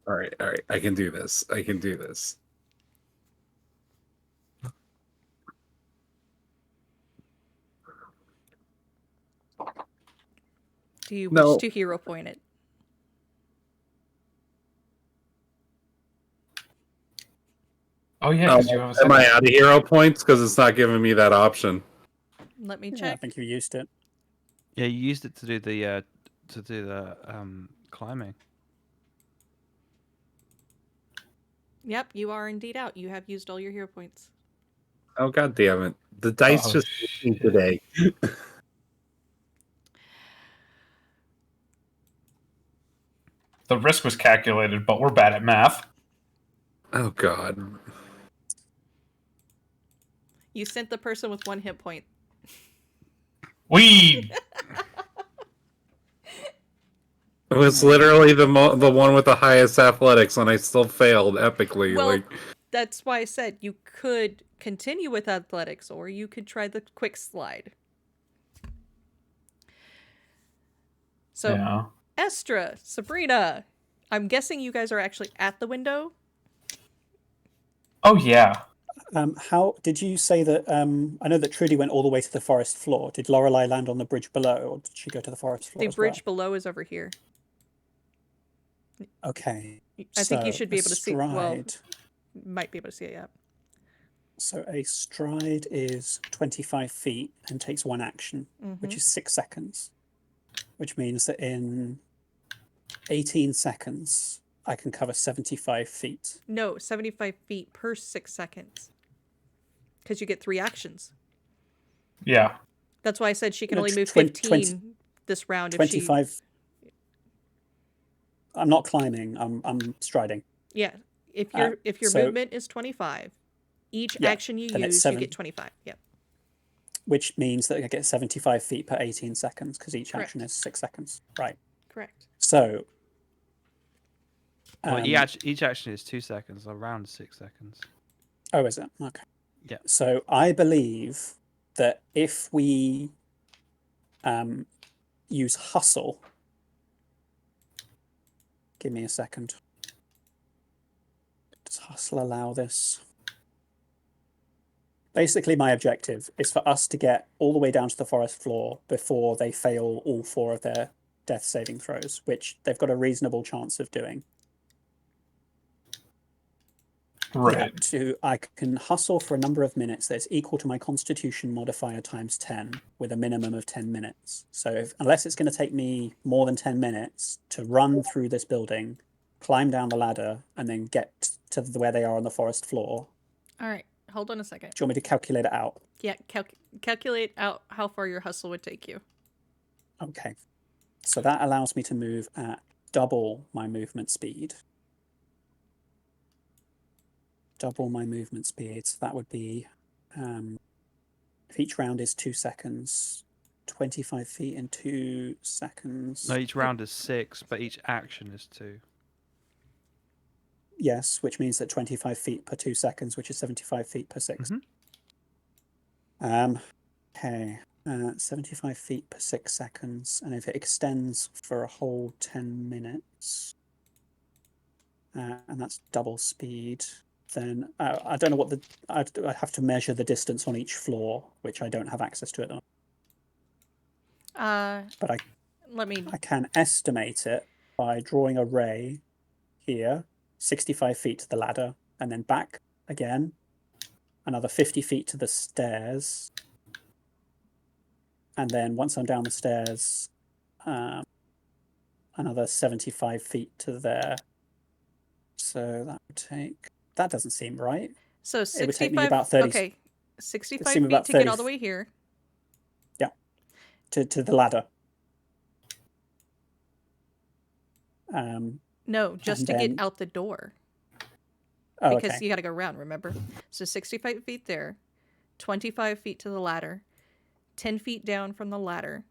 All right. I can do this. Do you No. wish to hero point it? Oh yeah, because you have a Am second. I out of hero points? Because it's not giving me that option. Let me Yeah, I check. think you used it. Yeah, you used it to do the climbing. Yep, you are indeed out. You have used all your hero points. Oh God damn it! The dice Oh, just hit me today. The risk was calculated, but we're bad at math. Oh God. You sent the person with 1 hit point. We. It was literally the one with the highest athletics, and I still failed epically. Well, that's why I said you could continue with athletics, or you could try the quick slide. So, Yeah. Estra, Sabrina, I'm guessing you guys are actually at the window. Oh yeah. How did you say that? I know that Trudy went all the way to the forest floor. Did Lorelei land on the bridge below, or did she go to the forest floor? The as bridge below is over here. well? Okay. I think you So, should be a able to see. Well, stride. might be able to see it. Yeah. So a stride is 25 feet and takes 1 action, which is 6 seconds. Which means that in 18 seconds, I can cover 75 feet. No, 75 feet per 6 seconds. Because you get 3 actions. Yeah. That's why I said she can No, only move 20 15 this round if she. 25. I'm not climbing. I'm striding. Yeah, if Uh, your so- movement is 25, each Yeah, action you then it's use, you 7. get 25. Yep. Which means that I get 75 feet per 18 seconds because each Correct. action is 6 seconds. Right. Correct. So. Well, each action is 2 seconds, around 6 seconds. Oh, is it? Okay. Yeah. So I believe that if we use hustle, give me a second. Does hustle allow this? Basically, my objective is for us to get all the way down to the forest floor before they fail all 4 of their death saving throws, which they've got a reasonable chance of doing. Right. Yeah, I can hustle for a number of minutes that's equal to my constitution modifier times 10 with a minimum of 10 minutes. So unless it's going to take me more than 10 minutes to run through this building, climb down the ladder, and then get to where they are on the forest floor. All right. Hold on a second. Do you want me to calculate it out? Yeah, calculate out how far your hustle would take you. Okay. So that allows me to move at double my movement speed. Double my movement speed. So that would be, if each round is 2 seconds, 25 feet in 2 seconds. No, each round is 6, but each action is 2. Yes, which means that 25 feet per 2 seconds, which is 75 feet per 6. Okay. 75 feet per 6 seconds. And if it extends for a whole 10 minutes, and that's double speed, then I don't know what I have to measure the distance on each floor, which I don't have access to at the moment. But I can estimate it by drawing a ray here, 65 feet to the ladder, and then back again, another 50 feet to the stairs, and then once I'm down the stairs, another 75 feet to there. So that would take. That doesn't seem right. So 65. It would take me about 30. Okay, 65 seem feet about to get 30 all the way here. Yeah, to the ladder. No, just and to then- get out the door. Oh, Because okay. you got to go around, remember? So 65 feet there, 25 feet to the ladder, 10 feet down from the ladder.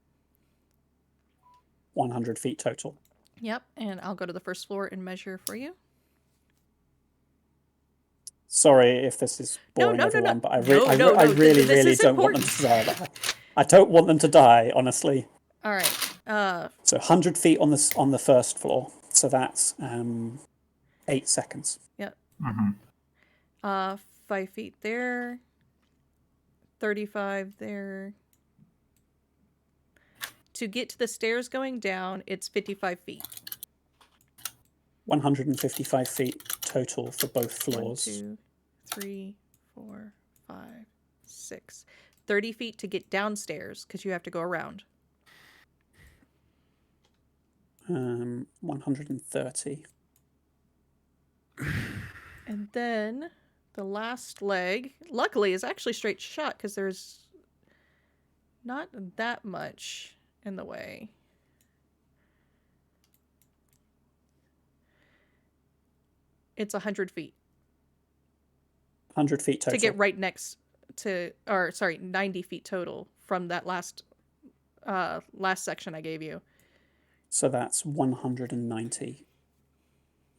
100 feet total. Yep, and I'll go to the first floor and measure for you. Sorry if this is boring everyone, but I really This is don't want them to die. I don't want them to die, honestly. All right. So 100 feet on the first floor. So that's 8 seconds. Yep. Mm-hmm. 5 feet there. 35 there. To get to the stairs going down, it's 55 feet. 155 feet total for both floors. 1, 2, 3, 4, 5, 6. 30 feet to get downstairs because you have to go around. 130. And then the last leg, luckily, is actually straight shot because there's not that much in the way. It's 100 feet. 100 feet total. To get right next to, 90 feet total from that last section I gave you. So that's 190.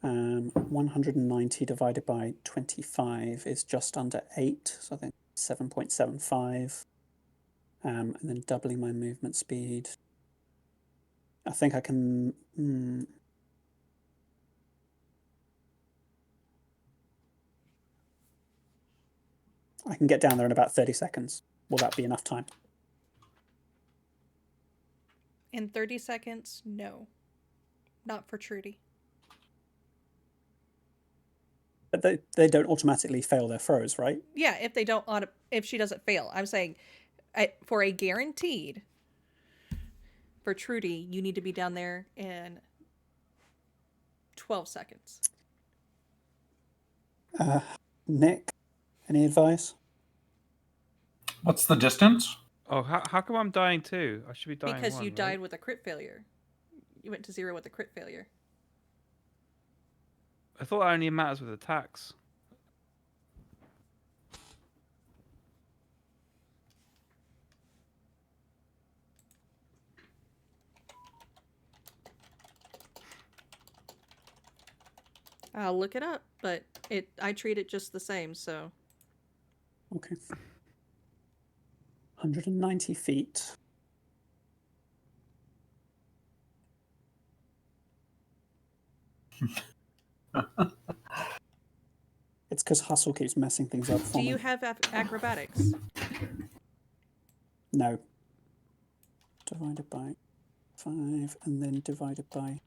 190 divided by 25 is just under 8. So I think 7.75. And then doubling my movement speed. I think I can. I can get down there in about 30 seconds. Will that be enough time? In 30 seconds, no. Not for Trudy. But they don't automatically fail their throws, right? Yeah, if she doesn't fail. I'm saying for a guaranteed, for Trudy, you need to be down there in 12 seconds. Nick, any advice? What's the distance? Oh, how come I'm dying too? I should be dying Because one, you right? died with a crit failure. You went to 0 with a crit failure. I thought it only matters with attacks. I'll look it up, but I treat it just the same, so. Okay. 190 feet. It's because Hustle keeps messing things up for Do me. you have acrobatics? No. Divided by 5, and then divided by...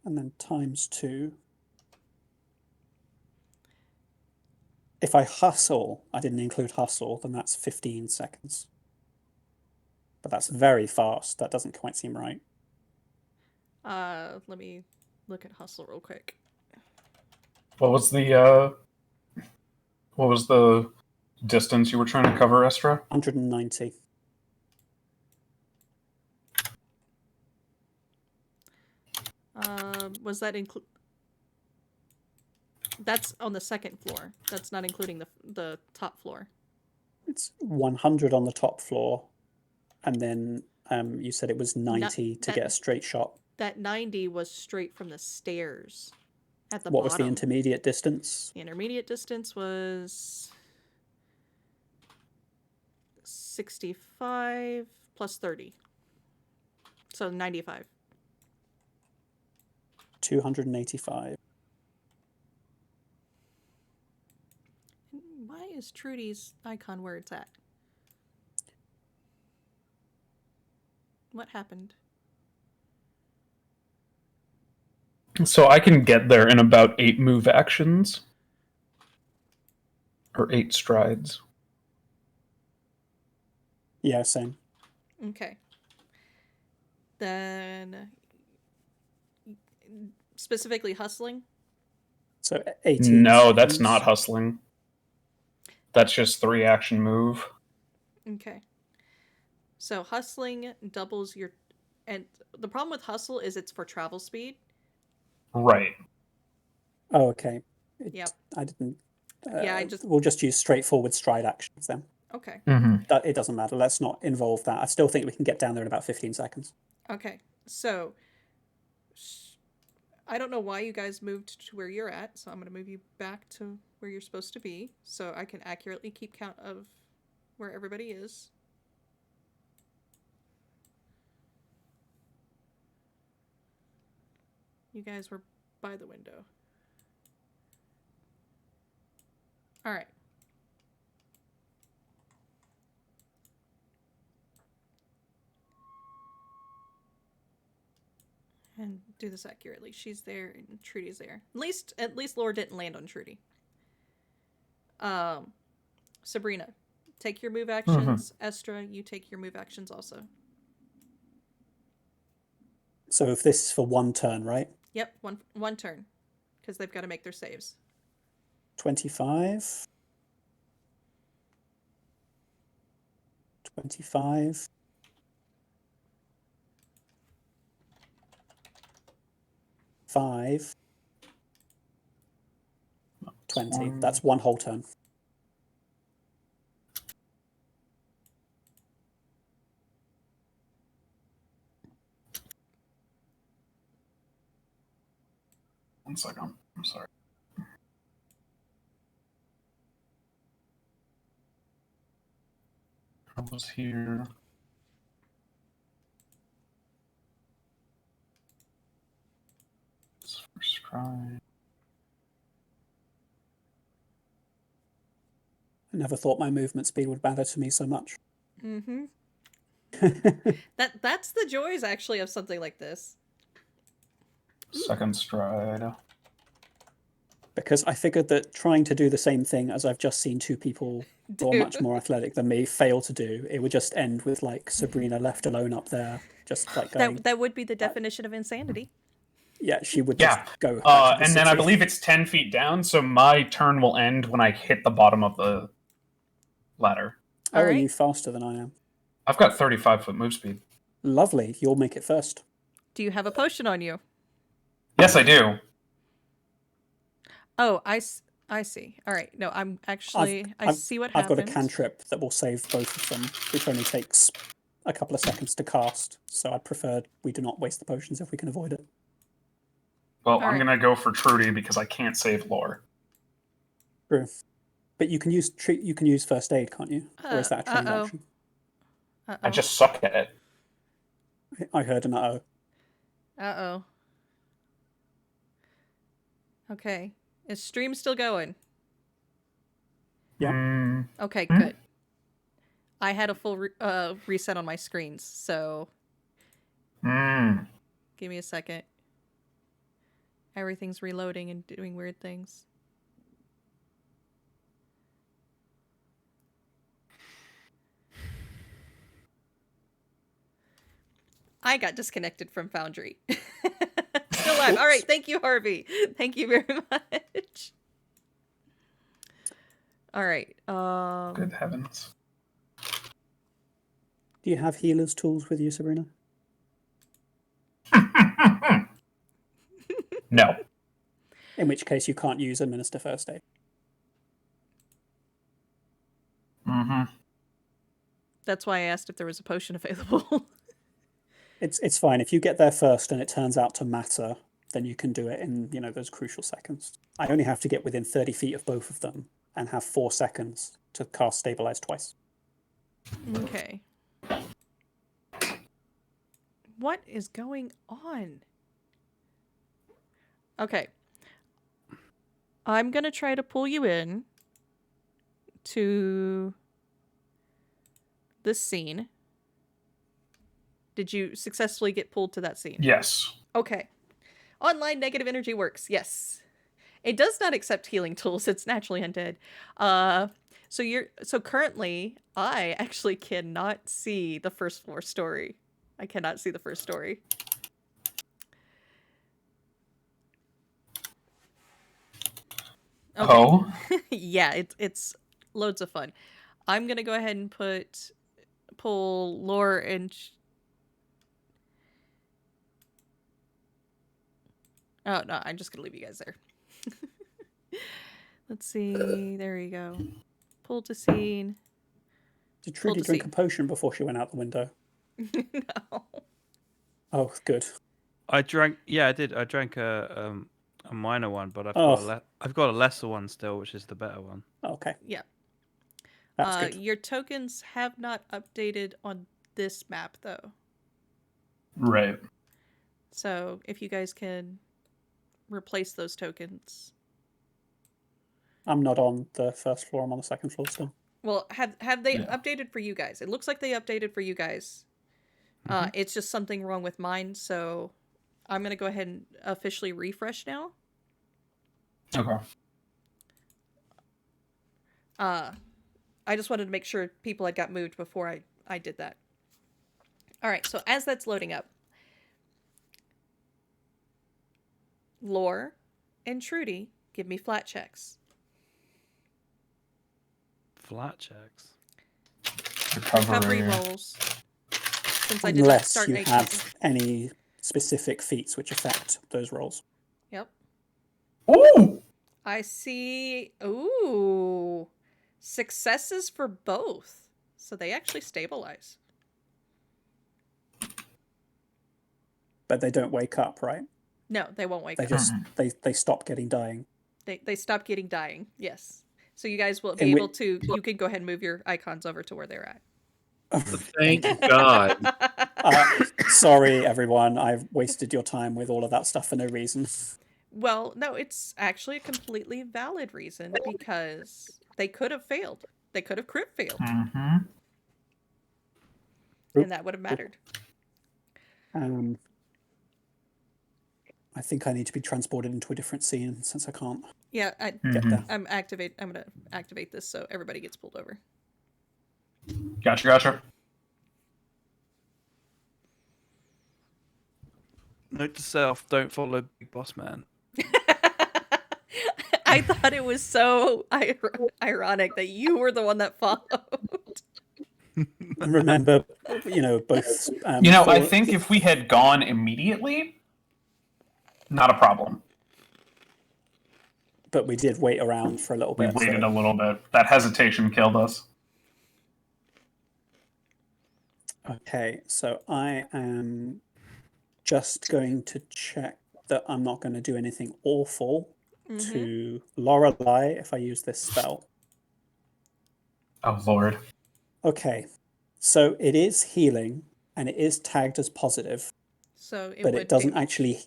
and then times 2. If I hustle, I didn't include hustle, then that's 15 seconds. But that's very fast. That doesn't quite seem right. Let me look at hustle real quick. What was the distance you were trying to cover, Estra? 190. Was that include? That's on the second floor. That's not including the top floor. It's 100 on the top floor, and then you said it was 90 to get a straight shot. That 90 was straight from the stairs at the What bottom. was the intermediate distance? The intermediate distance was 65 plus 30. So 95. 285. Why is Trudy's icon where it's at? What happened? So I can get there in about 8 move actions. Or 8 strides. Yeah, same. Okay. Then specifically hustling? So 18 No, that's seconds. not hustling. That's just 3 action move. Okay. So hustling doubles your... And the problem with hustle is it's for travel speed. Right. Oh, okay. Yep. I didn't... Yeah, We'll just use straightforward stride actions then. Okay. It doesn't matter. Let's not involve that. I still think we can get down there in about 15 seconds. Okay. So... I don't know why you guys moved to where you're at, so I'm going to move you back to where you're supposed to be, so I can accurately keep count of where everybody is. You guys were by the window. Alright. And do this accurately. She's there and Trudy's there. At least Laura didn't land on Trudy. Sabrina, take your move actions. Estra, you take your move actions also. So if this is for one turn, right? Yep, one turn. Because they've got to make their saves. 25. 25. 5. 20. That's one whole turn. One second. I'm sorry. I was here. First try. I never thought my movement speed would matter to me so much. Mm-hmm. That's the joys, actually, of something like this. Second stride. Because I figured that trying to do the same thing as I've just seen two people who are much more athletic than me fail to do, it would just end with like Sabrina left alone up there, just like going. That would be the definition of insanity. Yeah, she would just go. And then I believe it's 10 feet down, so my turn will end when I hit the bottom of the ladder. Oh, All are right. you faster than I am? I've got 35-foot move speed. Lovely. You'll make it first. Do you have a potion on you? Yes, I do. Oh, I see. All right. No, I'm actually. I see what I've got a happened. cantrip that will save both of them, which only takes a couple of seconds to cast. So I'd prefer we do not waste the potions if we can avoid it. Well, All I'm right. going to go for Trudy because I can't save lore. True. But you can use first aid, can't you? Or is that a trained Uh-oh. action? I just suck at it. I heard an uh-oh. Uh-oh. Okay. Is stream still going? Yeah. Mm, Okay, Hmm? good. I had a full reset on my screens, so mm. give me a second. Everything's reloading and doing weird things. I got disconnected from Foundry. Still live. All right, thank you, Harvey. Thank you very much. All right. Good heavens. Do you have healer's tools with you, Sabrina? No. In which case you can't use administer first aid. Mm-hmm. That's why I asked if there was a potion available. It's fine. If you get there first and it turns out to matter, then you can do it in, those crucial seconds. I only have to get within 30 feet of both of them and have 4 seconds to cast Stabilize twice. Okay. What is going on? Okay. I'm going to try to pull you in to this scene. Did you successfully get pulled to that scene? Yes. Okay. Online negative energy works. Yes. It does not accept healing tools. It's naturally undead. So currently I actually cannot see the first floor story. I cannot see the first story. Okay. Oh? Yeah, it's loads of fun. I'm gonna go ahead and pull Lore and oh no, I'm just gonna leave you guys there. Let's see. There you go. Pull to scene. Did Trudy to drink see. a potion before she went out the window? No. Oh, good. I drank. Yeah, I did. I drank a minor one, but I've got a lesser one still, which is the better one. Okay. Yeah. That's good. Your tokens have not updated on this map though. Right. So if you guys can replace those tokens. I'm not on the first floor. I'm on the second floor still. Well, have they updated for you guys? It looks like they updated for you guys. It's just something wrong with mine, so I'm gonna go ahead and officially refresh now. Okay. I just wanted to make sure people had got moved before I did that. All right, so as that's loading up, Lore and Trudy, give me flat checks. Flat checks. Recovery rolls. Since I did not Unless start you making have any specific feats which affect those rolls. Yep. Ooh! I see. Ooh. Successes for both. So they actually stabilize. But they don't wake up, right? No, they won't wake They up. just they stop getting dying. They stop getting dying. Yes. So you guys will be able to. You can go ahead and move your icons over to where they're at. Thank God. Sorry, everyone. I've wasted your time with all of that stuff for no reason. Well, no, it's actually a completely valid reason because they could have failed. They could have crit failed, Mm-hmm. and that would have mattered. I think I need to be transported into a different scene since I can't Yeah, get there. I'm gonna activate this so everybody gets pulled over. Gotcha. Note to self: don't follow Big Boss Man. I thought it was so ironic that you were the one that followed. And remember, both. I think if we had gone immediately, not a problem. But we did wait around for a little We bit. waited a little bit. That hesitation killed us. Okay, so I am just going to check that I'm not going to do anything awful to Lorelei if I use this spell. Oh, Lord. Okay, so it is healing and it is tagged as positive, So it but would it doesn't be... actually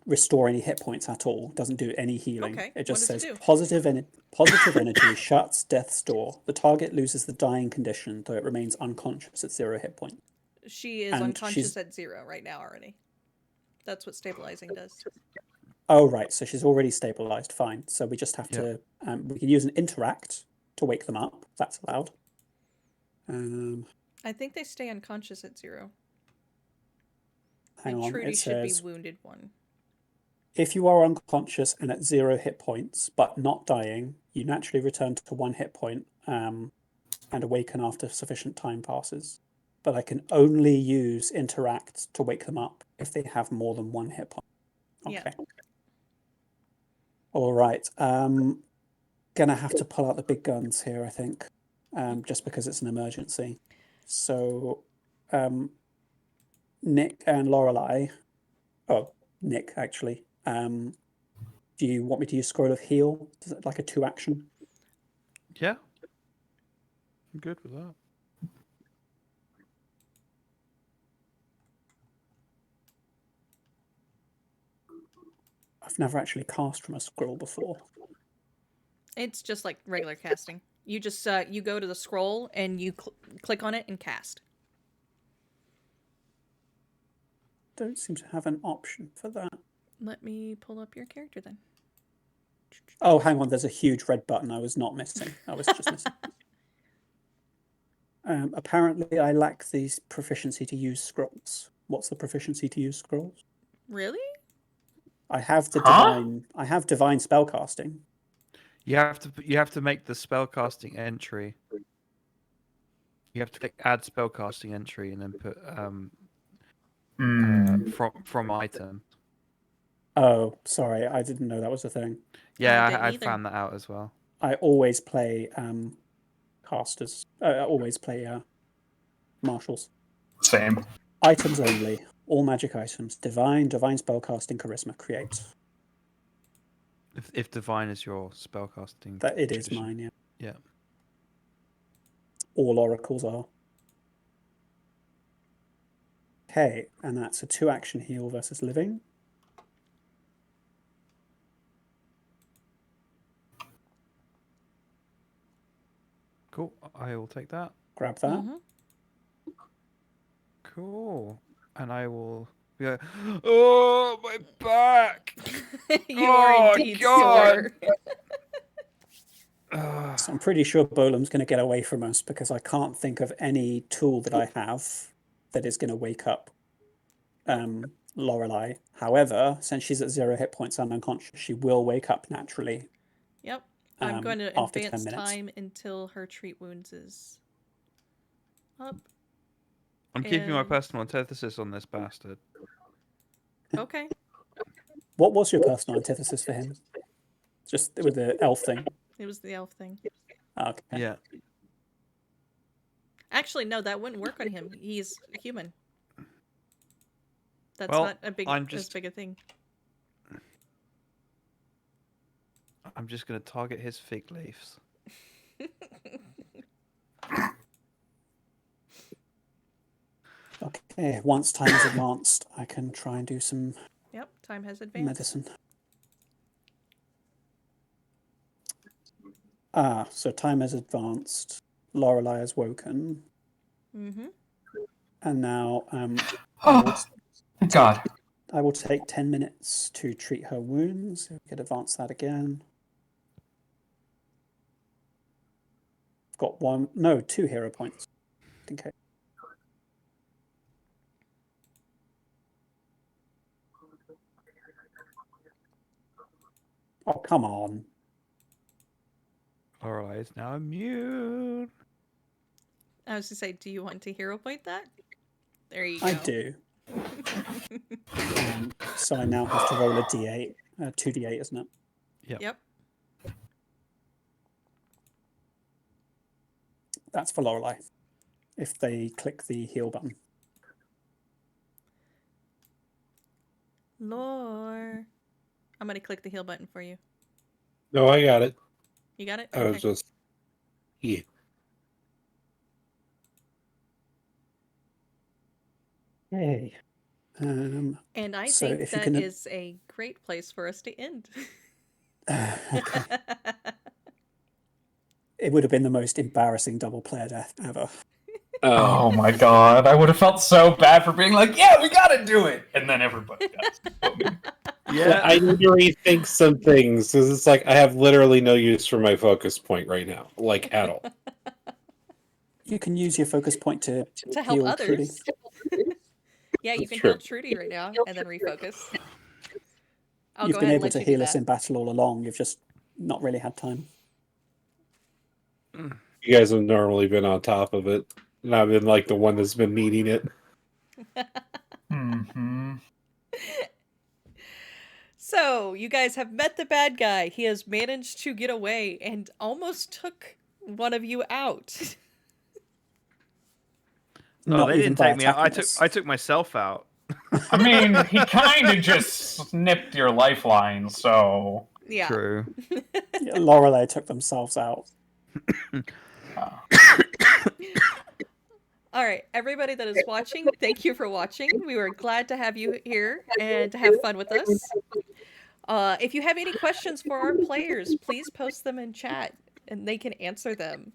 restore any hit points at all. It doesn't do any healing. Okay, It just what does says it do? positive energy shuts death's door. The target loses the dying condition, though it remains unconscious at 0 hit point. She is And unconscious at 0 right now already. That's what stabilizing does. Oh, right. So she's already stabilized. Fine. So we just have Yeah. to. We can use an interact to wake them up. That's allowed. I think they stay unconscious at 0. Hang and on. Trudy It should be says wounded 1. if you are unconscious and at 0 hit points, but not dying, you naturally return to 1 hit point and awaken after sufficient time passes. But I can only use interact to wake them up if they have more than 1 hit point. Okay. Yeah. All right. Gonna have to pull out the big guns here, I think, just because it's an emergency. So, Nick and Lorelei. Oh, Nick, actually. Do you want me to use Scroll of Heal? Is it like a 2-action? Yeah. I'm good with that. I've never actually cast from a scroll before. It's just like regular casting. You just you go to the scroll and you click on it and cast. Don't seem to have an option for that. Let me pull up your character then. Oh, hang on. There's a huge red button I was not missing. I was just missing. Apparently, I lack the proficiency to use scrolls. What's the proficiency to use scrolls? Really? I have the Huh? divine. I have divine spellcasting. You have to make the spellcasting entry. You have to click add spellcasting entry and then put from item. Oh, sorry, I didn't know that was a thing. Yeah, didn't I either. found that out as well. I always play casters. I always play marshals. Same. Items only. All magic items. Divine spellcasting, charisma, create. If divine is your spellcasting, That it is tradition. mine. Yeah. Yeah. All oracles are. Okay, and that's a 2-action heal versus living. Cool. I will take that. Grab that. Mm-hmm. Cool. And I will be like, oh, my back! You are indeed sore. So I'm pretty sure Bolan's going to get away from us because I can't think of any tool that I have that is going to wake up Lorelei. However, since she's at 0 hit points and unconscious, she will wake up naturally. Yep. I'm going to after 10 advance minutes. time until her treat wounds is up. I'm keeping my And- personal antithesis on this bastard. Okay. What was your personal antithesis for him? Just with the elf thing. It was the elf thing. Okay. Yeah. Actually, no, that wouldn't work on him. He's human. That's Well, not a big I'm as just- big a thing. I'm just going to target his fig leaves. Okay. Once time is advanced, I can try and do some Yep, time has advanced. medicine. So time has advanced. Lorelei has woken, Mm-hmm. and now Oh, thank God. I will take 10 minutes to treat her wounds. We could advance that again. I've got 2 hero points. Okay. Oh, come on. Lorelei is now immune. I was to say, do you want to hero point that? There you go. I do. So I now have to roll a d8. 2d8, isn't it? Yep. That's for Lorelei. If they click the heal button. Lore. I'm going to click the heal button for you. No, I got it. You got it? I was just. Yeah. Yay. And I So think if you that can- is a great place for us to end. Okay. It would have been the most embarrassing double player death ever. Oh my god, I would have felt so bad for being like, yeah, we gotta do it! And then everybody does. But me. Yeah. I need to rethink some things because it's like I have literally no use for my focus point right now, like at all. You can use your focus point to To help heal others. Trudy. Yeah, you That's can true. heal Trudy right now and then refocus. I'll You've go been ahead and able let to you do heal us that. in battle all along. You've just not really had time. You guys have normally been on top of it, and I've been like the one that's been needing it. Mm-hmm. So, you guys have met the bad guy. He has managed to get away and almost took one of you out. No, Not they even didn't by take me out. attacking us. I took myself out. I mean, he kind of just snipped your lifeline, so... Yeah. True. Yeah, Lorelei took themselves out. All right, everybody that is watching, thank you for watching. We were glad to have you here and to have fun with us. If you have any questions for our players, please post them in chat and they can answer them.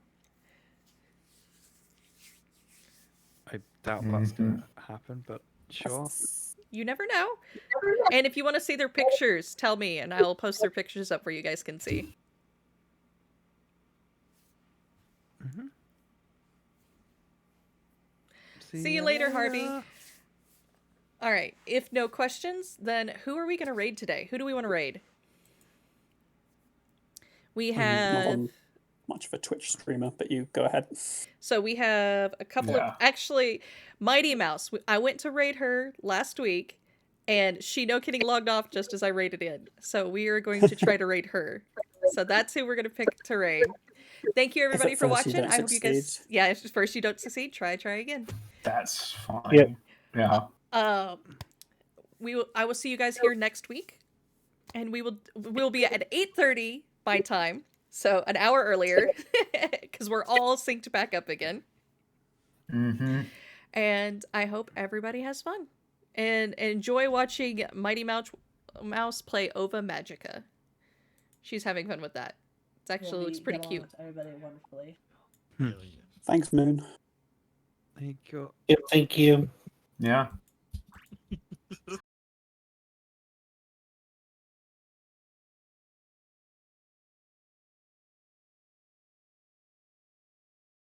I doubt that's gonna happen, but sure. You never know. And if you want to see their pictures, tell me and I'll post their pictures up where you guys can see. See you later, Harvey. All right. If no questions, then who are we going to raid today? Who do we want to raid? We I'm not have... on much of a Twitch streamer, but you go ahead. So we have a couple of... Actually, Mighty Mouse. I went to raid her last week, and she, no kidding, logged off just as I raided in. So we are going to try to raid her. So that's who we're going to pick to raid. Thank you, everybody, for first you watching. don't I hope you guys... succeed. Yeah, if first you don't succeed, try again. That's fine. Yep. Yeah. I will see you guys here next week, and we'll be at 8:30 my time, so an hour earlier, because we're all synced back up again. Mm-hmm. And I hope everybody has fun and enjoy watching Mighty Mouse play Ova Magica. She's having fun with that. It actually looks pretty cute. Everybody wonderfully. Thanks, Moon. Thank you. Yep, thank you. Yeah.